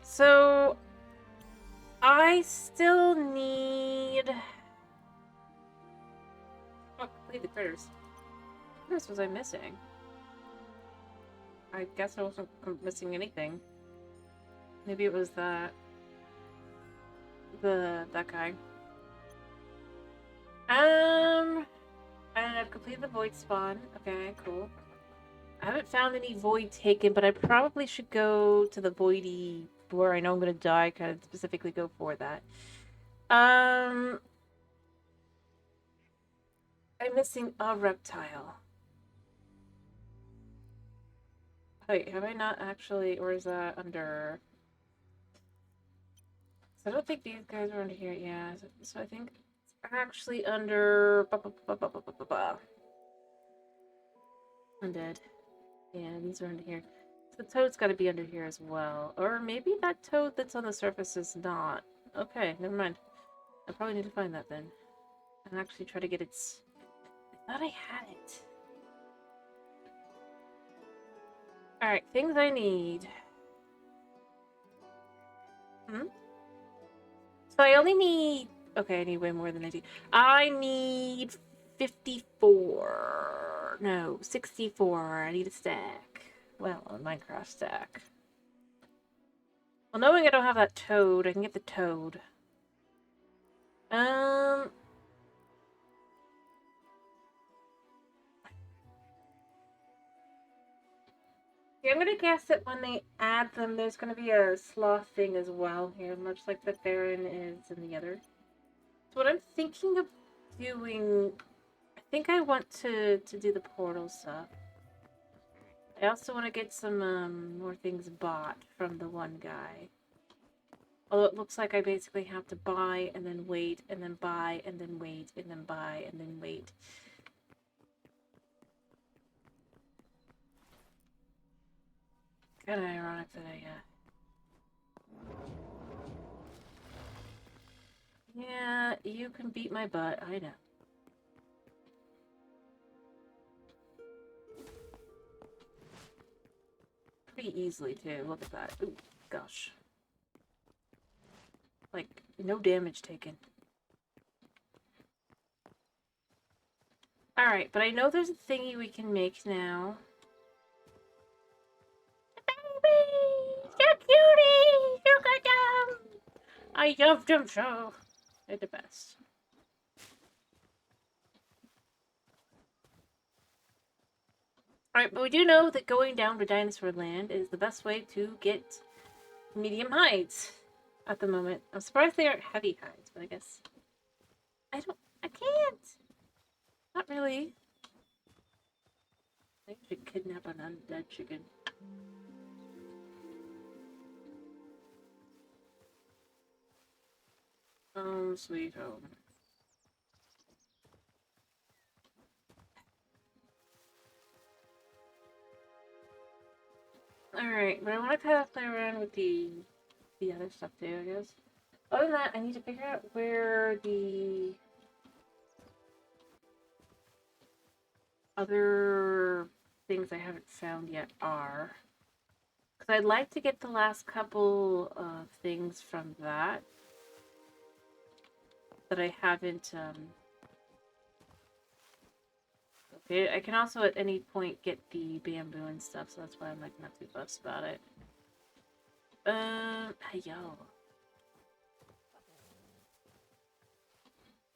So, I still need... oh, complete the critters. What else was I missing? I guess I wasn't missing anything. Maybe it was that... that guy. I've completed the void spawn. Okay, cool. I haven't found any void taken, but I probably should go to the voidy where I know I'm gonna die, kind of specifically go for that. I'm missing a reptile. Wait, have I not actually, or is that under... so I don't think these guys are under here, yeah. So I think it's actually under... undead. Yeah, these are under here. So the toad's gotta be under here as well. Or maybe that toad that's on the surface is not. Okay, never mind. I probably need to find that then. And actually try to get its... I thought I had it. Alright, things I need. So I only need... okay, I need way more than I do. I need 54. No, 64. I need a stack. Well, a Minecraft stack. Well, knowing I don't have that toad, I can get the toad. Yeah, I'm gonna guess that when they add them, there's gonna be a sloth thing as well here, much like the Theron is in the other. So what I'm thinking of doing... I think I want to do the portal stuff. I also want to get some more things bought from the one guy. Although it looks like I basically have to buy and then wait and then buy and then wait and then buy and then wait. Kind of ironic that Yeah, you can beat my butt, I know. Pretty easily, too. Look at that. Ooh, gosh. Like, no damage taken. Alright, but I know there's a thingy we can make now. Baby! So cutie! Look at them! I love them so. They're the best. Alright, but we do know that going down to Dinosaur Land is the best way to get medium hides at the moment. I'm surprised they aren't heavy hides, but I guess... I can't! Not really. I think I should kidnap an undead chicken. Oh, sweet home. Alright, but I want to kind of play around with the other stuff too, I guess. Other than that, I need to figure out where the other things I haven't found yet are. Because I'd like to get the last couple of things from that I haven't, Okay, I can also at any point get the bamboo and stuff, so that's why I'm, like, not too fussed about it. Hey, yo.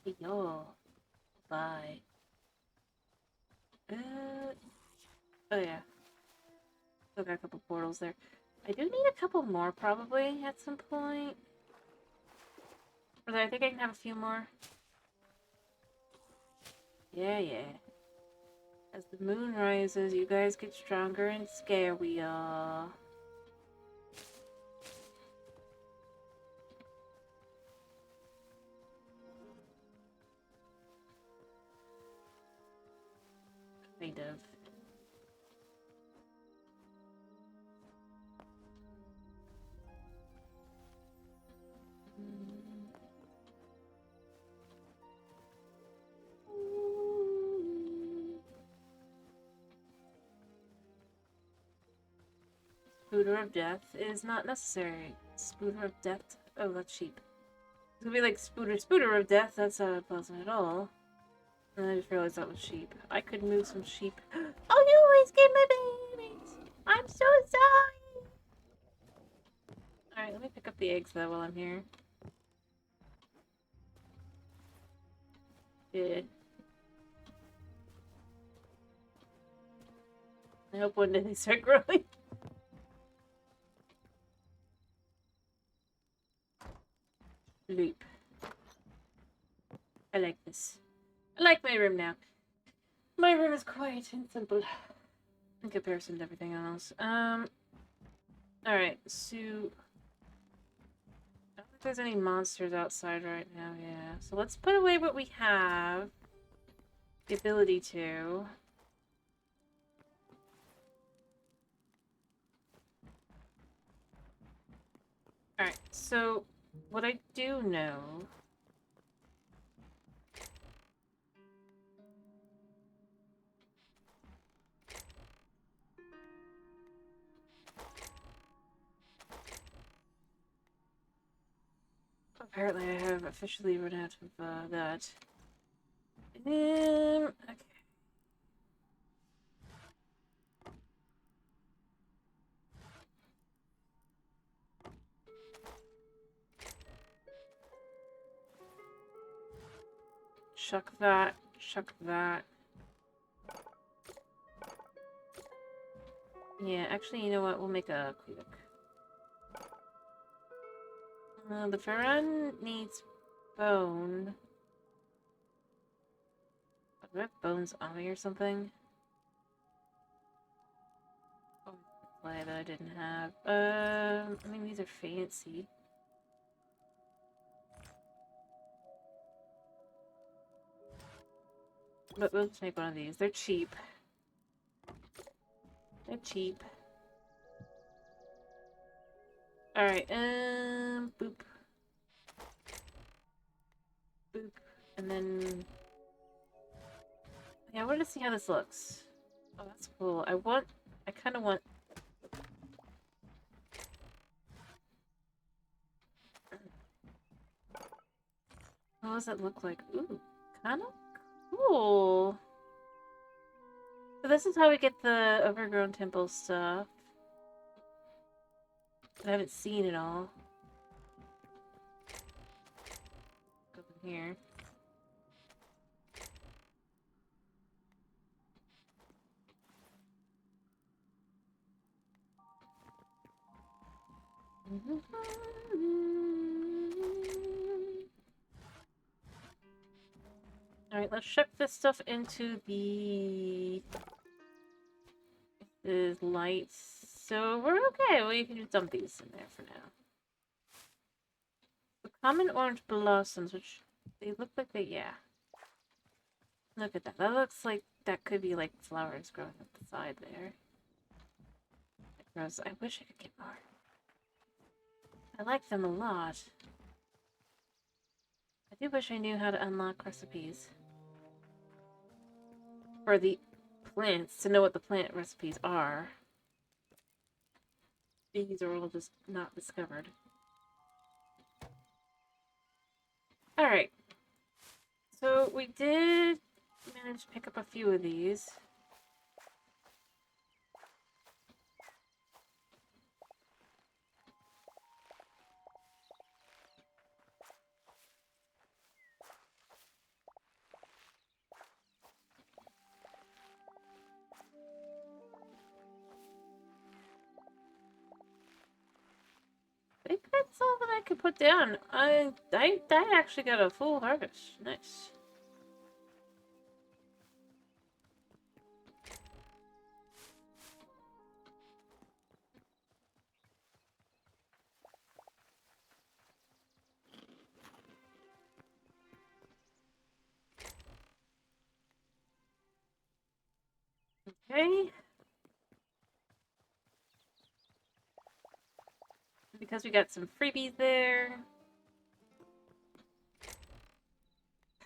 Hey, yo. Bye. Oh yeah. Still got a couple portals there. I do need a couple more, probably, at some point. Or I think I can have a few more. Yeah, yeah. As the moon rises, you guys get stronger and scary, kind of. Spooter of Death is not necessary. Spooter of Death? Oh, that's sheep. It's gonna be like Spooter of Death. That's not pleasant at all. And I just realized that was sheep. I could move some sheep. Oh, you always get my babies! I'm so sorry! Alright, let me pick up the eggs, though, while I'm here. Yeah. I hope one day they start growing. Loop. I like this. I like my room now. My room is quiet and simple in comparison to everything else. Alright, so... I don't think there's any monsters outside right now, yeah. So let's put away what we have the ability to. Alright, so what I do know... Apparently I have officially run out of that. Okay. Shuck that. Shuck that. Yeah, actually, you know what? We'll make a quick. The Ferran needs bone. Do I have bones on me or something? display that I didn't have. I mean, these are fancy. But we'll just make one of these. They're cheap. They're cheap. Alright, boop. Boop. And then... Yeah, I wanted to see how this looks. Oh, that's cool. I kind of want... What does that look like? Ooh, kind of cool. So this is how we get the overgrown temple stuff. I haven't seen it all. Go in here. Alright, let's chuck this stuff into the lights. So we're okay. Well, you can just dump these in there for now. The common orange blossoms, which they look like yeah. Look at that. That looks like that could be like flowers growing up the side there. I wish I could get more. I like them a lot. I do wish I knew how to unlock recipes. For the plants, to know what the plant recipes are. These are all just not discovered. Alright. So we did manage to pick up a few of these. I think that's all that I could put down. I actually got a full harvest. Nice. Okay. Because we got some freebies there.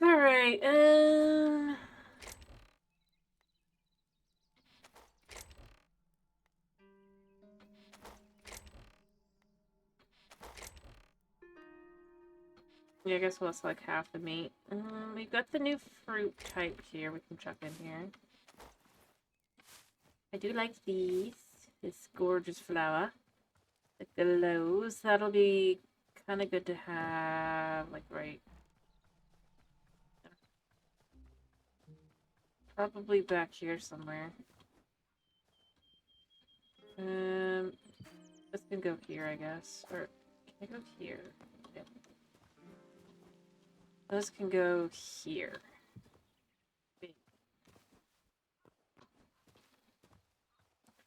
Alright, yeah, I guess we'll also like half the meat. We've got the new fruit type here we can chuck in here. I do like these. This gorgeous flower. It glows. That'll be kind of good to have, like, right. Probably back here somewhere. This can go here, I guess. Or, can I go here? Yeah. This can go here.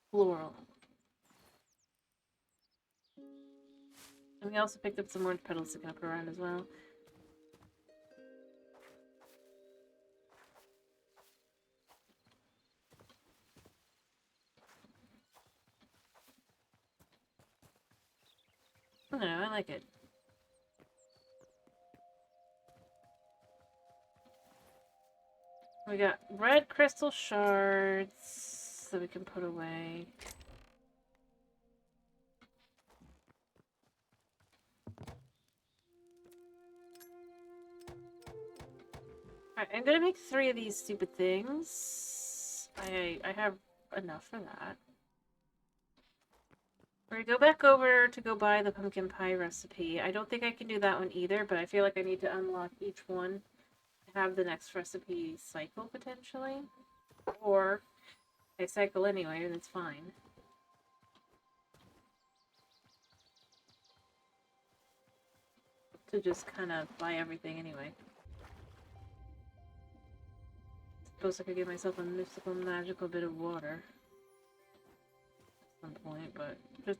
Floral. And we also picked up some orange petals to kind of put around as well. I don't know, I like it. We got red crystal shards that we can put away. Alright, I'm gonna make 3 of these stupid things. I have enough for that. We're gonna go back over to go buy the pumpkin pie recipe. I don't think I can do that one either, but I feel like I need to unlock each one to have the next recipe cycle, potentially. Or I cycle anyway, and it's fine. To just kind of buy everything anyway. Suppose I could give myself a mystical, magical bit of water. some point, but just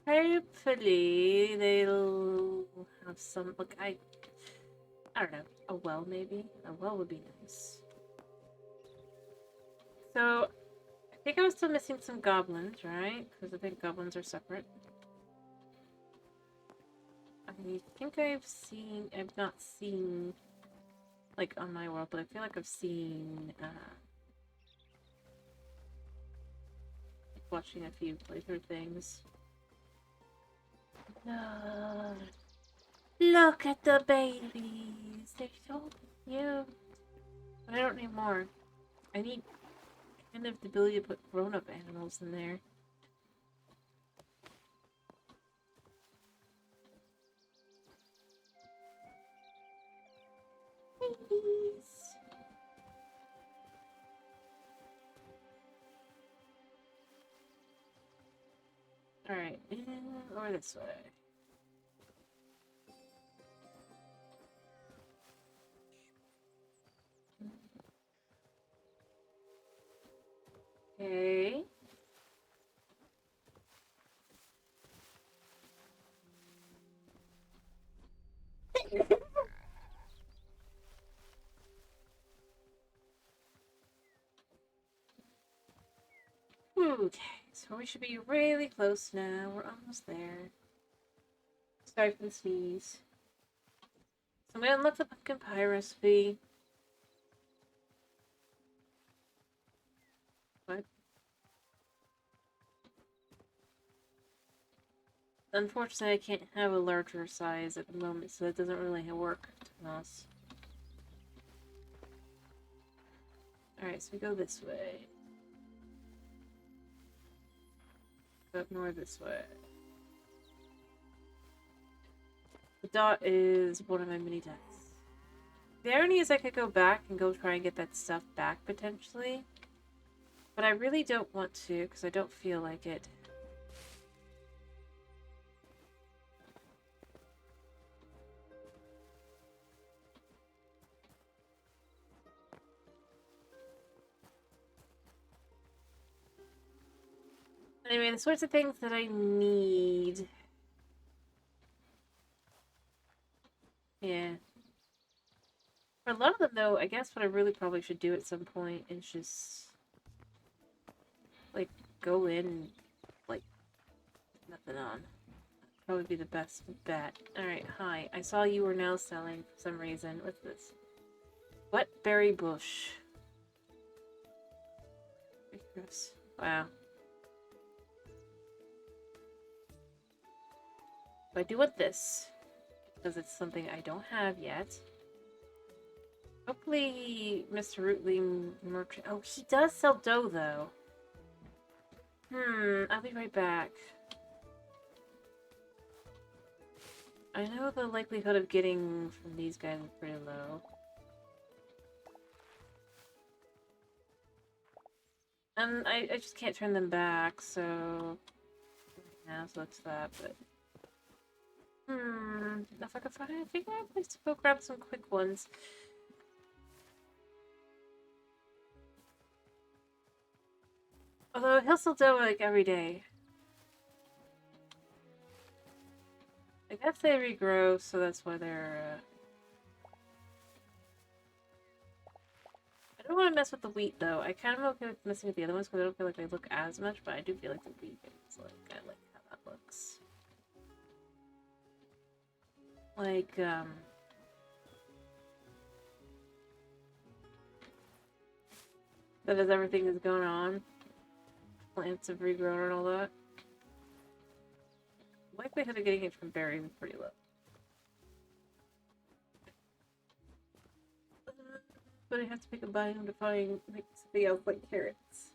hopefully they'll have some. Look, I don't know, a well maybe. A well would be nice. So I think I was still missing some goblins, right? Because I think goblins are separate. I think I've not seen, like, on my world, but I feel like I've seen, watching a few playthrough things. No. Look at the babies! They're so cute! But I don't need more. I need kind of the ability to put grown-up animals in there. Babies! Alright, or this way. Okay. Okay, so we should be really close now. We're almost there. Sorry for the sneeze. So I'm gonna unlock the pumpkin pie recipe. What? Unfortunately, I can't have a larger size at the moment, so that doesn't really work to us. Alright, so we go this way. Go up north this way. The dot is one of my mini deaths. The irony is I could go back and go try and get that stuff back, potentially. But I really don't want to, because I don't feel like it. Anyway, the sorts of things that I need. Yeah. For a lot of them, though, I guess what I really probably should do at some point is just, like, go in and, like, nothing on. That'd probably be the best bet. Alright, hi. I saw you were now selling for some reason. What's this? What berry bush? Wow. But I do want this, because it's something I don't have yet. Hopefully, Mr. Rootley merchant. Oh, he does sell dough, though. I'll be right back. I know the likelihood of getting from these guys is pretty low. And I just can't turn them back, so... Yeah, so that's that, but... If I could figure out a place to go grab some quick ones. Although, he'll still do it, like, every day. I guess they regrow, so that's why they're, I don't want to mess with the wheat, though. I kind of okay with messing with the other ones, because I don't feel like they look as much, but I do feel like the wheat is, like, I like how that looks. Like, that is everything that's going on. Plants have regrown and all that. Likelihood of getting it from berries is pretty low. But I have to pick a biome to find like something else like carrots.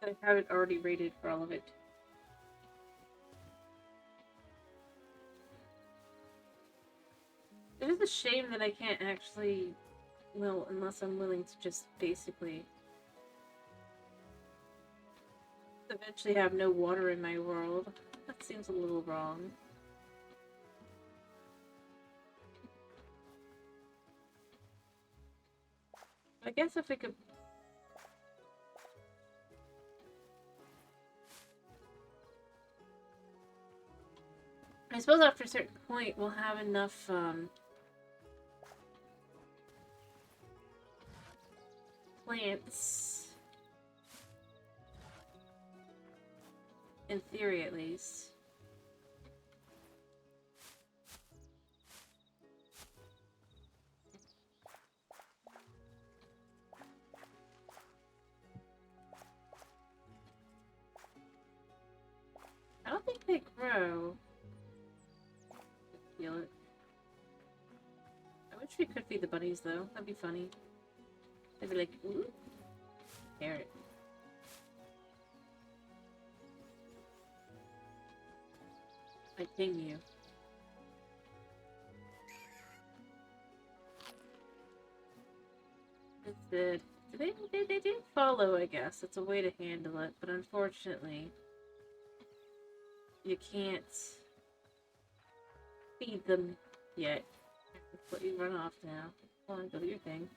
I haven't already rated for all of it. It is a shame that I can't actually, well, unless I'm willing to just basically eventually have no water in my world. That seems a little wrong. I guess if we could... I suppose after a certain point we'll have enough, plants. In theory, at least. I don't think they grow. Feel it. I wish we could feed the bunnies, though. That'd be funny. They'd be like, ooh, carrot. I ping you. That's it. They do follow, I guess. It's a way to handle it, but unfortunately, you can't feed them yet. Let's let you run off now. Come on, go do your thing.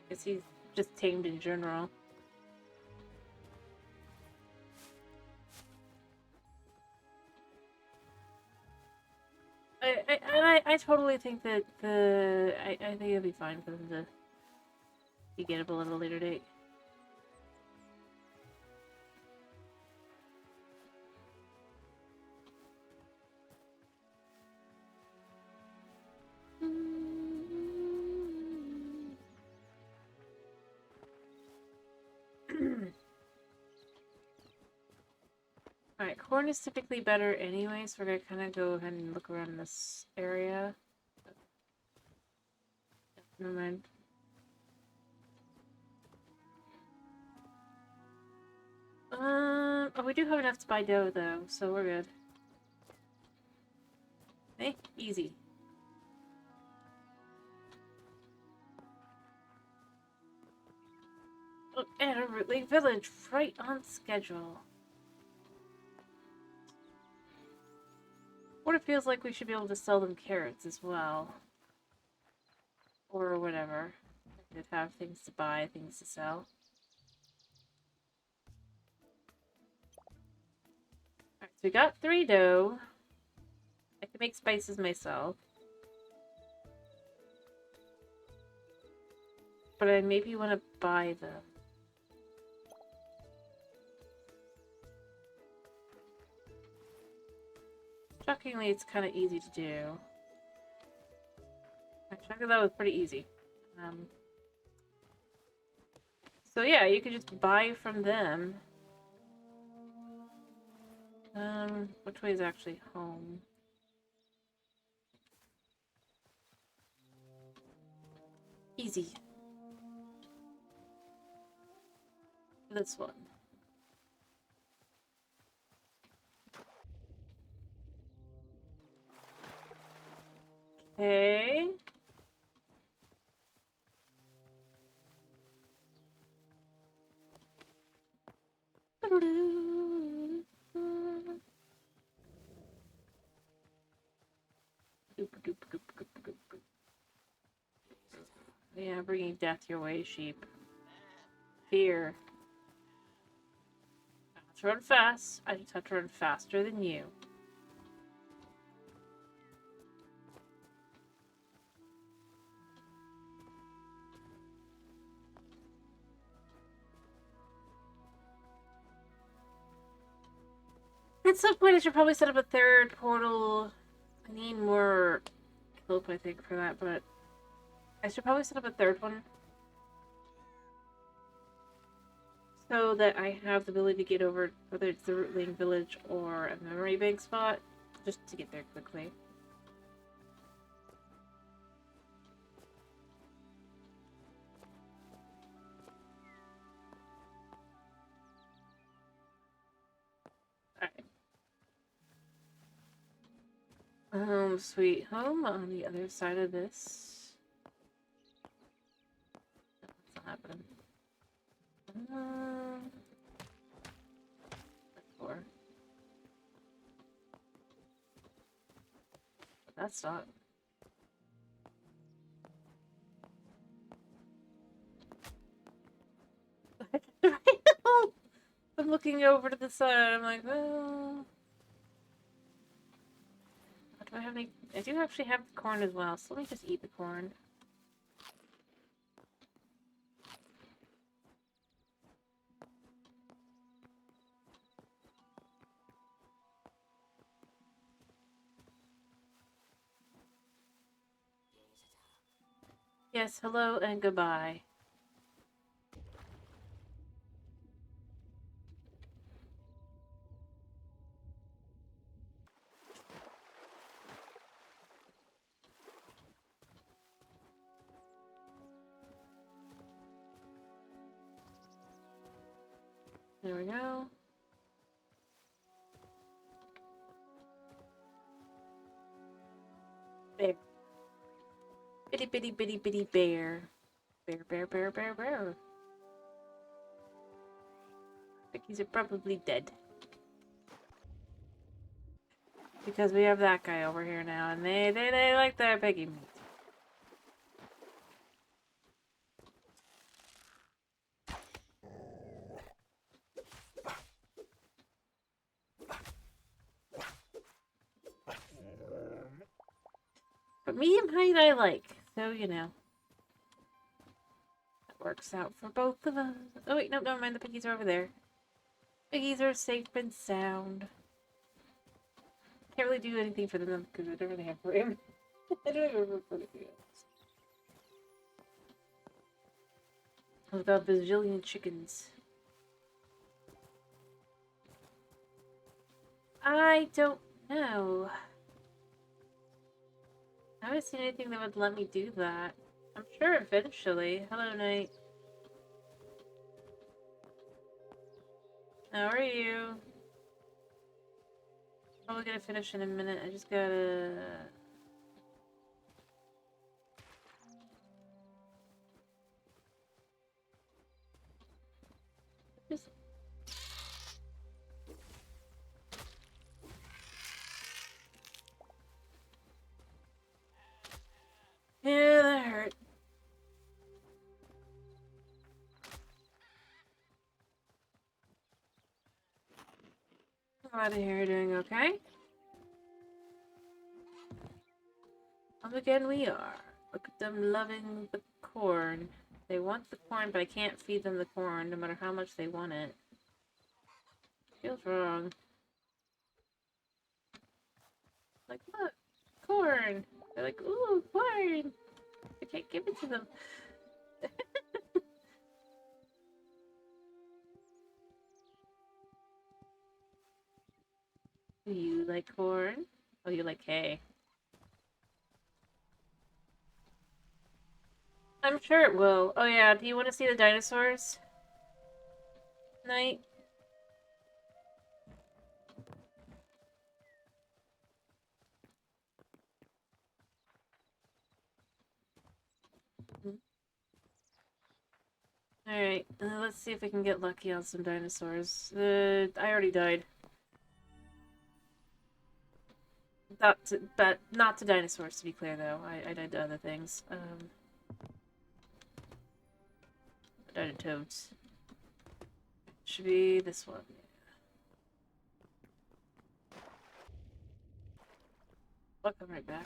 Guess he's just tamed in general. I totally think that I think it'll be fine for them to be gettable at a later date. Alright, corn is typically better anyway, so we're gonna kind of go ahead and look around this area. Never mind. Oh, we do have enough to buy dough though, so we're good. Hey, easy. Look at a Root Lake Village, right on schedule. What it feels like we should be able to sell them carrots as well. Or whatever. They'd have things to buy, things to sell. Alright, so we got 3 dough. I can make spices myself. But I maybe want to buy them. Shockingly, it's kind of easy to do. Actually, that was pretty easy. So yeah, you could just buy from them. Which way is actually home? Easy. This one. Okay. Yeah, bringing death your way, sheep. Fear. I have to run fast. I just have to run faster than you. At some point, I should probably set up a 3rd portal. I need more hope, I think, for that, but I should probably set up a 3rd one. So that I have the ability to get over, whether it's the Rootling Village or a memory bank spot, just to get there quickly. Alright. Sweet home on the other side of this. What's not happening? 4. But that's not. I'm looking over to the side. I'm like, well, do I have any? I do actually have corn as well, so let me just eat the corn. Yes, hello and goodbye. There we go. Bear. Bitty bitty bitty bitty bear. Bear, bear, bear, bear, bear. Piggies are probably dead. Because we have that guy over here now, and they like their piggy meat. But medium height I like, so you know. That works out for both of us. Oh wait, no, never mind, the piggies are over there. Piggies are safe and sound. Can't really do anything for them because I don't really have room. I don't have room for anything else. I've got a bazillion chickens. I don't know. I haven't seen anything that would let me do that. I'm sure eventually. Hello, Knight. How are you? Probably gonna finish in a minute. I just gotta... Just... Yeah, that hurt. Come out of here, doing okay? Up again we are. Look at them loving the corn. They want the corn, but I can't feed them the corn, no matter how much they want it. Feels wrong. Like, look, corn. They're like, ooh, corn. I can't give it to them. Do you like corn? Oh, you like hay. I'm sure it will. Oh yeah, do you want to see the dinosaurs? Night? Alright, let's see if we can get lucky on some dinosaurs. I already died. But not to dinosaurs, to be clear, though. I died to other things. I died to toads. Should be this one. I'll come right back.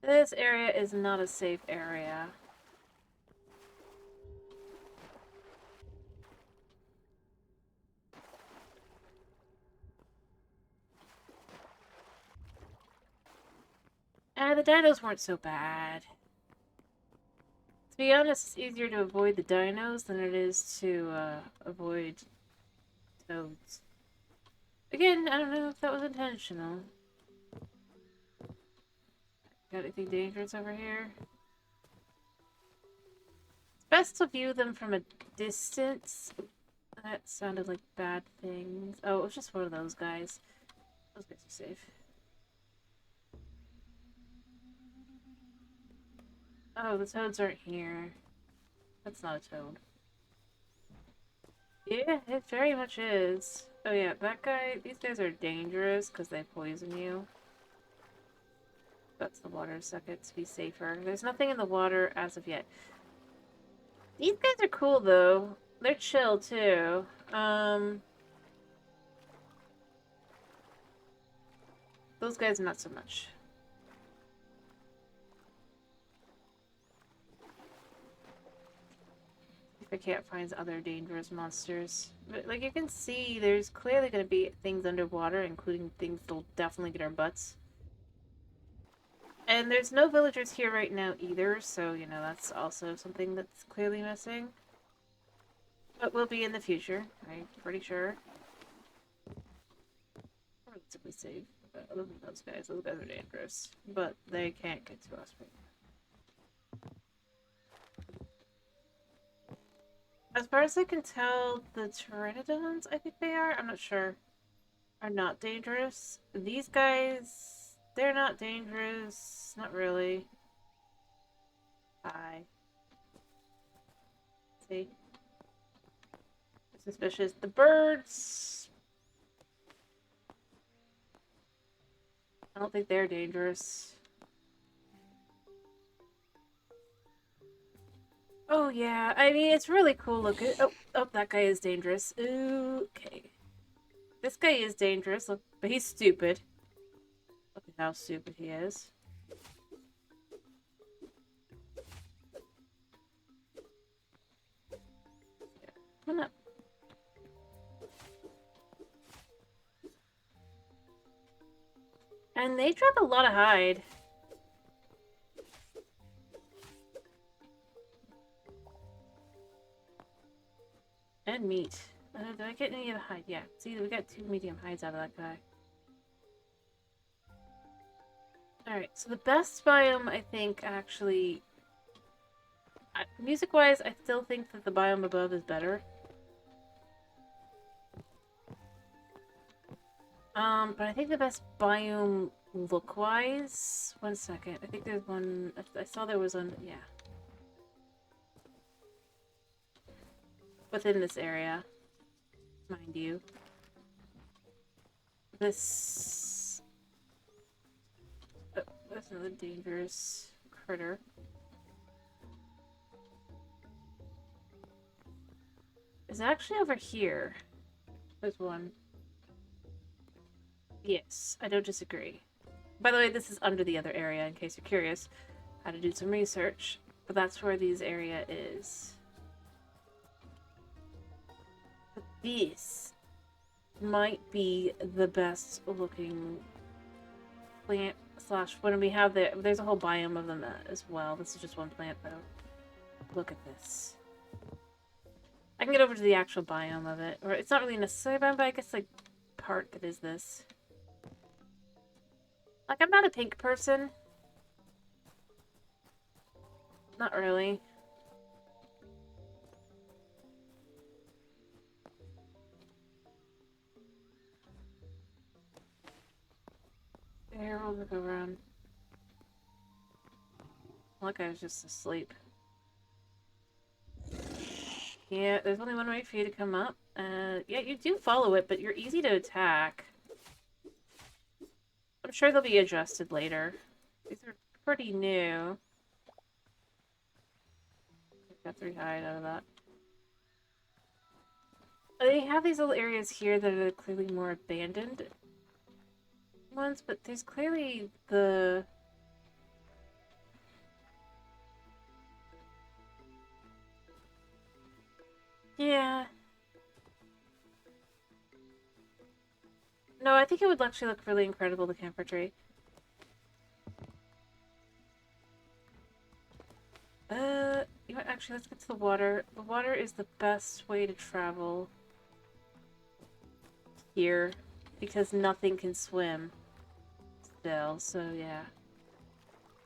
This area is not a safe area. The dinos weren't so bad. To be honest, it's easier to avoid the dinos than it is to avoid toads. Again, I don't know if that was intentional. Got anything dangerous over here? It's best to view them from a distance. That sounded like bad things. Oh, it was just one of those guys. Those guys are safe. Oh, the toads aren't here. That's not a toad. Yeah, it very much is. Oh yeah, that guy, these guys are dangerous because they poison you. That's the water sucket to be safer. There's nothing in the water as of yet. These guys are cool though. They're chill too. Those guys not so much. If I can't find other dangerous monsters. But like you can see, there's clearly gonna be things underwater, including things that'll definitely get our butts. And there's no villagers here right now either, so you know that's also something that's clearly missing. But will be in the future, I'm pretty sure. Relatively safe. Other than those guys are dangerous. But they can't get to us right now. As far as I can tell, the Pteranodons, I think they are, I'm not sure, are not dangerous. These guys, they're not dangerous. Not really. Hi. See? Suspicious. The birds, I don't think they're dangerous. Oh yeah, I mean it's really cool looking. Oh, that guy is dangerous. Okay. This guy is dangerous, look, but he's stupid. Look at how stupid he is. Yeah. Come on up. And they drop a lot of hide. And meat. Did I get any of the hide? Yeah. See, we got 2 medium hides out of that guy. Alright, so the best biome, I think, actually... music-wise, I still think that the biome above is better. But I think the best biome look-wise... One second. I think there's one... I saw there was one... Yeah. Within this area. Mind you. This... Oh, that's another dangerous critter. It's actually over here. There's one. Yes, I don't disagree. By the way, this is under the other area, in case you're curious. I had to do some research. But that's where this area is. But this might be the best looking plant slash when we have there's a whole biome of them as well. This is just one plant though. Look at this. I can get over to the actual biome of it. Or it's not really necessary biome, but I guess like part that is this. Like I'm not a pink person. Not really. There, we'll go around. Look, I was just asleep. Yeah, there's only one way for you to come up. Yeah, you do follow it, but you're easy to attack. I'm sure they'll be adjusted later. These are pretty new. Got 3 hide out of that. They have these little areas here that are clearly more abandoned ones, but there's clearly the... Yeah. No, I think it would actually look really incredible, the camphor tree. You know what, actually, let's get to the water. The water is the best way to travel here, because nothing can swim still, so yeah.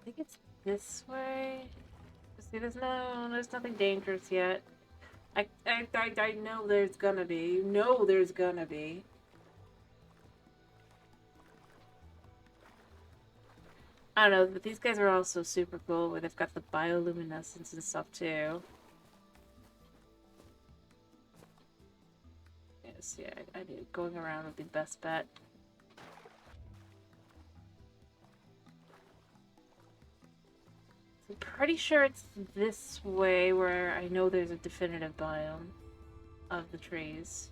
I think it's this way. See, there's nothing dangerous yet. I know there's gonna be. You know there's gonna be. I don't know, but these guys are also super cool, where they've got the bioluminescence and stuff too. Yes, yeah, I knew going around would be the best bet. I'm pretty sure it's this way where I know there's a definitive biome. of the trees.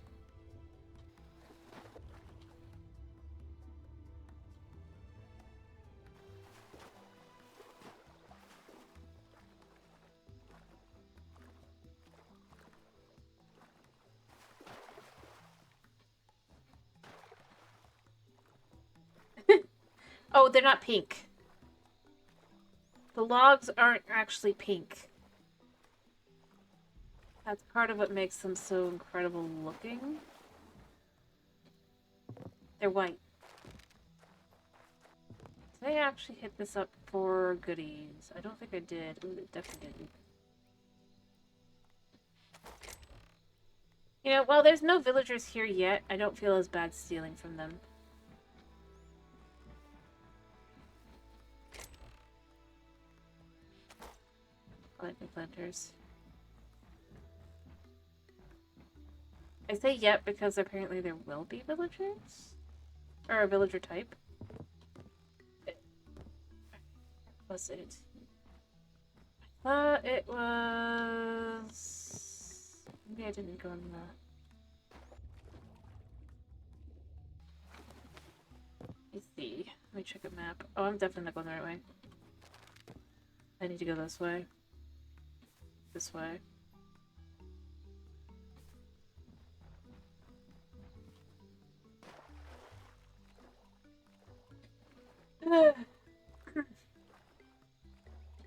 Oh, they're not pink. The logs aren't actually pink. That's part of what makes them so incredible looking. They're white. Did I actually hit this up for goodies? I don't think I did. Ooh, it definitely didn't. You know, while there's no villagers here yet, I don't feel as bad stealing from them. I like the planters. I say yet because apparently there will be villagers? Or a villager type. Was it? I thought it was... Maybe I didn't go on the... Let's see. Let me check a map. Oh, I'm definitely not going the right way. I need to go this way. This way.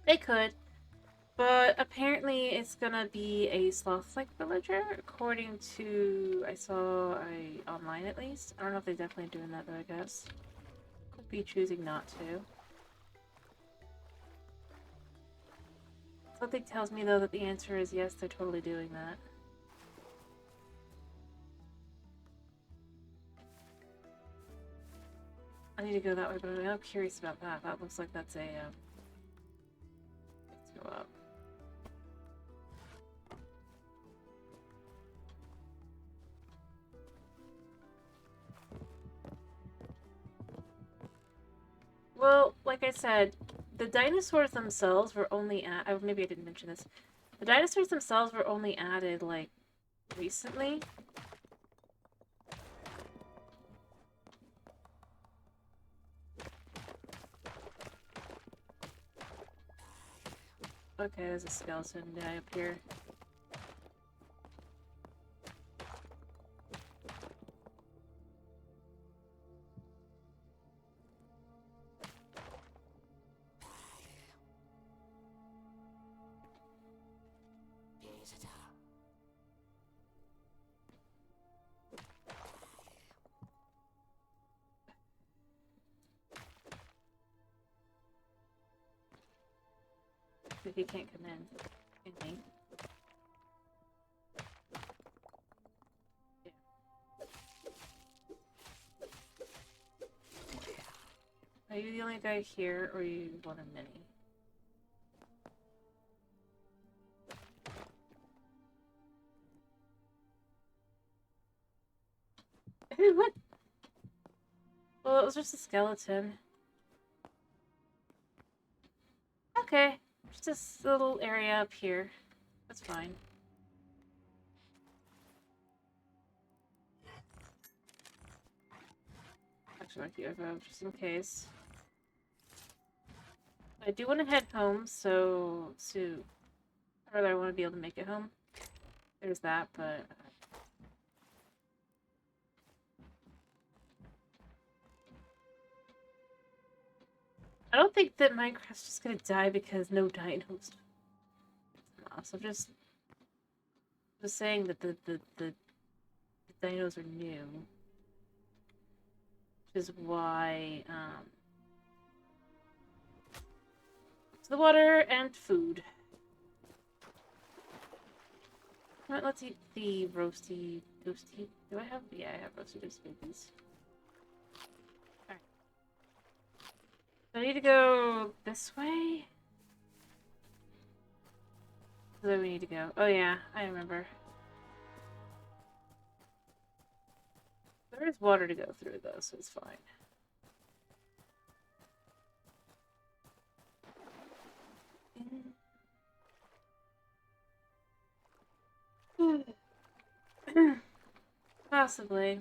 They could. But apparently it's gonna be a sloth-like villager, according to... I saw online at least. I don't know if they're definitely doing that though, I guess. Could be choosing not to. Something tells me though that the answer is yes, they're totally doing that. I need to go that way, but I'm curious about that. That looks like that's a... Let's go up. Well, like I said, the dinosaurs themselves were only maybe I didn't mention this. The dinosaurs themselves were only added, like, recently. Okay, there's a skeleton guy up here. He can't come in, can he? Yeah. Are you the only guy here, or you want a mini? What? Well, it was just a skeleton. Okay, just this little area up here. That's fine. Actually, my UFO, just in case. I do want to head home, so soon. Or I want to be able to make it home. There's that, but... I don't think that Minecraft's just gonna die because no dinos. So I'm just saying that the dinos are new. Which is why, to the water and food. Alright, let's eat the roasty ghosty. Do I have? Yeah, I have roasty ghost babies. Alright. Do I need to go this way? Where do we need to go? Oh yeah, I remember. There is water to go through though, so it's fine. Possibly.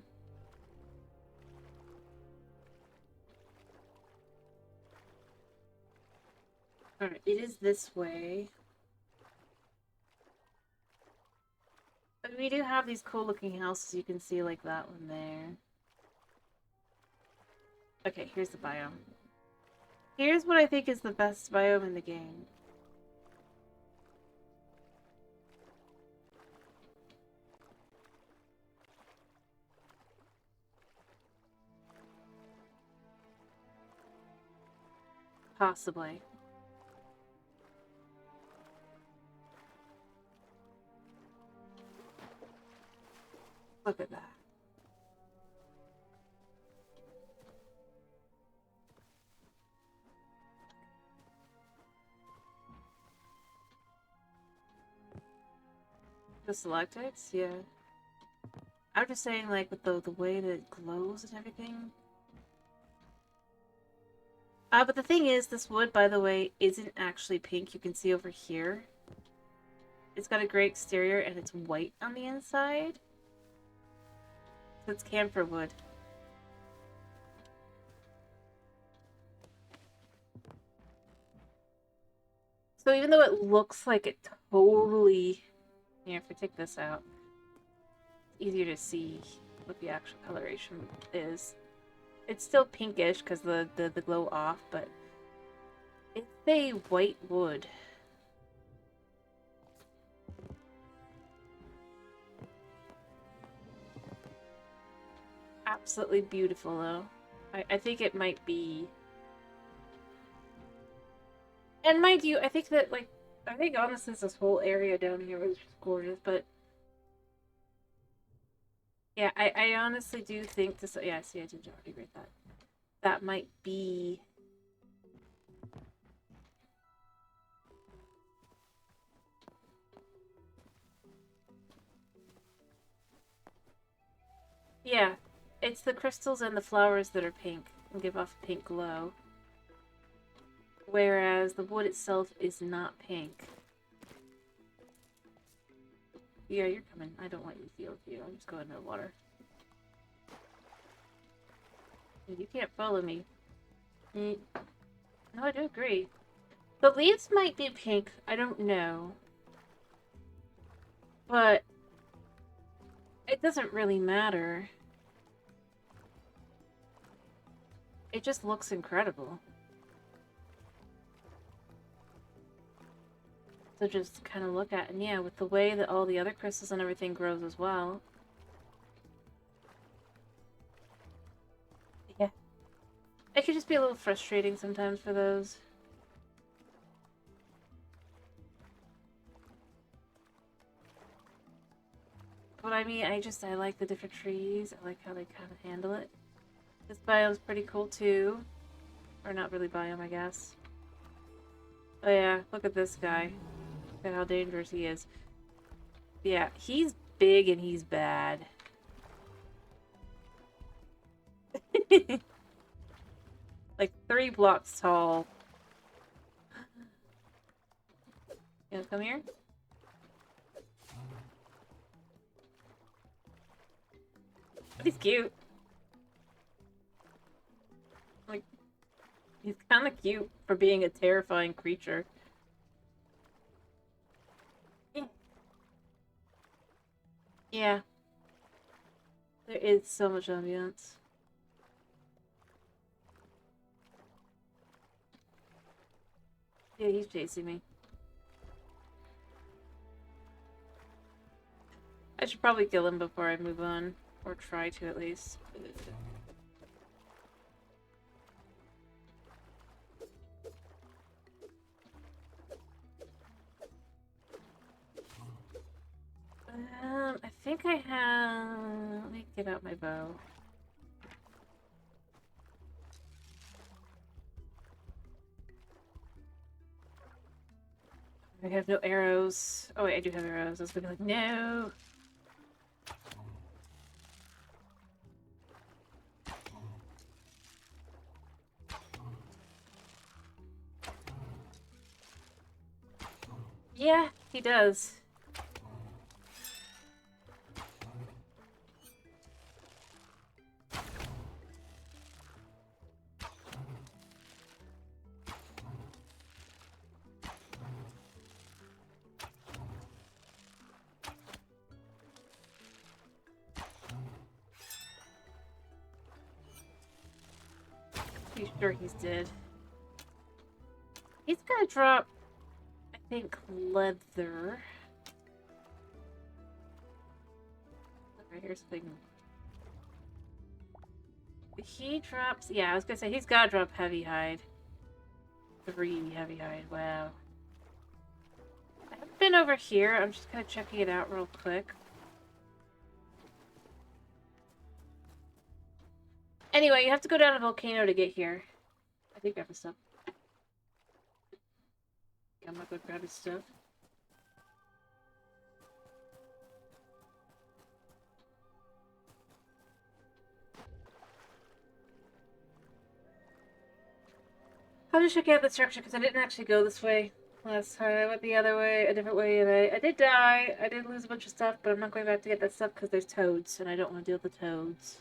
Alright, it is this way. But we do have these cool looking houses you can see, like that one there. Okay, here's the biome. Here's what I think is the best biome in the game. Possibly. Look at that. The stalactites? Yeah. I'm just saying, like, with the way that it glows and everything. But the thing is, this wood, by the way, isn't actually pink. You can see over here. It's got a gray exterior and it's white on the inside. So it's camphor wood. So even though it looks like it totally... Here, if we take this out, it's easier to see what the actual coloration is. It's still pinkish because the glow off, but it's a white wood. Absolutely beautiful, though. I think it might be... And mind you, I think that, like, I think honestly this whole area down here is just gorgeous, but... Yeah, I honestly do think this... Yeah, see, I did already read that. That might be... Yeah, it's the crystals and the flowers that are pink and give off a pink glow. Whereas the wood itself is not pink. Yeah, you're coming. I don't want you to feel with you. I'm just going to the water. You can't follow me. No, I do agree. The leaves might be pink. I don't know. But it doesn't really matter. It just looks incredible. So just kind of look at, and yeah, with the way that all the other crystals and everything grows as well. Yeah. It could just be a little frustrating sometimes for those. But I mean, I like the different trees. I like how they kind of handle it. This biome's pretty cool too. Or not really biome, I guess. Oh yeah, look at this guy. Look at how dangerous he is. Yeah, he's big and he's bad. Like 3 blocks tall. You wanna come here? He's cute. Like, he's kind of cute for being a terrifying creature. Yeah. There is so much ambiance. Yeah, he's chasing me. I should probably kill him before I move on. Or try to, at least. I think I have... Let me get out my bow. I have no arrows. Oh wait, I do have arrows. I was gonna be like, no! Yeah, he does. pretty sure he's dead. He's gonna drop, I think, leather. Right here's the thing. He drops... Yeah, I was gonna say, he's gotta drop heavy hide. 3 heavy hide, wow. I haven't been over here. I'm just kind of checking it out real quick. Anyway, you have to go down a volcano to get here. I think I have the stuff. I'm gonna go grab his stuff. I'll just check out the structure because I didn't actually go this way last time. I went the other way, a different way, and I did die. I did lose a bunch of stuff, but I'm not going back to get that stuff because there's toads, and I don't want to deal with the toads.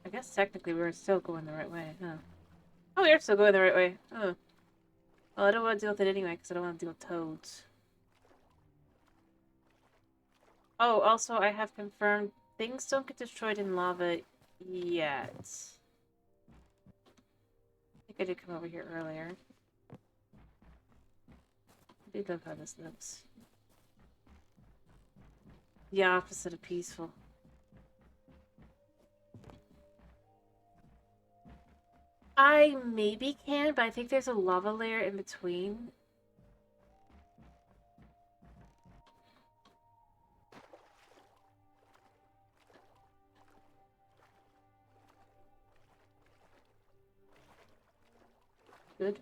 I guess technically we're still going the right way, huh? Oh, we are still going the right way. Oh. Well, I don't want to deal with it anyway because I don't want to deal with toads. Oh, also, I have confirmed things don't get destroyed in lava yet. I think I did come over here earlier. I do love how this looks. The opposite of peaceful. I maybe can, but I think there's a lava layer in between. Good.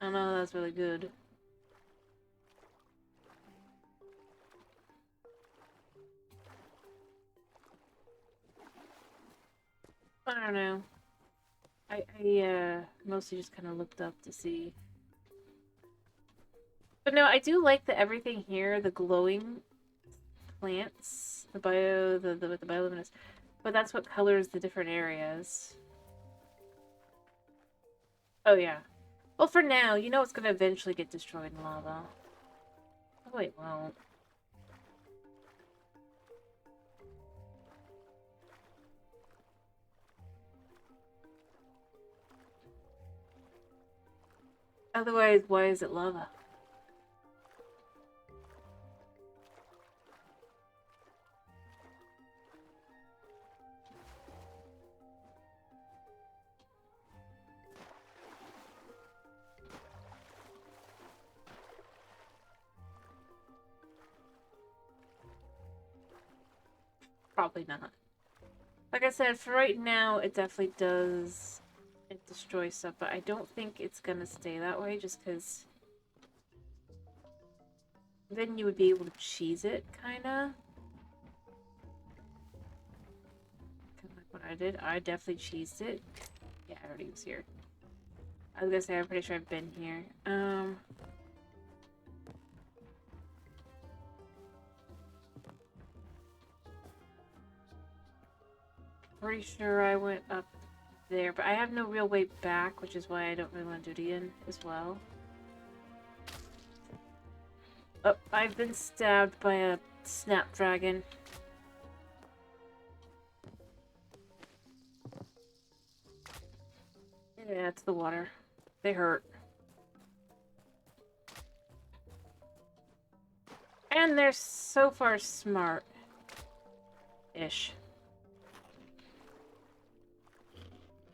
I don't know, that's really good. I don't know. I mostly just kind of looked up to see. But no, I do like the everything here, the glowing plants, the bioluminescence. But that's what colors the different areas. Oh yeah. Well, for now, you know it's gonna eventually get destroyed in lava. Oh, it won't. Otherwise, why is it lava? Probably not. Like I said, for right now, it definitely does... It destroys stuff, but I don't think it's gonna stay that way, just because... Then you would be able to cheese it, kinda. Kinda like what I did. I definitely cheesed it. Yeah, I already was here. I was gonna say, I'm pretty sure I've been here. Pretty sure I went up there, but I have no real way back, which is why I don't really want to do it again as well. Oh, I've been stabbed by a snapdragon. Yeah, it's the water. They hurt. And they're so far smart. Ish.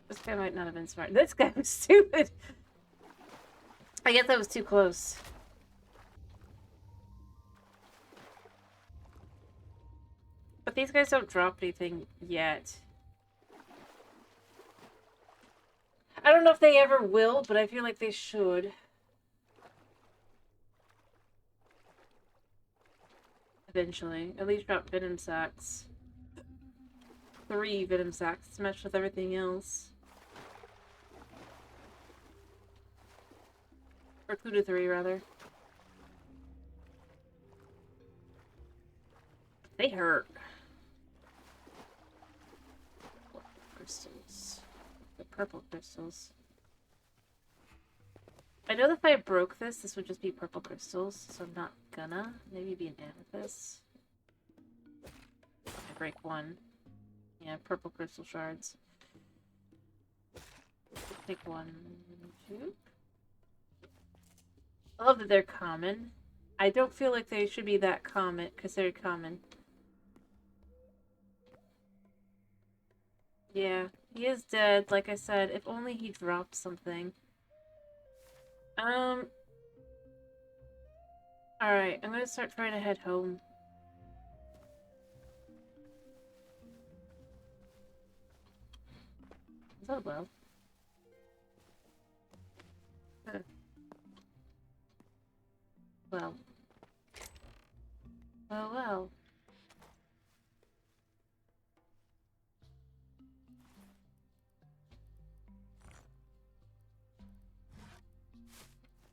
This guy might not have been smart. This guy was stupid. I guess that was too close. But these guys don't drop anything yet. I don't know if they ever will, but I feel like they should. Eventually. At least drop venom sacks. 3 venom sacks matched with everything else. Or 2 to 3, rather. They hurt. Crystals. The purple crystals. I know that if I broke this, this would just be purple crystals, so I'm not gonna. Maybe be an amethyst. I break one. Yeah, purple crystal shards. Take 1, 2. I love that they're common. I don't feel like they should be that considered common. Yeah, he is dead, like I said. If only he dropped something. Alright, I'm gonna start trying to head home. Is that well? Huh. Well. Well.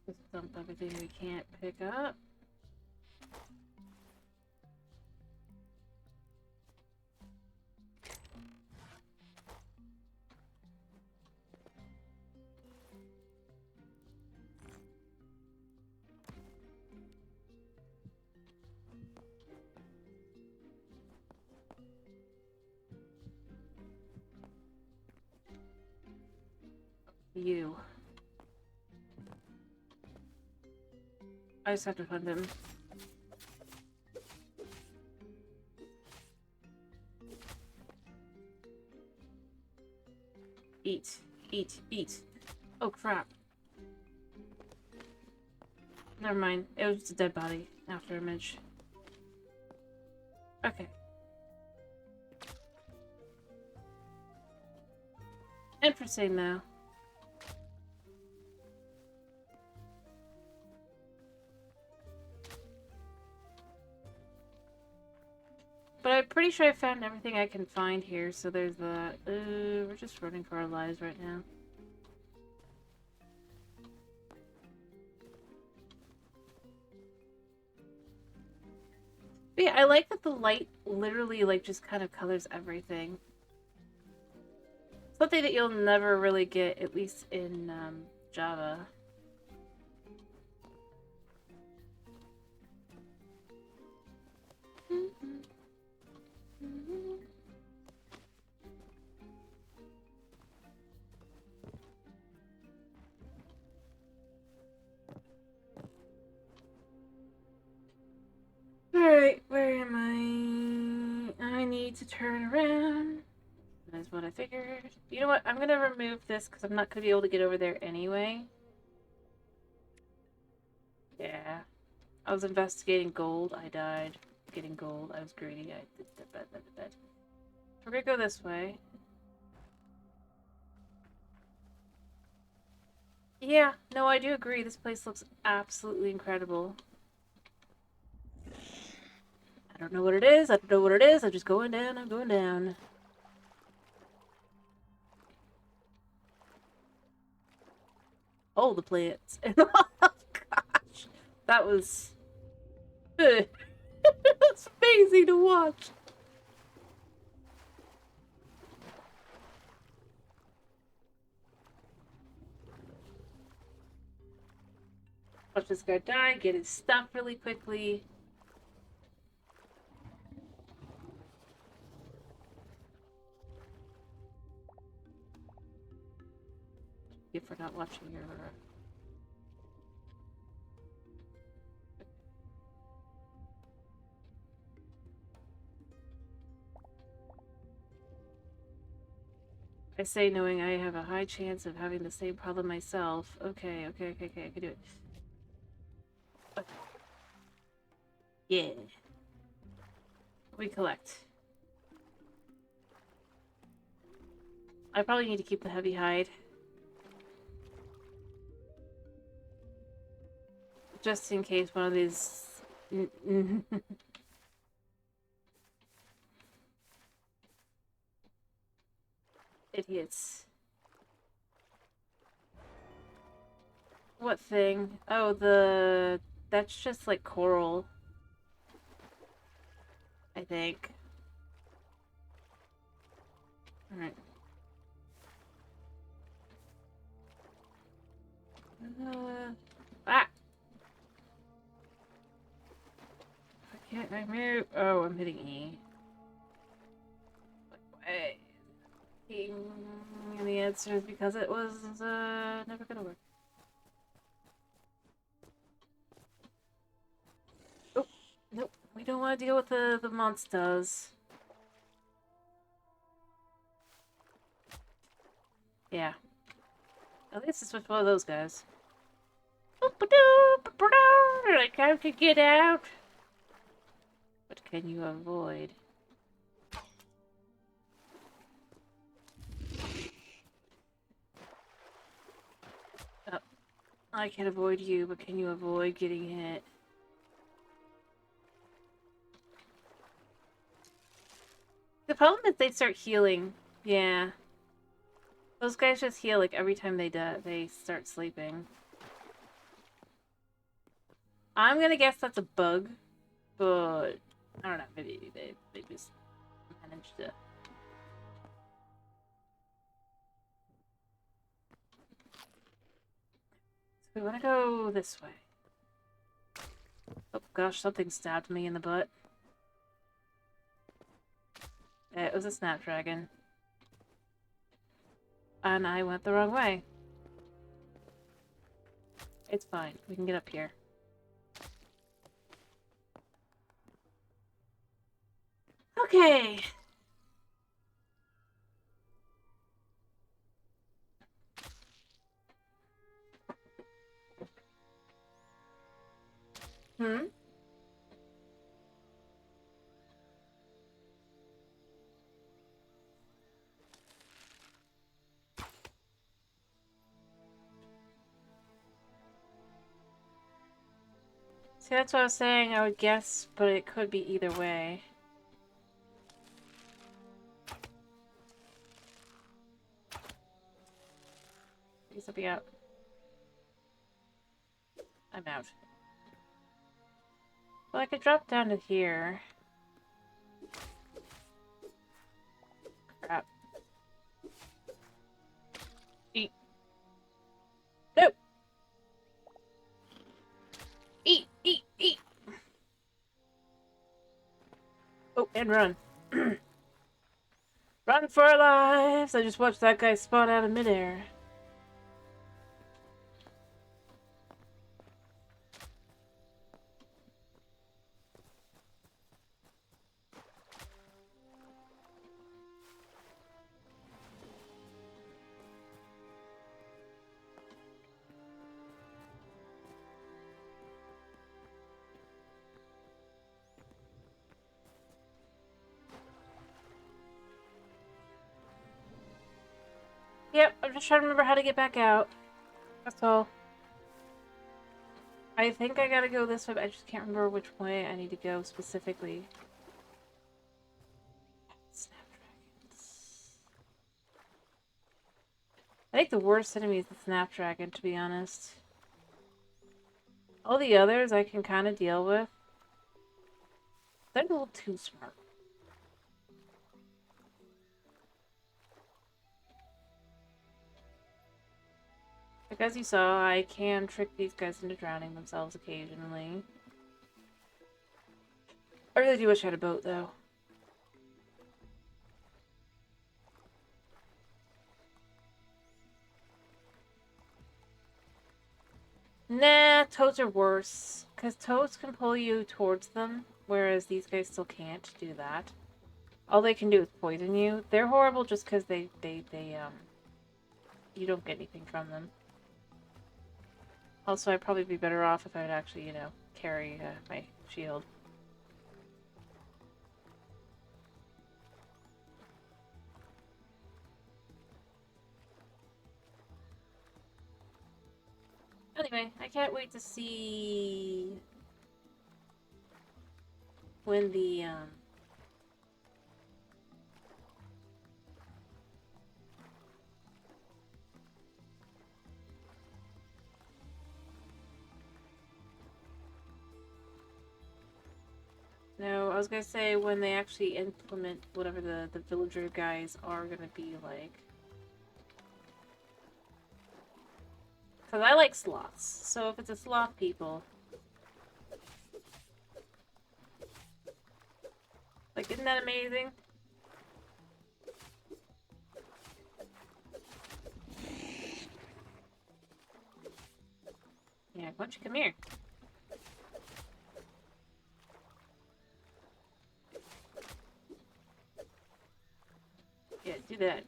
Just dump everything we can't pick up. You. I just have to find him. Eat. Eat. Eat. Oh, crap. Never mind. It was just a dead body after image. Okay. Interesting, though. But I'm pretty sure I found everything I can find here, so there's that. We're just running for our lives right now. But yeah, I like that the light literally, like, just kind of colors everything. Something that you'll never really get, at least in, Java. Alright, where am I? I need to turn around. That's what I figured. You know what? I'm gonna remove this because I'm not gonna be able to get over there anyway. Yeah. I was investigating gold. I died. Getting gold. I was greedy. I did bad. We're gonna go this way. Yeah, no, I do agree. This place looks absolutely incredible. I don't know what it is. I don't know what it is. I'm just going down. I'm going down. Oh, the plants. Oh, gosh. That was... That's amazing to watch. Watch this guy die, get his stuff really quickly. If we're not watching your... I say knowing I have a high chance of having the same problem myself. Okay, I can do it. Okay. Yeah. We collect. I probably need to keep the heavy hide. Just in case one of these... idiots. What thing? Oh, the... That's just like coral. I think. Alright. Ah! If I move... Oh, I'm hitting E. Wait. And the answer is because it was never gonna work. Oh, nope. We don't want to deal with the monsters. Yeah. At least it's with one of those guys. Like I could get out. What can you avoid? Oh, I can avoid you, but can you avoid getting hit? The problem is they start healing. Yeah. Those guys just heal like every time they start sleeping. I'm gonna guess that's a bug, but I don't know. Maybe they just managed to. So we want to go this way. Oh gosh, something stabbed me in the butt. It was a snapdragon. And I went the wrong way. It's fine. We can get up here. Okay. Hmm? See, that's what I was saying. I would guess, but it could be either way. Please let me out. I'm out. Well, I could drop down to here. Crap. Eat. Nope. Eat, eat, eat. Oh, and run. Run for our lives! I just watched that guy spawn out of midair. Yep, I'm just trying to remember how to get back out. That's all. I think I gotta go this way, but I just can't remember which way I need to go specifically. Snapdragons. I think the worst enemy is the Snapdragon, to be honest. All the others I can kind of deal with. They're a little too smart. Like, as you saw, I can trick these guys into drowning themselves occasionally. I really do wish I had a boat, though. Nah, toads are worse. Because toads can pull you towards them, whereas these guys still can't do that. All they can do is poison you. They're horrible just because you don't get anything from them. Also, I'd probably be better off if I'd actually, you know, carry my shield. Anyway, I can't wait to see when the, No, I was gonna say when they actually implement whatever the villager guys are gonna be like. Because I like sloths, so if it's a sloth people... Like, isn't that amazing? Yeah, why don't you come here? Yeah, do that.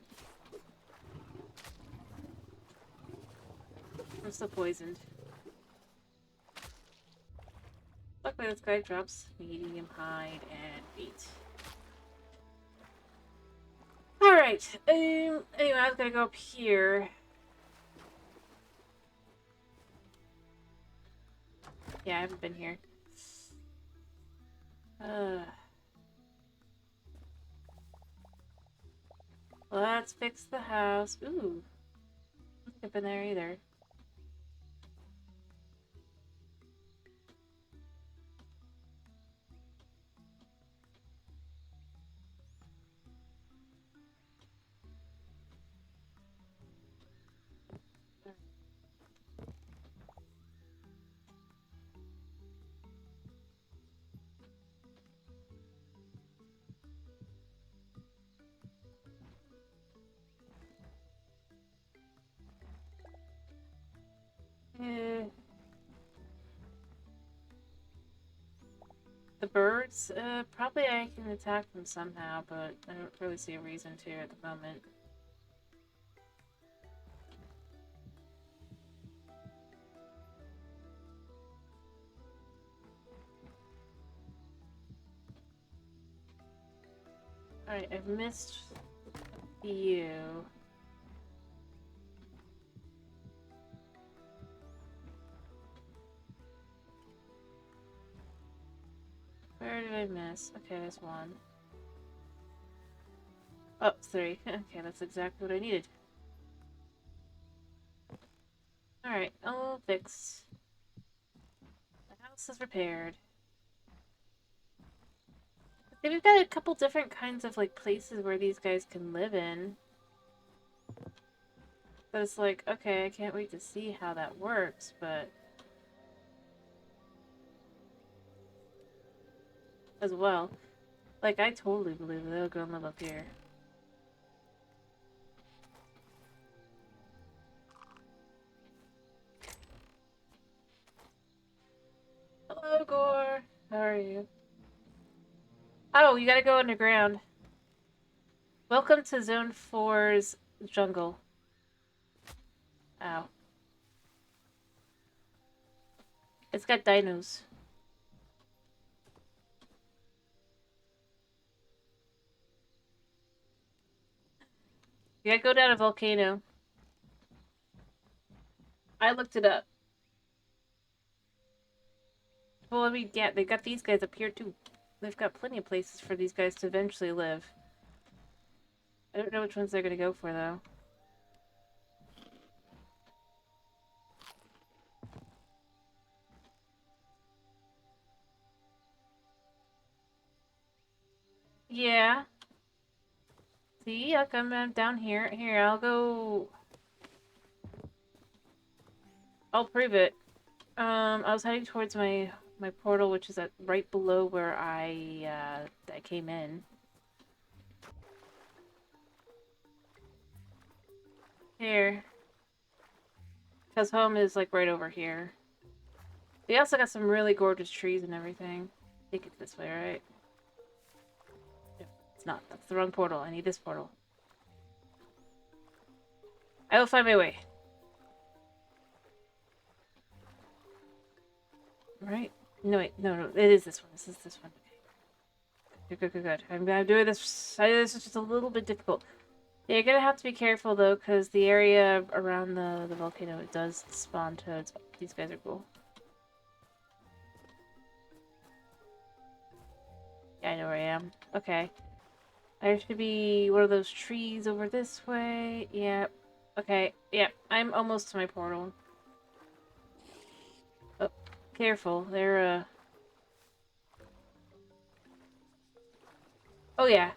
I'm still poisoned. Luckily, this guy drops medium, hide, and meat. Alright, anyway, I was gonna go up here. Yeah, I haven't been here. Let's fix the house. Ooh, I haven't been there either. Eh, the birds? Probably I can attack them somehow, but I don't really see a reason to at the moment. Alright, I've missed a few. Where did I miss? Okay, there's one. Oh, 3. Okay, that's exactly what I needed. Alright, all fixed. The house is repaired. See, we've got a couple different kinds of, like, places where these guys can live in. But it's like, okay, I can't wait to see how that works, but... As well. Like, I totally believe they'll go and live up here. Hello, Gore! How are you? Oh, you gotta go underground. Welcome to Zone 4's jungle. Ow. It's got dinos. You gotta go down a volcano. I looked it up. Well, I mean, yeah, they've got these guys up here, too. They've got plenty of places for these guys to eventually live. I don't know which ones they're gonna go for, though. Yeah. See, I'll come down here. Here, I'll go... I'll prove it. I was heading towards my portal, which is at right below where I came in. Here. Because home is, like, right over here. They also got some really gorgeous trees and everything. I think it's this way, right? No, it's not. That's the wrong portal. I need this portal. I will find my way. Right? No, wait. No. It is this one. This is this one. Okay. Good. I'm doing this. This is just a little bit difficult. Yeah, you're gonna have to be careful, though, because the area around the volcano, it does spawn toads. These guys are cool. Yeah, I know where I am. Okay. There should be one of those trees over this way. Yep. Okay. Yep. I'm almost to my portal. Oh, careful. They're, Oh, yeah.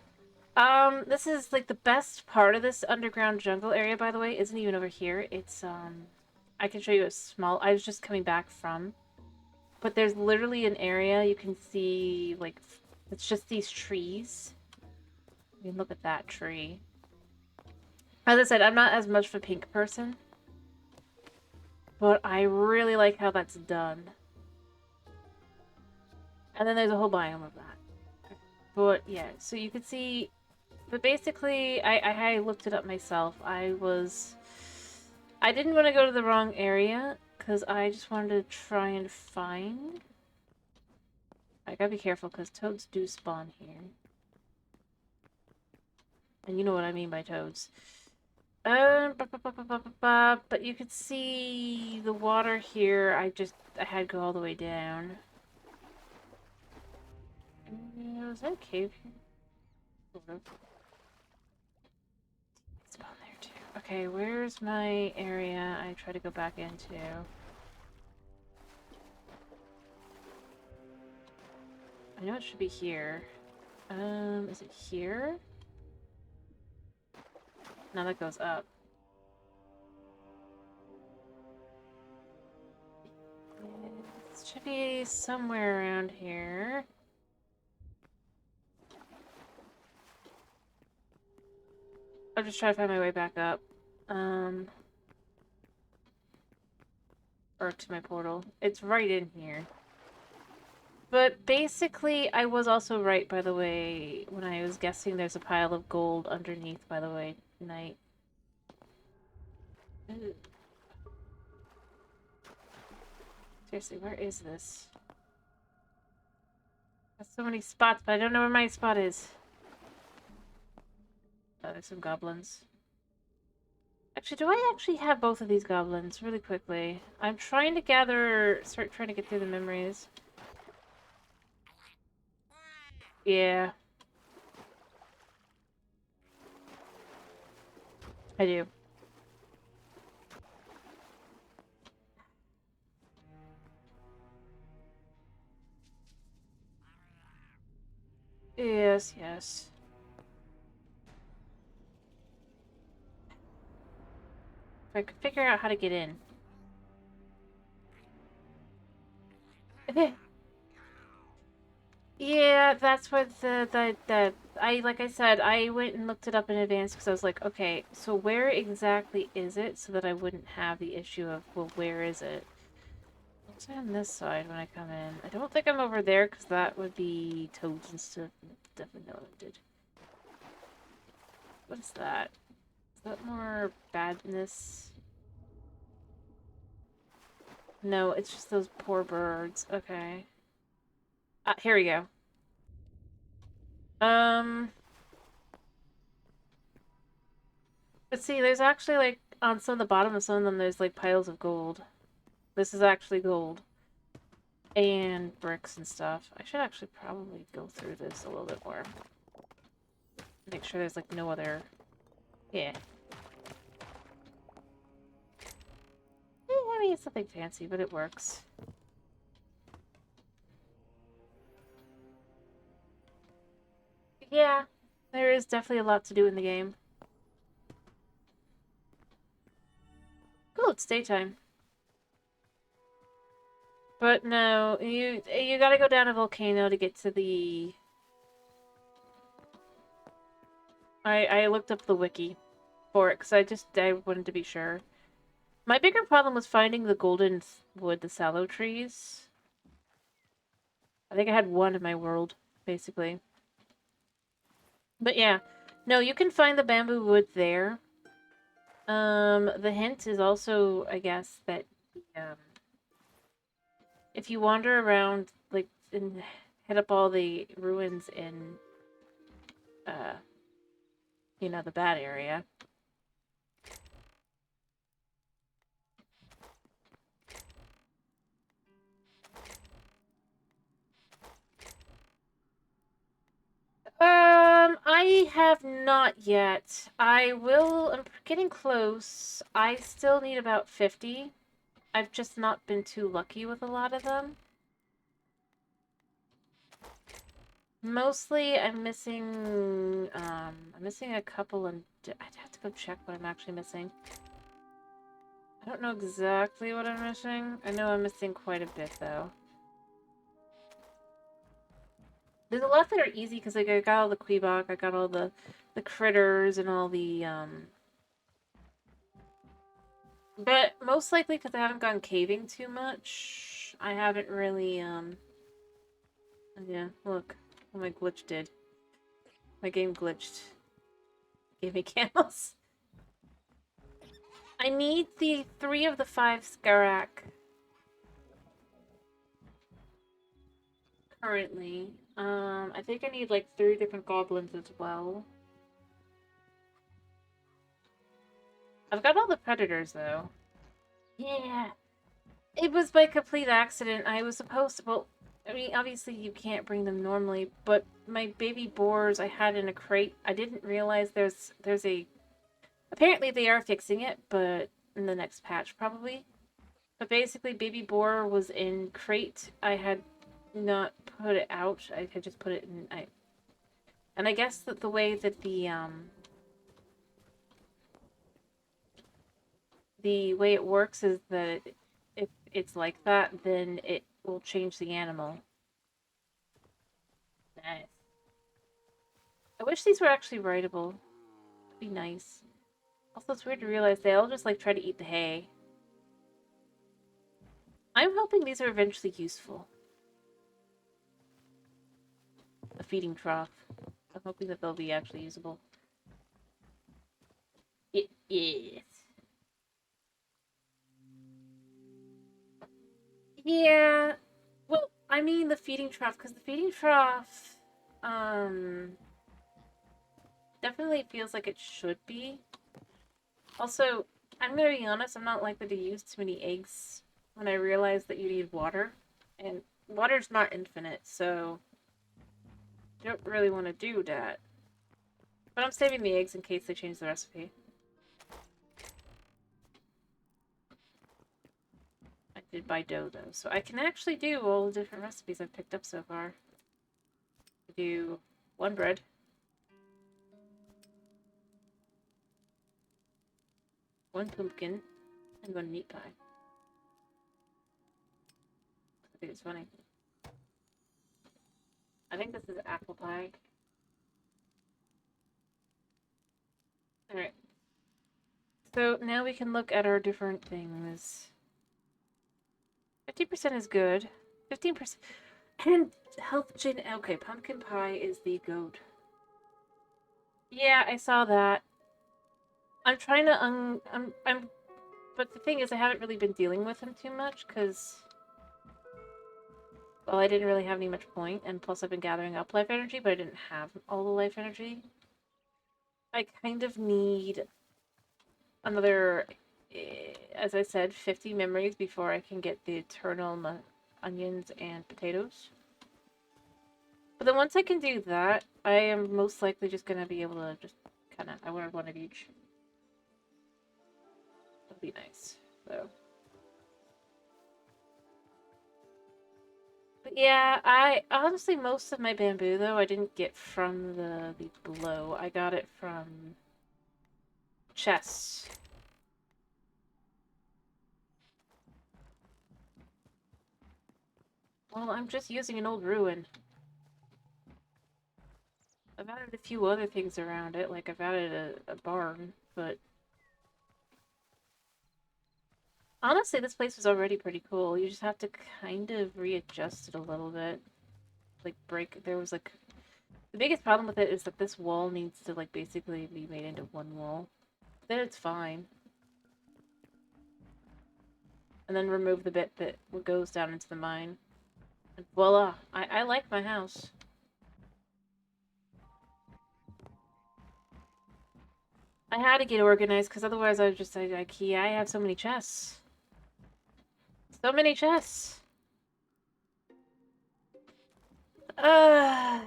This is, like, the best part of this underground jungle area, by the way. Isn't even over here. It's, I can show you a small... I was just coming back from... But there's literally an area you can see, like, It's just these trees. I mean, look at that tree. As I said, I'm not as much of a pink person, but I really like how that's done. And then there's a whole biome of that. But yeah, so you could see, but basically, I looked it up myself. I didn't want to go to the wrong area, because I just wanted to try and find. I gotta be careful, because toads do spawn here. And you know what I mean by toads. But you could see the water here. I had to go all the way down. Was there a cave here? Sort of. Spawn there too. Okay, where's my area I try to go back into? I know it should be here. Is it here? No, that goes up. It should be somewhere around here. I'm just trying to find my way back up. Or to my portal. It's right in here. But basically, I was also right, by the way, when I was guessing there's a pile of gold underneath, by the way, night. Seriously, where is this? There's so many spots, but I don't know where my spot is. Oh, there's some goblins. Actually, do I actually have both of these goblins? Really quickly. I'm trying to start trying to get through the memories. Yeah. I do. Yes, yes. If I could figure out how to get in. Yeah, that's what like I said, I went and looked it up in advance because I was like, okay, so where exactly is it so that I wouldn't have the issue of, well, where is it? What's on this side when I come in? I don't think I'm over there because that would be toads and stuff. Definitely not what I did. What is that? Is that more badness? No, it's just those poor birds. Okay. Here we go. But see, there's actually, like, on some of the bottom of some of them, there's, like, piles of gold. This is actually gold. And bricks and stuff. I should actually probably go through this a little bit more. Make sure there's, like, no other... Yeah. I mean, it's nothing fancy, but it works. Yeah, there is definitely a lot to do in the game. Cool, it's daytime. But no, you gotta go down a volcano to get to the... I looked up the wiki for it, because I wanted to be sure. My bigger problem was finding the golden wood, the sallow trees. I think I had one in my world, basically. But yeah, no, you can find the bamboo wood there. The hint is also, I guess, that if you wander around, like, and hit up all the ruins in, you know, the bad area. I have not yet. I'm getting close. I still need about 50. I've just not been too lucky with a lot of them. Mostly, I'm missing a couple, and I'd have to go check what I'm actually missing. I don't know exactly what I'm missing. I know I'm missing quite a bit, though. There's a lot that are easy because like I got all the Queebok, I got all the critters and all the But most likely because I haven't gone caving too much, I haven't really yeah, look what my glitch did. My game glitched. Gave me camels. I need the 3 of the 5 Skarak currently. I think I need like 3 different goblins as well. I've got all the predators though. Yeah. It was by complete accident. I was supposed to, well, I mean, obviously you can't bring them normally, but my baby boars I had in a crate. I didn't realize there's a, apparently they are fixing it, but in the next patch probably. But basically baby boar was in crate. I had not put it out. I had just put it in, and I guess that the way that the way it works is that if it's like that, then it will change the animal. Nice. I wish these were actually writable. That'd be nice. Also, it's weird to realize they all just like try to eat the hay. I'm hoping these are eventually useful. A feeding trough. I'm hoping that they'll be actually usable. Yes. Yeah. Well, I mean the feeding trough, because the feeding trough, definitely feels like it should be. Also, I'm gonna be honest, I'm not likely to use too many eggs when I realize that you need water. And water's not infinite, so I don't really want to do that. But I'm saving the eggs in case they change the recipe. I did buy dough, though, so I can actually do all the different recipes I've picked up so far. I do 1 bread. 1 pumpkin. And 1 meat pie. I think it's funny. I think this is apple pie. Alright. So now we can look at our different things. 50% is good. 15%. And health gin. Okay, pumpkin pie is the goat. Yeah, I saw that. I'm trying to I'm but the thing is I haven't really been dealing with him too much because well, I didn't really have any much point, and plus I've been gathering up life energy, but I didn't have all the life energy. I kind of need another, as I said, 50 memories before I can get the eternal onions and potatoes. But then once I can do that, I am most likely just going to be able to just kind of, I want 1 of each. That'll be nice. So. But yeah, I honestly most of my bamboo though I didn't get from the below. I got it from chests. Well, I'm just using an old ruin. I've added a few other things around it, like I've added a barn, but honestly, this place was already pretty cool. You just have to kind of readjust it a little bit. Like there was like, the biggest problem with it is that this wall needs to like basically be made into 1 wall. Then it's fine. And then remove the bit that goes down into the mine. And voila! I like my house. I had to get organized because otherwise I would just say, IKEA, I have so many chests. So many chests! Oh,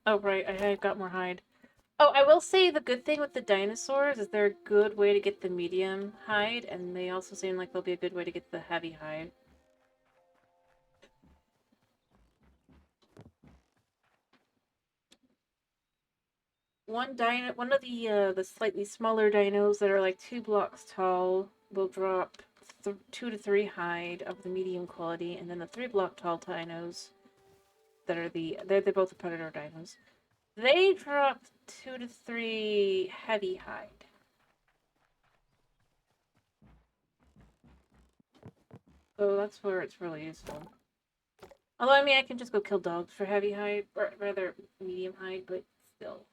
right, I got more hide. Oh, I will say the good thing with the dinosaurs is they're a good way to get the medium hide, and they also seem like they'll be a good way to get the heavy hide. One of the slightly smaller dinos that are like 2 blocks tall will drop 2 to 3 hide of the medium quality, and then the 3-block tall dinos that are they're both the predator dinos. They drop 2 to 3 heavy hide. So that's where it's really useful. Although, I mean, I can just go kill dogs for heavy hide, or rather medium hide, but still.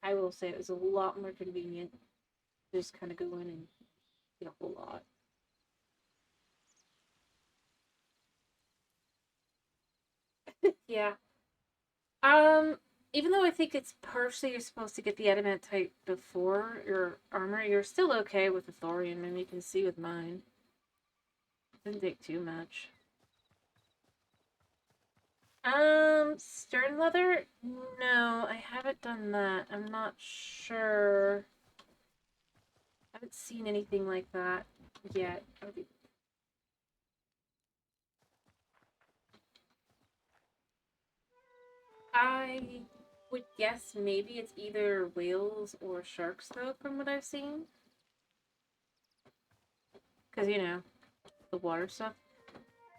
I will say it was a lot more convenient to just kind of go in and get a whole lot. Yeah. Even though I think it's partially you're supposed to get the adamant type before your armor, you're still okay with the thorium, and you can see with mine. It didn't take too much. Stern leather? No, I haven't done that. I'm not sure. I haven't seen anything like that yet. I would guess maybe it's either whales or sharks, though, from what I've seen. Because, you know, the water stuff.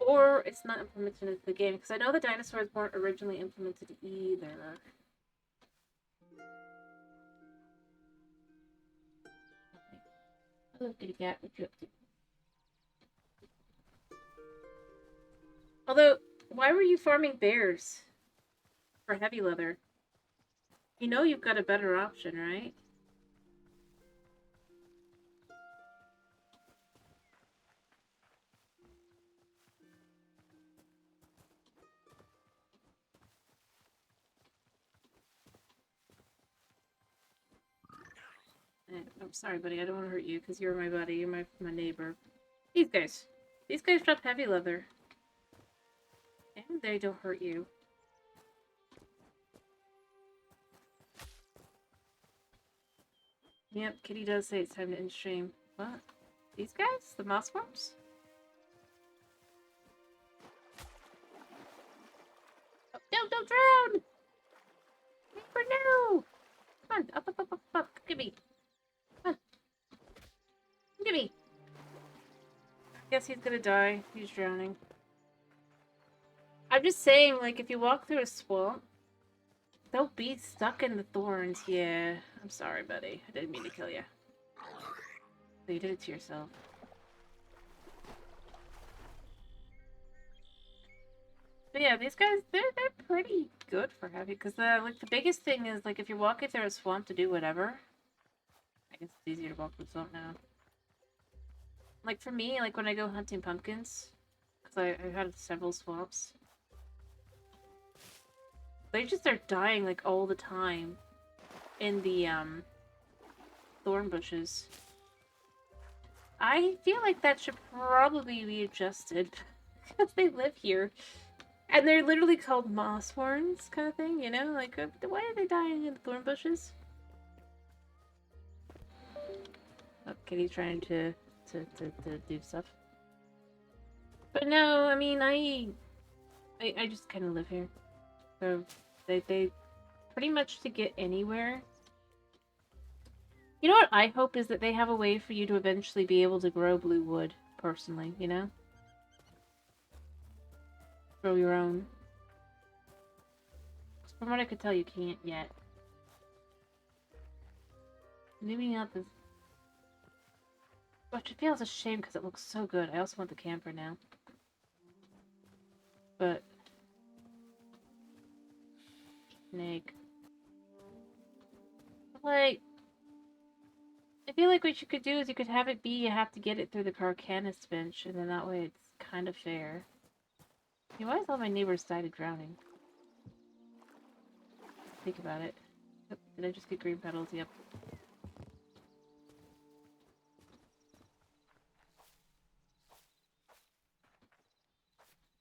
Or it's not implemented into the game, because I know the dinosaurs weren't originally implemented either. Hello, kitty cat. What you up to? Although, why were you farming bears for heavy leather? You know you've got a better option, right? I'm sorry, buddy. I don't want to hurt you because you're my buddy. You're my neighbor. These guys. These guys drop heavy leather. And they don't hurt you. Yep, Kitty does say it's time to end stream. What? These guys? The moss worms? Oh, no, don't drown! Neighbor, no! Come on, up, up, up, up, up. Give me. Come on. Give me. Guess he's gonna die. He's drowning. I'm just saying, like, if you walk through a swamp, they'll be stuck in the thorns. Yeah, I'm sorry, buddy. I didn't mean to kill you. So you did it to yourself. But yeah, these guys, they're pretty good for heavy, because like, the biggest thing is, like, if you're walking through a swamp to do whatever, I guess it's easier to walk through a swamp now. Like, for me, like, when I go hunting pumpkins, because I've had several swamps, they just are dying, like, all the time in the, thorn bushes. I feel like that should probably be adjusted, because they live here. And they're literally called moss horns, kind of thing, you know? Like, why are they dying in the thorn bushes? Oh, Kitty's trying to do stuff. But no, I mean, I just kind of live here. So, they pretty much to get anywhere. You know what I hope is that they have a way for you to eventually be able to grow blue wood, personally, you know? Grow your own. From what I could tell, you can't yet. Maybe not this. Which I feel is a shame because it looks so good. I also want the camper now. But snake. Like, I feel like what you could do is you could have it be you have to get it through the Carcanis bench, and then that way it's kind of fair. Hey, why is all my neighbors died of drowning? Think about it. Yep, did I just get green petals? Yep.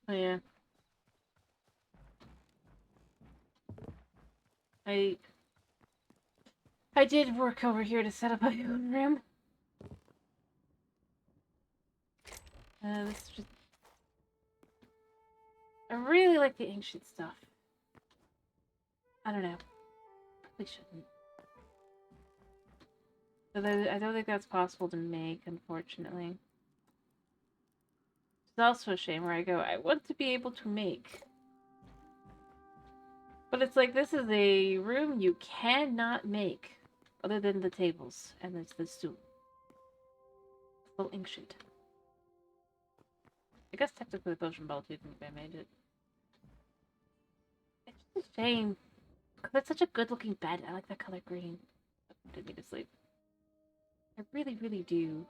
Oh yeah. I did work over here to set up my own room. This is just... I really like the ancient stuff. I don't know. Probably shouldn't. But I don't think that's possible to make, unfortunately. It's also a shame where I go, I want to be able to make. But it's like, this is a room you cannot make. Other than the tables. And there's the stool. A little ancient. I guess technically the potion ball too, if I made it. It's just a shame. Because it's such a good looking bed. I like that color green. Didn't mean to sleep. I really, really do.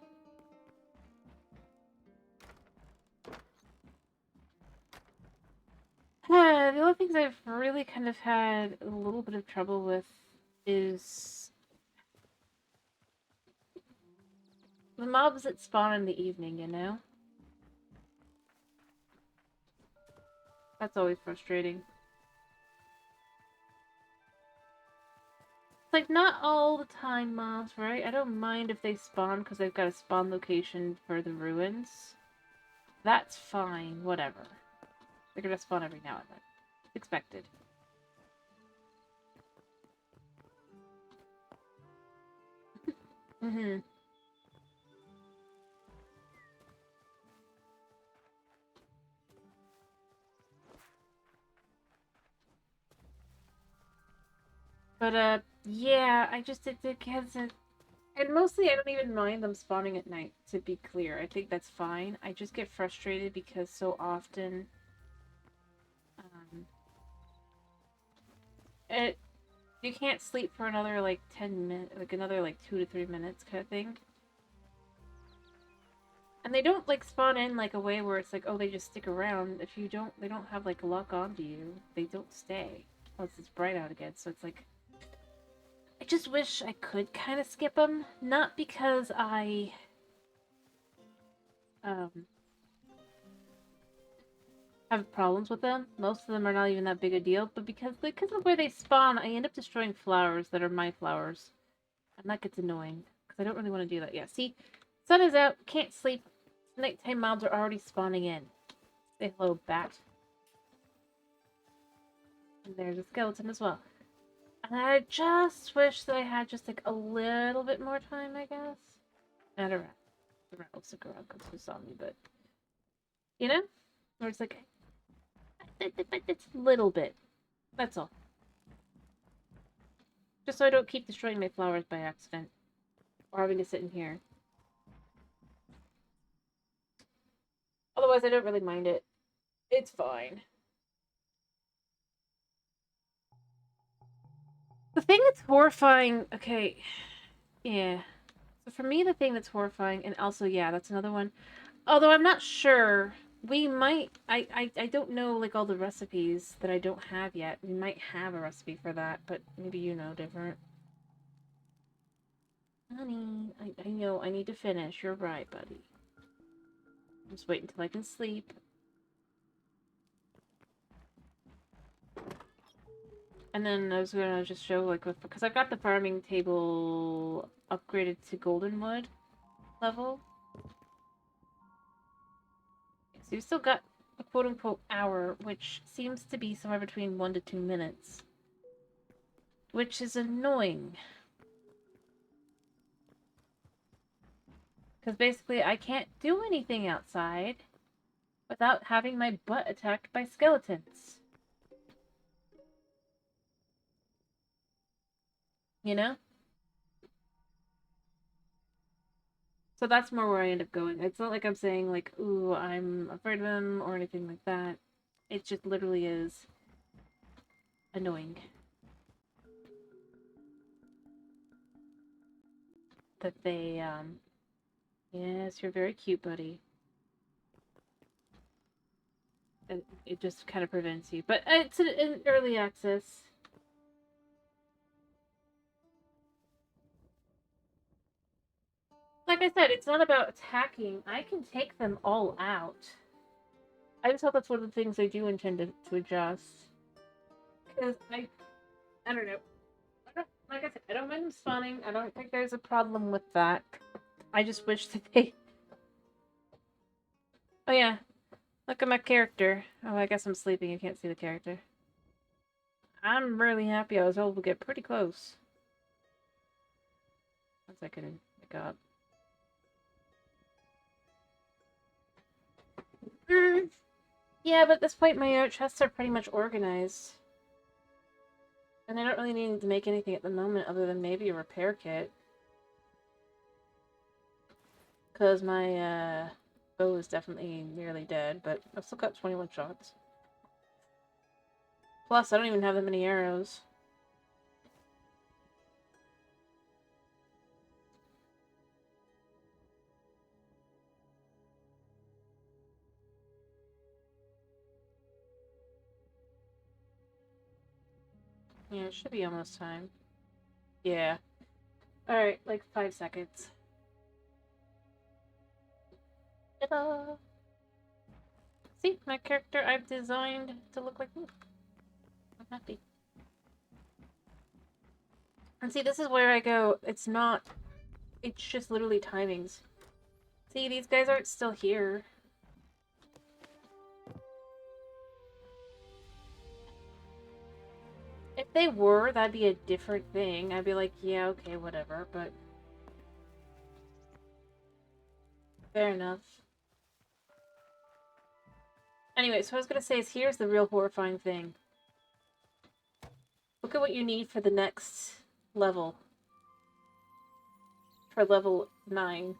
The only things I've really kind of had a little bit of trouble with is the mobs that spawn in the evening, you know? That's always frustrating. It's like, not all the time mobs, right? I don't mind if they spawn because they've got a spawn location for the ruins. That's fine, whatever. They're gonna spawn every now and then. Expected. Mm-hmm. But, yeah, I just, it hasn't... And mostly I don't even mind them spawning at night, to be clear. I think that's fine. I just get frustrated because so often... it... You can't sleep for another, like, 10 minutes, like, another, like, 2 to 3 minutes kind of thing. And they don't, like, spawn in, like, a way where it's like, oh, they just stick around. If you don't, they don't have, like, luck onto you. They don't stay. Unless it's bright out again, so it's like... I just wish I could kind of skip them. Not because I... have problems with them. Most of them are not even that big a deal, but because of where they spawn, I end up destroying flowers that are my flowers. And that gets annoying, because I don't really want to do that. Yeah, see? Sun is out, can't sleep. Nighttime mobs are already spawning in. Say hello, bat. And there's a skeleton as well. And I just wish that I had just, like, a little bit more time, I guess. Not a rat. The rat will stick around because he saw me, but... You know? Where it's like... It's a little bit. That's all. Just so I don't keep destroying my flowers by accident. Or having to sit in here. Otherwise, I don't really mind it. It's fine. The thing that's horrifying... Okay. Yeah. So for me, the thing that's horrifying... And also, yeah, that's another one. Although I'm not sure... We might... I don't know, like, all the recipes that I don't have yet. We might have a recipe for that, but maybe you know different. Honey, I know I need to finish. You're right, buddy. Just wait until I can sleep. And then I was gonna just show, like, because I've got the farming table upgraded to goldenwood level. So you've still got a quote-unquote hour, which seems to be somewhere between 1 to 2 minutes. Which is annoying. Because basically I can't do anything outside without having my butt attacked by skeletons. You know? So that's more where I end up going. It's not like I'm saying, like, ooh, I'm afraid of them or anything like that. It just literally is annoying. That they, yes, you're very cute, buddy. And it just kind of prevents you. But it's an early access. Like I said, it's not about attacking. I can take them all out. I just hope that's one of the things I do intend to adjust. Because I don't know. Like I said, I don't mind them spawning. I don't think there's a problem with that. I just wish that they... Oh yeah, look at my character. Oh, I guess I'm sleeping. You can't see the character. I'm really happy I was able to get pretty close. Once I can pick up. Yeah, but at this point my chests are pretty much organized. And I don't really need to make anything at the moment other than maybe a repair kit. Because my bow is definitely nearly dead, but I've still got 21 shots. Plus, I don't even have that many arrows. Yeah, it should be almost time. Yeah. Alright, like 5 seconds. Ta-da! See, my character I've designed to look like me. I'm happy. And see, this is where I go. It's not... It's just literally timings. See, these guys aren't still here. If they were, that'd be a different thing. I'd be like, yeah, okay, whatever, but... Fair enough. Anyway, so what I was gonna say is here's the real horrifying thing. Look at what you need for the next level. For level 9.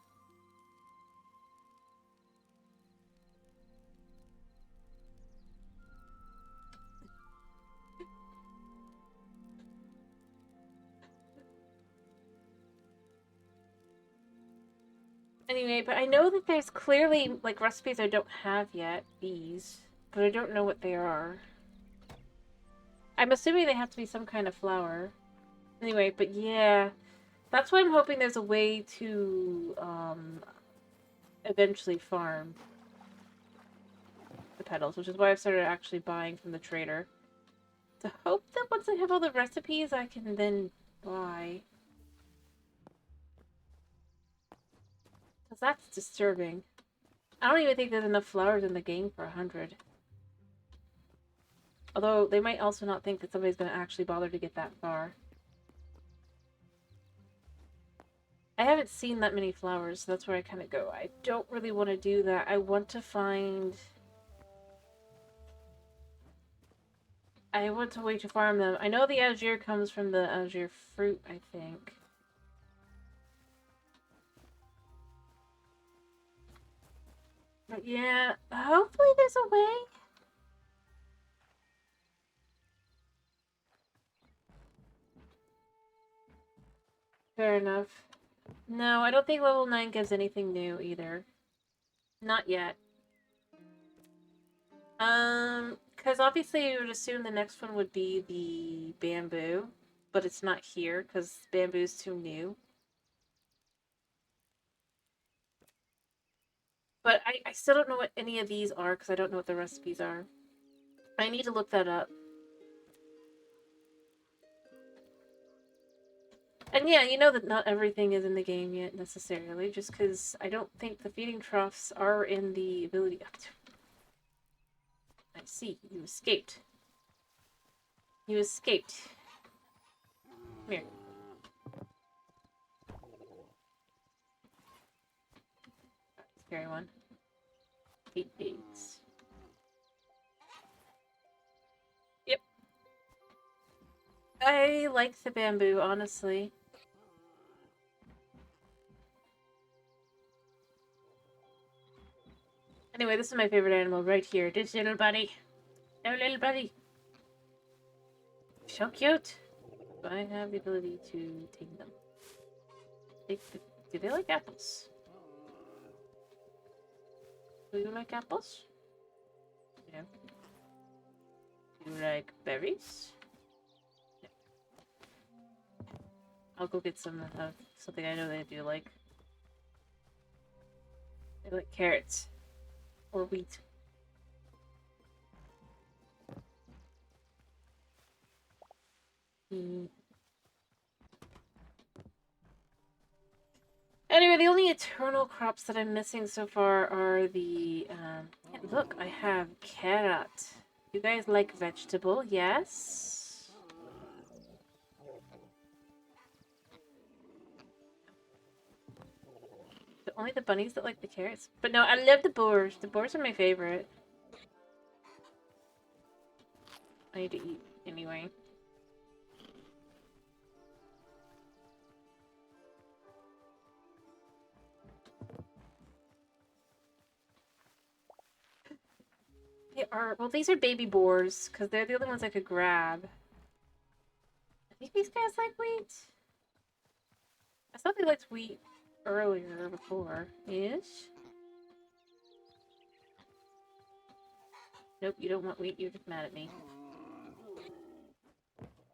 Anyway, but I know that there's clearly, like, recipes I don't have yet. These. But I don't know what they are. I'm assuming they have to be some kind of flour. Anyway, but yeah. That's why I'm hoping there's a way to, eventually farm the petals, which is why I've started actually buying from the trader. To hope that once I have all the recipes, I can then buy. Because that's disturbing. I don't even think there's enough flowers in the game for 100. Although, they might also not think that somebody's going to actually bother to get that far. I haven't seen that many flowers, so that's where I kind of go. I don't really want to do that. I want to find... I want to wait to farm them. I know the azure comes from the azure fruit, I think. But yeah, hopefully there's a way. Fair enough. No, I don't think level 9 gives anything new either. Not yet. Because obviously you would assume the next one would be the bamboo, but it's not here because bamboo's too new. But I still don't know what any of these are because I don't know what the recipes are. I need to look that up. And yeah, you know that not everything is in the game yet necessarily, just because I don't think the feeding troughs are in the ability. I see, you escaped. You escaped. Come here. Scary one. 8 eggs. Yep. I like the bamboo, honestly. Anyway, this is my favorite animal right here. This little buddy. Oh, little buddy. So cute. Do I have the ability to take them? Do they like apples? Do you like apples? No. Do you like berries? No. I'll go get some of something I know they do like. They like carrots. Or wheat. Anyway, the only eternal crops that I'm missing so far are the, look, I have carrot. You guys like vegetable? Yes? only the bunnies that like the carrots. But no, I love the boars. The boars are my favorite. I need to eat anyway. They are, well, these are baby boars, because they're the only ones I could grab. I think these guys like wheat. I thought they liked wheat earlier, before-ish. Nope, you don't want wheat, you're just mad at me.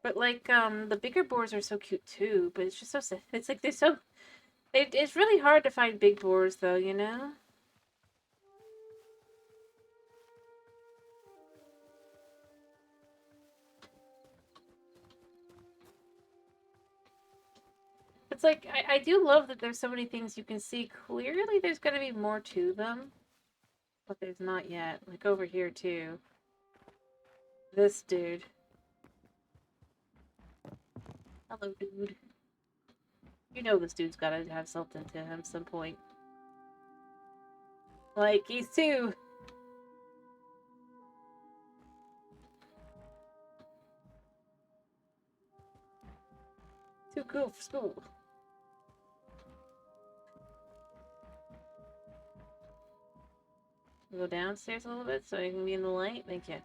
But, like, the bigger boars are so cute, too, but it's just so, it's like, they're so, it's really hard to find big boars, though, you know? It's like, I do love that there's so many things you can see. Clearly there's gonna be more to them, but there's not yet. Like, over here, too. This dude. Hello, dude. You know this dude's gotta have something to him some point. Like, he's too... too cool for school. Go downstairs a little bit so I can be in the light? Thank you.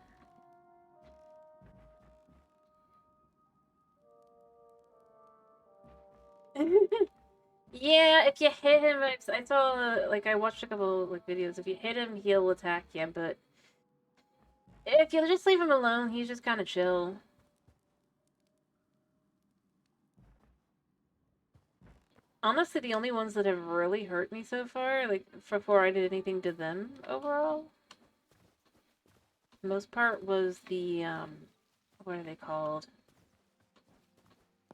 Yeah, if you hit him, I saw, like, I watched a couple, like, videos. If you hit him, he'll attack you, but if you just leave him alone, he's just kind of chill. Honestly, the only ones that have really hurt me so far, like, before I did anything to them overall, the most part was the, what are they called?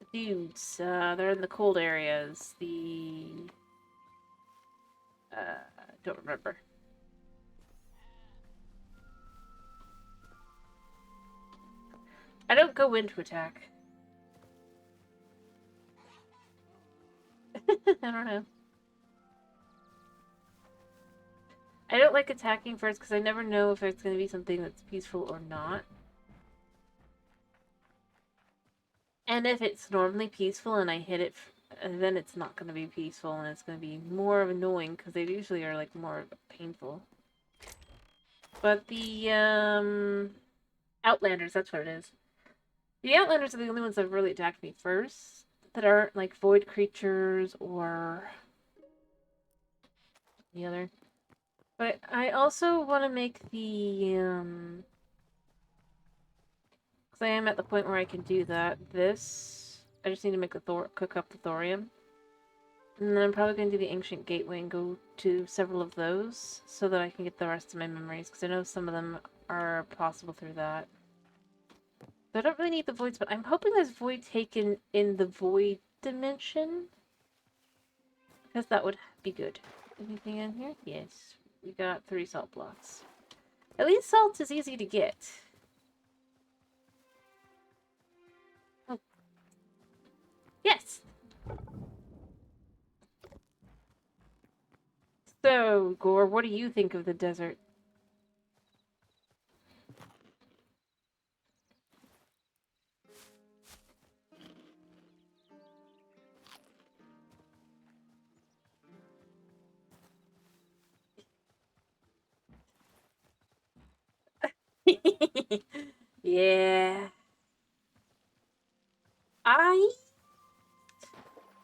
The dudes, they're in the cold areas. Don't remember. I don't go in to attack. I don't know. I don't like attacking first because I never know if it's going to be something that's peaceful or not. And if it's normally peaceful and I hit it, then it's not going to be peaceful and it's going to be more annoying because they usually are like more painful. But the Outlanders, that's what it is. The Outlanders are the only ones that have really attacked me first that aren't like void creatures or the other. But I also want to make the because I am at the point where I can do that. I just need to make the cook up the thorium. And then I'm probably going to do the Ancient Gateway and go to several of those so that I can get the rest of my memories, because I know some of them are possible through that. So I don't really need the voids, but I'm hoping there's void taken in the void dimension, because that would be good. Anything in here? Yes. We got 3 salt blocks. At least salt is easy to get. Oh. Yes! So, Gore, what do you think of the desert? Yeah.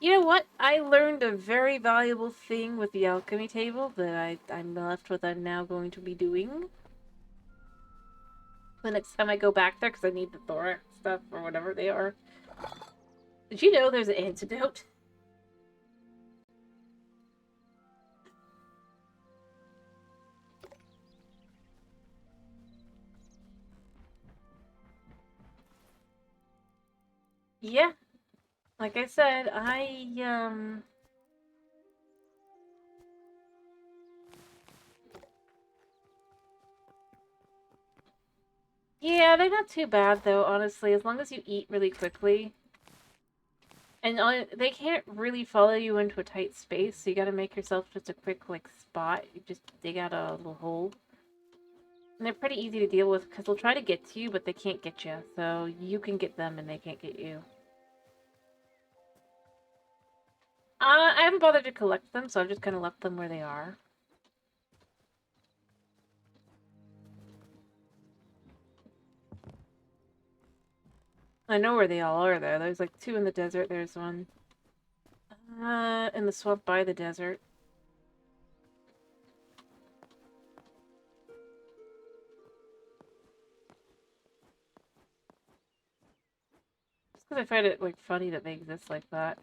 You know what? I learned a very valuable thing with the alchemy table that I'm left with. I'm now going to be doing the next time I go back there, because I need the thorax stuff or whatever they are. Did you know there's an antidote? Yeah. Like I said, yeah, they're not too bad, though, honestly, as long as you eat really quickly. And they can't really follow you into a tight space, so you gotta make yourself just a quick, like, spot. You just dig out a little hole. And they're pretty easy to deal with, because they'll try to get to you, but they can't get you. So you can get them, and they can't get you. I haven't bothered to collect them, so I've just kind of left them where they are. I know where they all are, though. There's, like, 2 in the desert. There's one in the swamp by the desert. Just because I find it, like, funny that they exist like that.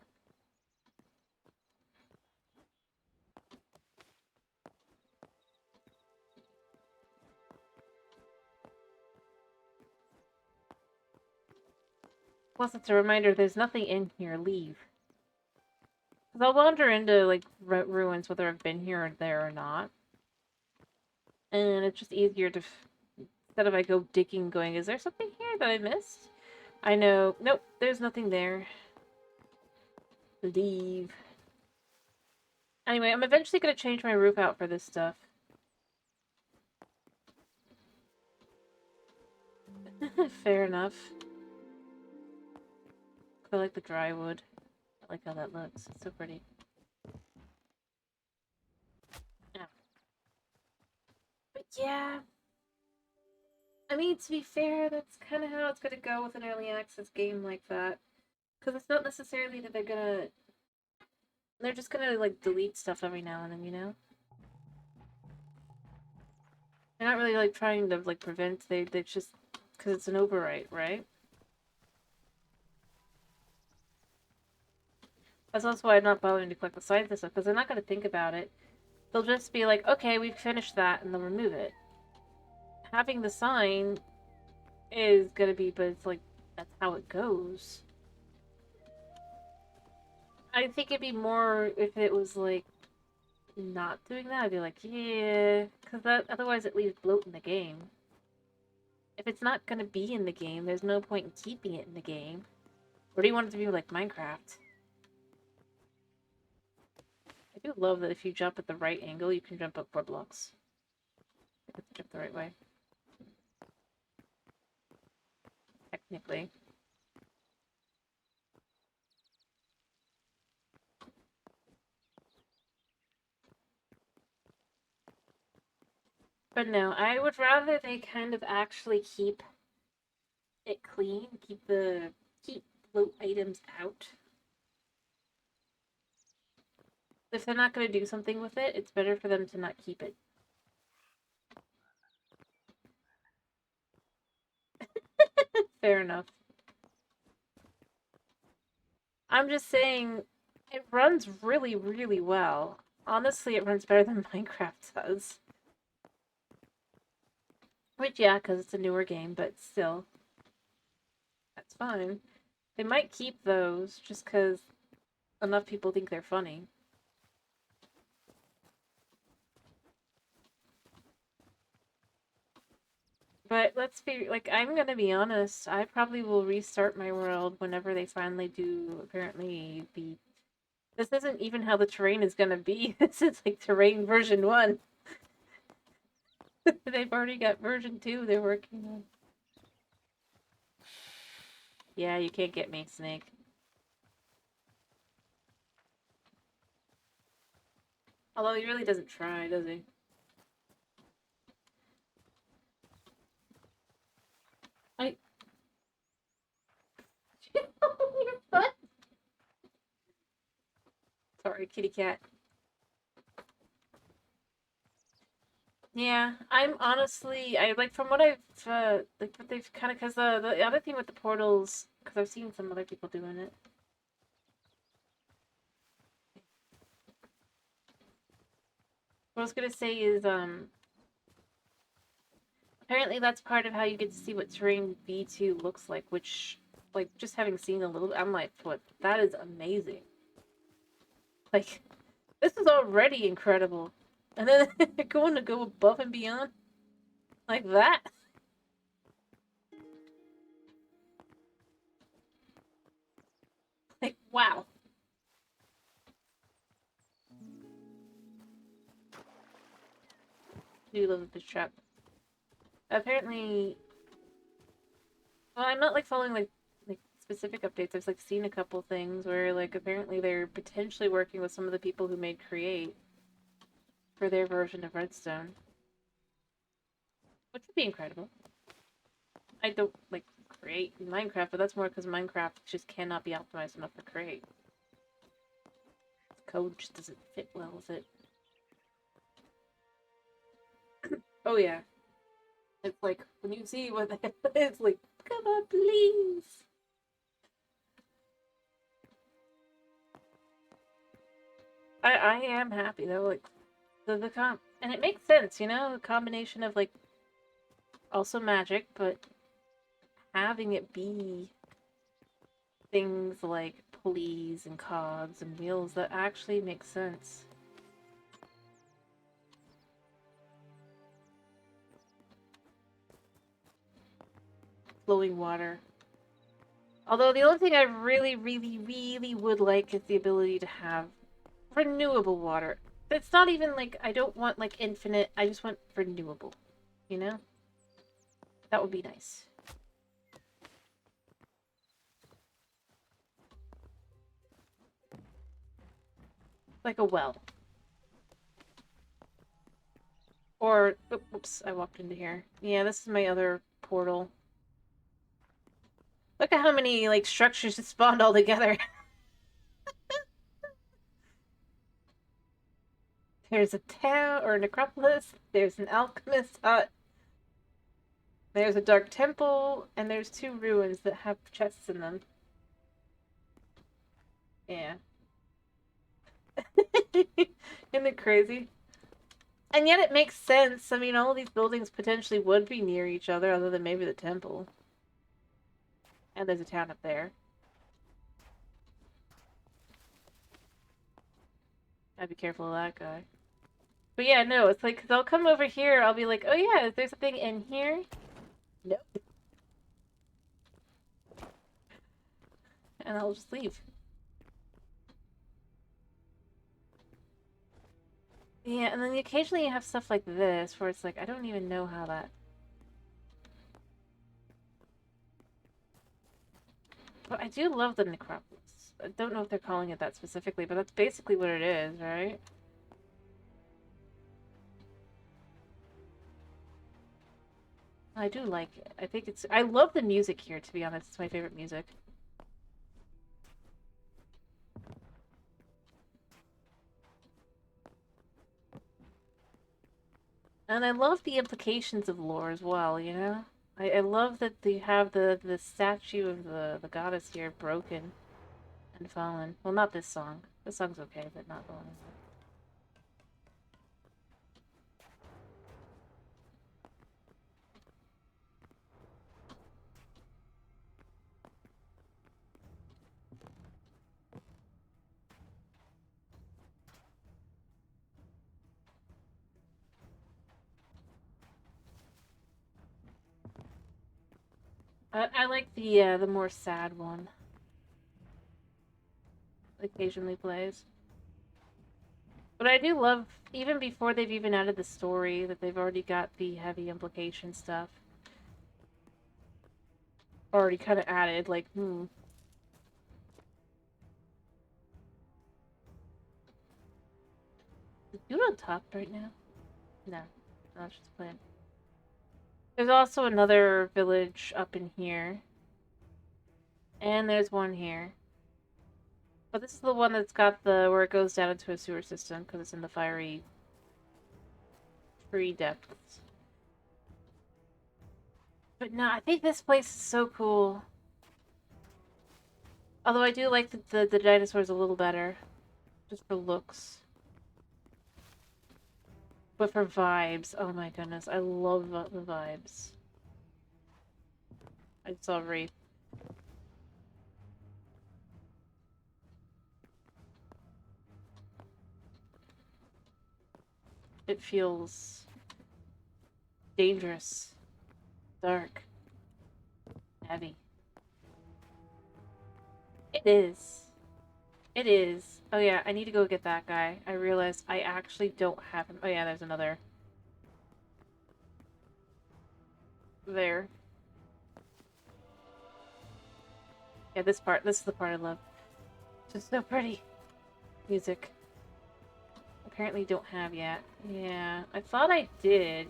Plus, it's a reminder there's nothing in here. Leave. Because I'll wander into, like, ruins, whether I've been here or there or not. And it's just easier to... Instead of I go digging, going, is there something here that I missed? I know. Nope, there's nothing there. Leave. Anyway, I'm eventually going to change my roof out for this stuff. Fair enough. I like the dry wood. I like how that looks. It's so pretty. Yeah. But yeah. I mean, to be fair, that's kind of how it's going to go with an early access game like that. Because it's not necessarily that they're gonna... They're just gonna, like, delete stuff every now and then, you know? They're not really, like, trying to, like, prevent... They just... Because it's an overwrite, right? That's also why I'm not bothering to collect the signs and stuff, because they're not gonna think about it. They'll just be like, okay, we've finished that, and they'll remove it. Having the sign is gonna be... But it's, like, that's how it goes. I think it'd be more if it was, like, not doing that. I'd be like, yeah, because that otherwise it leaves bloat in the game. If it's not going to be in the game, there's no point in keeping it in the game. Or do you want it to be like Minecraft? I do love that if you jump at the right angle, you can jump up 4 blocks. You have to jump the right way. Technically. But no, I would rather they kind of actually keep it clean, keep float items out. If they're not going to do something with it, it's better for them to not keep it. Fair enough. I'm just saying, it runs really, really well. Honestly, it runs better than Minecraft does. Which, yeah, because it's a newer game, but still. That's fine. They might keep those just because enough people think they're funny. But let's be, like, I'm gonna be honest, I probably will restart my world whenever they finally do, apparently, the... This isn't even how the terrain is gonna be. This is, like, terrain version 1. They've already got version 2 they're working on. Yeah, you can't get me, Snake. Although he really doesn't try, does he? I... Your foot? Sorry, kitty cat. Yeah, I'm honestly, I like from what I've like what they've kind of, because the other thing with the portals, because I've seen some other people doing it. What I was gonna say is apparently that's part of how you get to see what terrain V2 looks like, which, like, just having seen a little, I'm like, what, that is amazing. Like, this is already incredible, and then they're going to go above and beyond like that. Like, Wow. I do love this trap. Apparently, well, I'm not like following like specific updates. I've like seen a couple things where like apparently they're potentially working with some of the people who made Create for their version of Redstone, which would be incredible. I don't like Create in Minecraft, but that's more because Minecraft just cannot be optimized enough for Create. The code just doesn't fit well with it. Oh yeah. It's like, when you see what it's like, come on, please. I am happy though, like the and it makes sense, you know, a combination of like also magic, but having it be things like pulleys and cogs and wheels that actually make sense. Flowing water. Although the only thing I really, really, really would like is the ability to have renewable water. It's not even like, I don't want like infinite, I just want renewable, you know? That would be nice. Like a well. Or, oops, I walked into here. Yeah, this is my other portal. Look at how many, like, structures just spawned all together. There's a town, or a necropolis, there's an alchemist hut, there's a dark temple, and there's 2 ruins that have chests in them. Yeah. Isn't it crazy? And yet it makes sense. I mean, all of these buildings potentially would be near each other, other than maybe the temple. And there's a town up there. I'd be careful of that guy. But yeah, no, it's like, cause I'll come over here, I'll be like, oh yeah, is there something in here? Nope. And I'll just leave. Yeah, and then occasionally you have stuff like this, where it's like, I don't even know how that... But I do love the necropolis. I don't know if they're calling it that specifically, but that's basically what it is, right? I do like it. I think it's... I love the music here, to be honest. It's my favorite music. And I love the implications of lore as well, you know? I love that they have the statue of the goddess here broken and fallen. Well, not this song. This song's okay, but not the one. I like the more sad one. Occasionally plays. But I do love, even before they've even added the story, that they've already got the heavy implication stuff. Already kind of added, like, Is dude on top right now? No. No, it's just playing. There's also another village up in here. And there's one here. But this is the one that's got the, where it goes down into a sewer system, because it's in the fiery tree depths. But no, I think this place is so cool. Although I do like the dinosaurs a little better. Just for looks. But for vibes, oh my goodness, I love the vibes. I saw Wraith. It feels dangerous, dark, heavy. It is. It is. Oh yeah, I need to go get that guy. I realized I actually don't have him. Oh yeah, there's another. There. Yeah, this is the part I love. Just so pretty. Music. Apparently don't have yet. Yeah, I thought I did.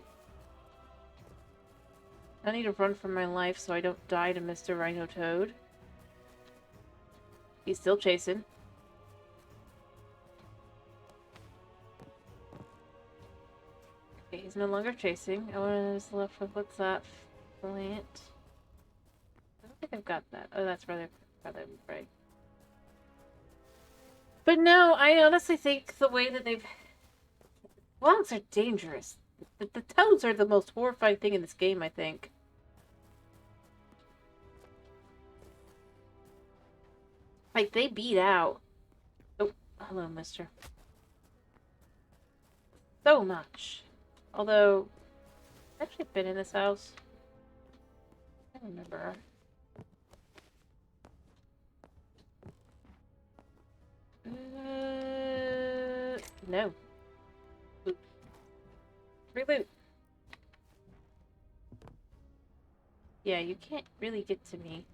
I need to run for my life so I don't die to Mr. Rhino Toad. He's still chasing. Okay, he's no longer chasing. I was left with what's that? Plant. I don't think I've got that. Oh, that's rather right. But no, I honestly think the way that they've... Wogs are dangerous. The toads are the most horrifying thing in this game, I think. Like, they beat out... Oh, hello, mister. So much. Although, I've actually been in this house. I don't remember. No. Loot. Free loot. Yeah, you can't really get to me.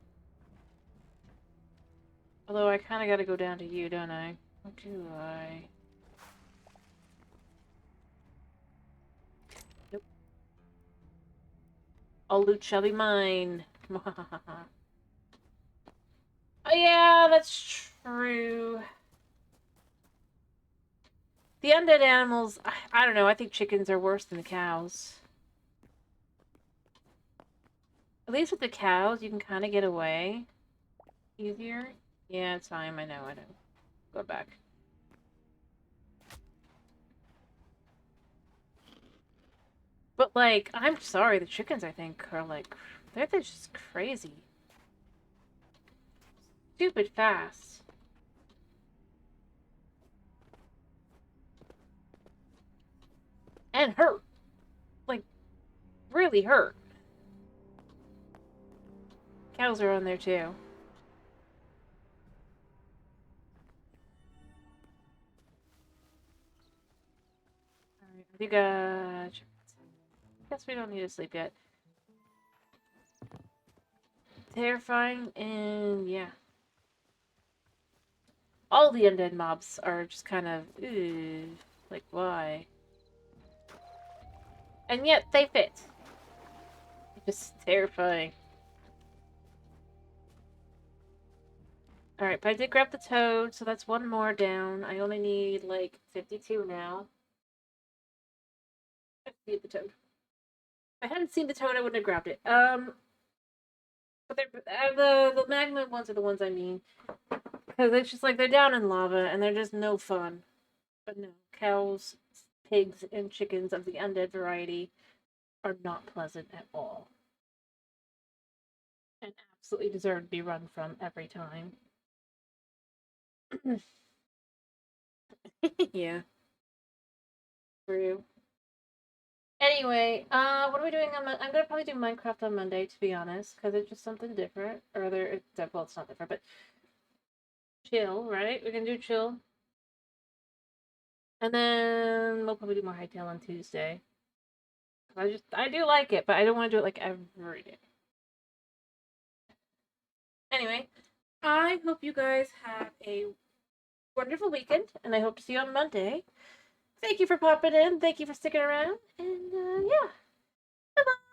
Although I kind of got to go down to you, don't I? Or do I? Nope. All loot shall be mine. Oh yeah, that's true. The undead animals, I don't know, I think chickens are worse than the cows. At least with the cows, you can kind of get away easier. Yeah, it's fine, I know. Go back. But, like, I'm sorry, the chickens, I think, are, like, they're just crazy. Stupid fast. And hurt. Like, really hurt. Cows are on there, too. Alright, I think, guess we don't need to sleep yet. Terrifying, and yeah. All the undead mobs are just kind of, ew, like, why? And yet, they fit. Just terrifying. Alright, but I did grab the toad, so that's one more down. I only need, like, 52 now. I need the toad. If I hadn't seen the toad, I wouldn't have grabbed it. But the magma ones are the ones I mean. Because it's just like, they're down in lava, and they're just no fun. But no, cows, pigs, and chickens of the undead variety are not pleasant at all. And absolutely deserve to be run from every time. Yeah. True. Anyway, what are we doing on I'm gonna probably do Minecraft on Monday, to be honest, because it's just something different. Or well, it's not different, but chill, right? We can do chill. And then we'll probably do more Hytale on Tuesday. I do like it, but I don't want to do it like every day. Anyway, I hope you guys have a wonderful weekend, and I hope to see you on Monday. Thank you for popping in. Thank you for sticking around. And, yeah. Bye-bye.